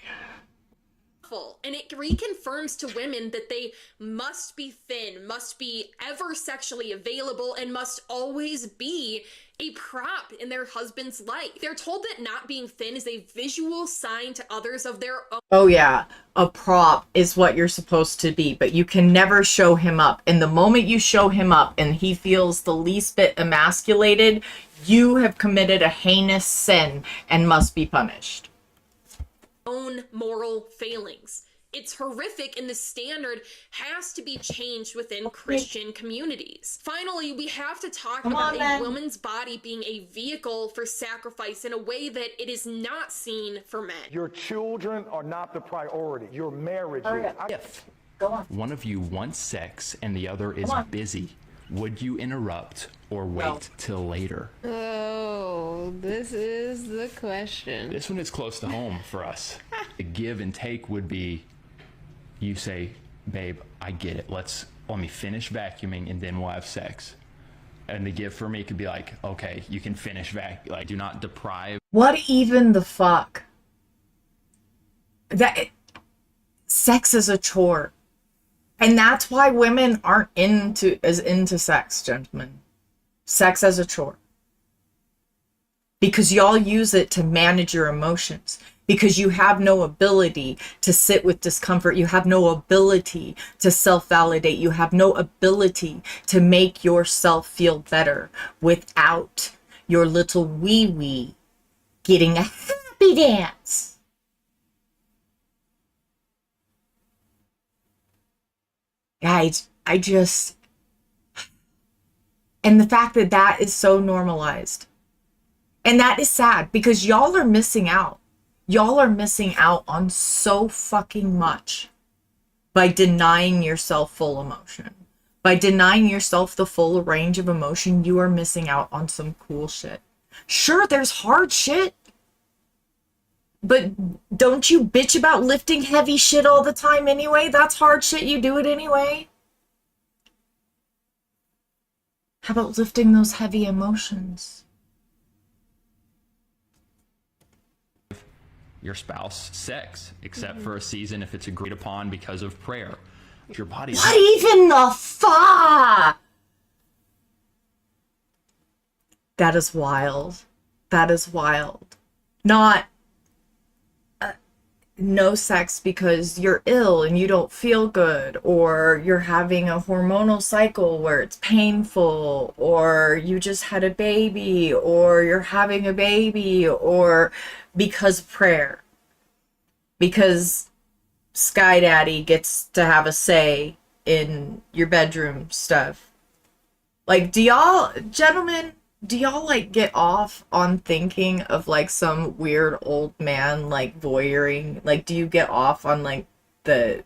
awful. And it reconfirms to women that they must be thin, must be ever sexually available, and must always be a prop in their husband's life. They're told that not being thin is a visual sign to others of their own. Oh yeah, a prop is what you're supposed to be, but you can never show him up. And the moment you show him up and he feels the least bit emasculated, you have committed a heinous sin and must be punished. Own moral failings. It's horrific, and the standard has to be changed within Christian communities. Finally, we have to talk about a woman's body being a vehicle for sacrifice in a way that it is not seen for men. Your children are not the priority. Your marriage is. If one of you wants sex and the other is busy, would you interrupt or wait till later? Oh, this is the question. This one is close to home for us. The give and take would be, you say, babe, I get it. Let me finish vacuuming and then we'll have sex. And the give for me could be like, okay, you can finish like, do not deprive. What even the fuck? Sex is a chore. And that's why women aren't into sex, gentlemen. Sex as a chore. Because y'all use it to manage your emotions. Because you have no ability to sit with discomfort. You have no ability to self-validate. You have no ability to make yourself feel better without your little wee-wee getting a happy dance. Guys, and the fact that that is so normalized. And that is sad because y'all are missing out. Y'all are missing out on so fucking much by denying yourself full emotion. By denying yourself the full range of emotion, you are missing out on some cool shit. Sure, there's hard shit. But don't you bitch about lifting heavy shit all the time anyway? That's hard shit. You do it anyway. How about lifting those heavy emotions? Your spouse sex, except for a season if it's agreed upon because of prayer. Your body. What even the fuck? That is wild. That is wild. Not no sex because you're ill and you don't feel good, or you're having a hormonal cycle where it's painful, or you just had a baby, or you're having a baby, or because of prayer. Because Sky Daddy gets to have a say in your bedroom stuff. Like, do y'all, gentlemen, do y'all like get off on thinking of like some weird old man like voyeuring? Like, do you get off on like the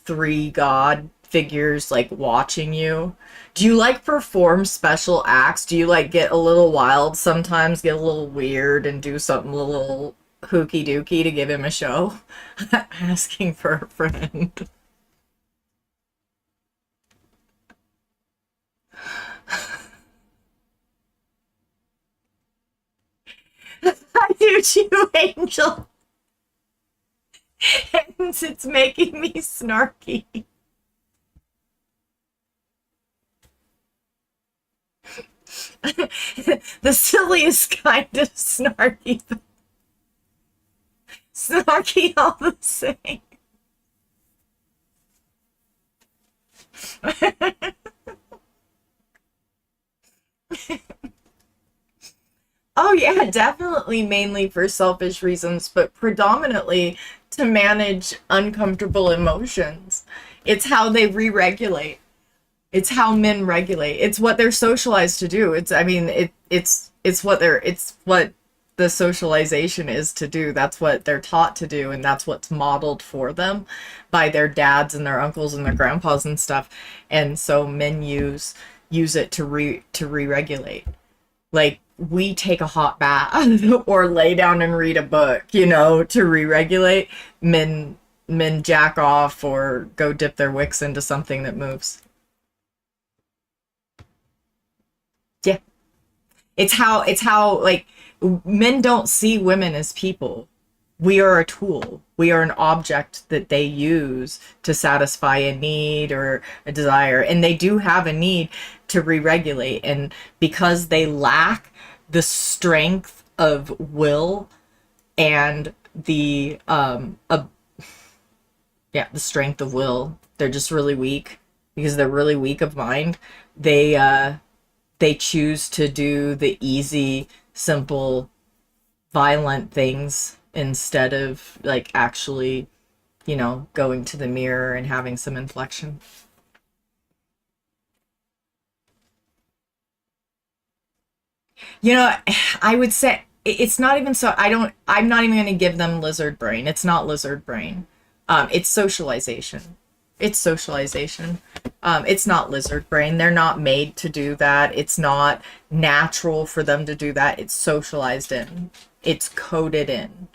three god figures like watching you? Do you like perform special acts? Do you like get a little wild sometimes, get a little weird and do something a little hooky dooky to give him a show? Asking for a friend. I do too, Angel. And it's making me snarky. The silliest kind of snarky. Snarky all the same. Oh yeah, definitely mainly for selfish reasons, but predominantly to manage uncomfortable emotions. It's how they re-regulate. It's how men regulate. It's what they're socialized to do. It's what the socialization is to do. That's what they're taught to do, and that's what's modeled for them by their dads and their uncles and their grandpas and stuff. And so men use it to re-regulate. Like, we take a hot bath or lay down and read a book, to re-regulate. Men jack off or go dip their wicks into something that moves. Yeah. It's how like men don't see women as people. We are a tool. We are an object that they use to satisfy a need or a desire. And they do have a need to re-regulate. And because they lack the strength of will and the strength of will, they're just really weak. Because they're really weak of mind, they choose to do the easy, simple, violent things instead of like actually, you know, going to the mirror and having some inflection. You know, I would say it's not even so, I'm not even going to give them lizard brain. It's not lizard brain. It's socialization. It's socialization. It's not lizard brain. They're not made to do that. It's not natural for them to do that. It's socialized in. It's coded in.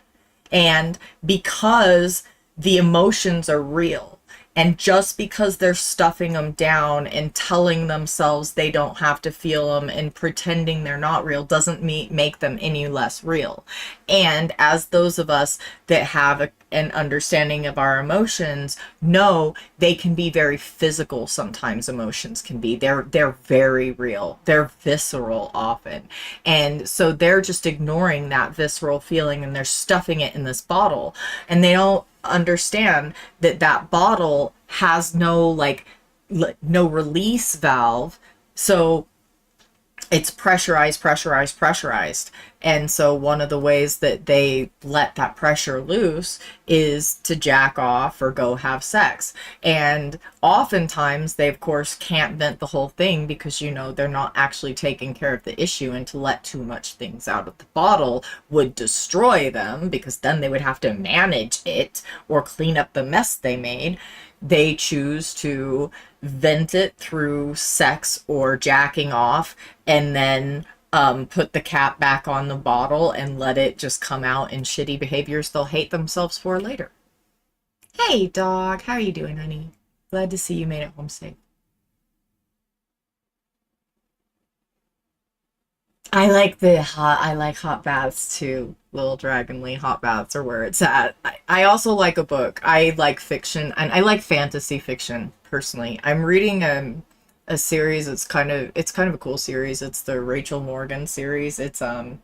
And because the emotions are real, and just because they're stuffing them down and telling themselves they don't have to feel them and pretending they're not real doesn't make them any less real. And as those of us that have an understanding of our emotions know, they can be very physical. Sometimes emotions can be. They're very real. They're visceral often. And so they're just ignoring that visceral feeling and they're stuffing it in this bottle. And they don't understand that that bottle has no no release valve, so it's pressurized. And so one of the ways that they let that pressure loose is to jack off or go have sex. And oftentimes they of course can't vent the whole thing because, you know, they're not actually taking care of the issue, and to let too much things out of the bottle would destroy them because then they would have to manage it or clean up the mess they made. They choose to vent it through sex or jacking off, and then put the cap back on the bottle and let it just come out in shitty behaviors they'll hate themselves for later. Hey dog, how are you doing, honey? Glad to see you made it home safe. I like hot baths too. Little Dragonly hot baths are where it's at. I also like a book. I like fiction, and I like fantasy fiction personally. I'm reading a series. It's kind of a cool series. It's the Rachel Morgan series. It's oh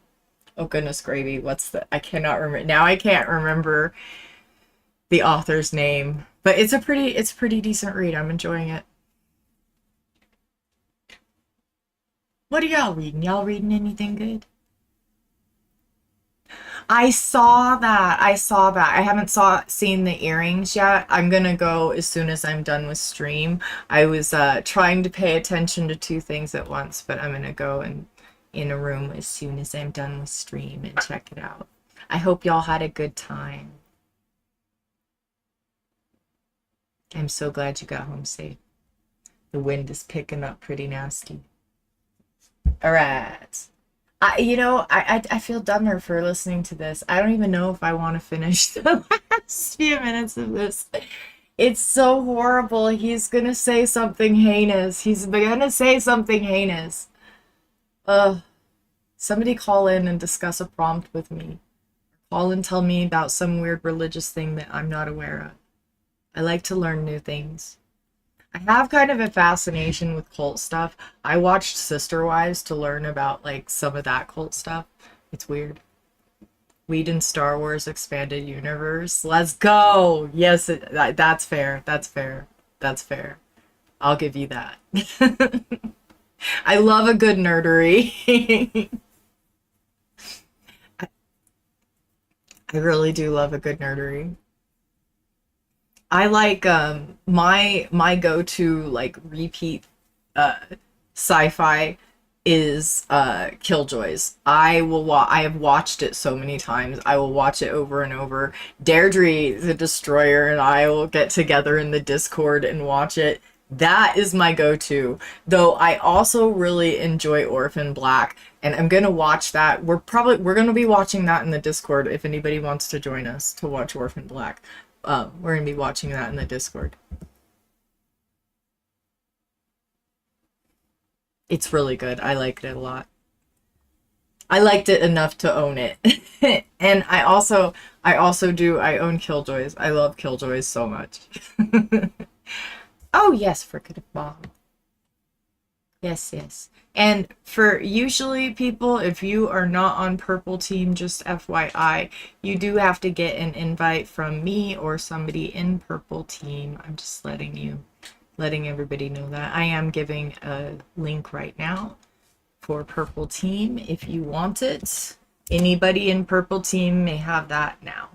goodness gravy, I cannot remember now. I can't remember the author's name, but it's a pretty decent read. I'm enjoying it. What are y'all reading? Y'all reading anything good? I saw that. I haven't seen the earrings yet. I'm gonna go as soon as I'm done with stream. I was trying to pay attention to two things at once, but I'm gonna go in a room as soon as I'm done with stream and check it out. I hope y'all had a good time. I'm so glad you got home safe. The wind is picking up pretty nasty. All right. I feel dumber for listening to this. I don't even know if I want to finish the last few minutes of this. It's so horrible. He's gonna say something heinous. Somebody call in and discuss a prompt with me. Call and tell me about some weird religious thing that I'm not aware of. I like to learn new things. I have kind of a fascination with cult stuff. I watched Sister Wives to learn about like some of that cult stuff. It's weird. Weed in Star Wars Expanded Universe. Let's go. Yes, that's fair. That's fair. I'll give you that. I love a good nerdery. I really do love a good nerdery. I like my go-to like repeat sci-fi is Killjoys. I have watched it so many times. I will watch it over and over. Deirdre the Destroyer and I will get together in the Discord and watch it. That is my go-to. Though I also really enjoy Orphan Black, and I'm gonna watch that. We're gonna be watching that in the Discord if anybody wants to join us to watch Orphan Black. We're gonna be watching that in the Discord. It's really good. I liked it a lot. I liked it enough to own it. And I also own Killjoys. I love Killjoys so much. Oh yes, fricative bomb. Yes, yes. And for usually people, if you are not on purple team, just FYI, you do have to get an invite from me or somebody in purple team. I'm just letting everybody know that. I am giving a link right now for purple team if you want it. Anybody in purple team may have that now.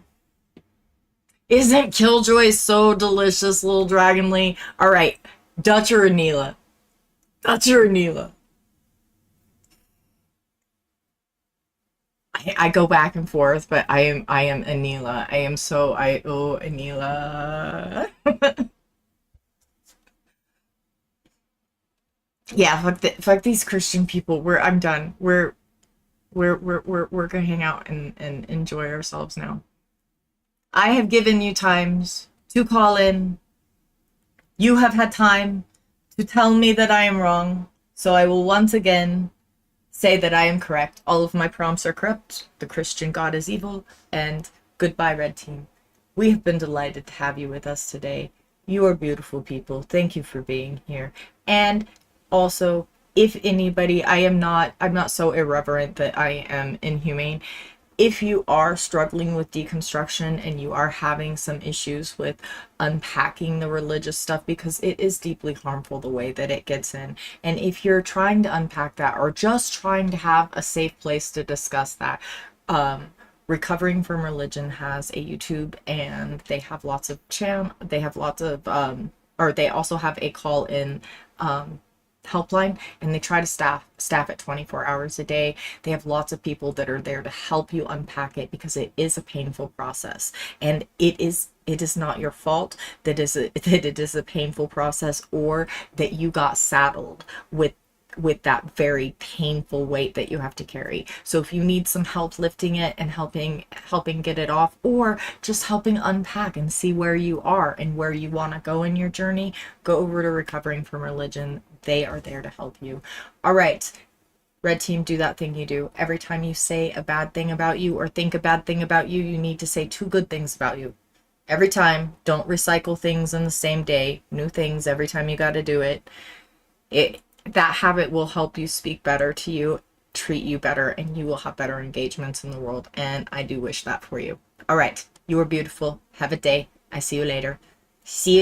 Isn't Killjoy so delicious, little Dragonly? All right, Dutch or Anila? Dutch or Anila? I go back and forth, but I am Anila. Anila. Yeah, fuck these Christian people. I'm done. We're gonna hang out and enjoy ourselves now. I have given you times to call in. You have had time to tell me that I am wrong. So I will once again say that I am correct. All of my prompts are corrupt. The Christian God is evil. And goodbye, Red Team. We have been delighted to have you with us today. You are beautiful people. Thank you for being here. And also, if anybody, I'm not so irreverent that I am inhumane. If you are struggling with deconstruction and you are having some issues with unpacking the religious stuff, because it is deeply harmful the way that it gets in, and if you're trying to unpack that or just trying to have a safe place to discuss that, Recovering from Religion has a YouTube, and they have lots of they also have a call in helpline, and they try to staff it 24 hours a day. They have lots of people that are there to help you unpack it, because it is a painful process, and it is not your fault that it is a painful process, or that you got saddled with that very painful weight that you have to carry. So if you need some help lifting it and helping get it off, or just helping unpack and see where you are and where you want to go in your journey, go over to Recovering from Religion. They are there to help you. All right, Red Team, do that thing you do. Every time you say a bad thing about you or think a bad thing about you, you need to say 2 good things about you. Every time. Don't recycle things in the same day. New things every time you got to do it. That habit will help you speak better to you, treat you better, and you will have better engagements in the world. And I do wish that for you. All right. You are beautiful. Have a day. I see you later. See you.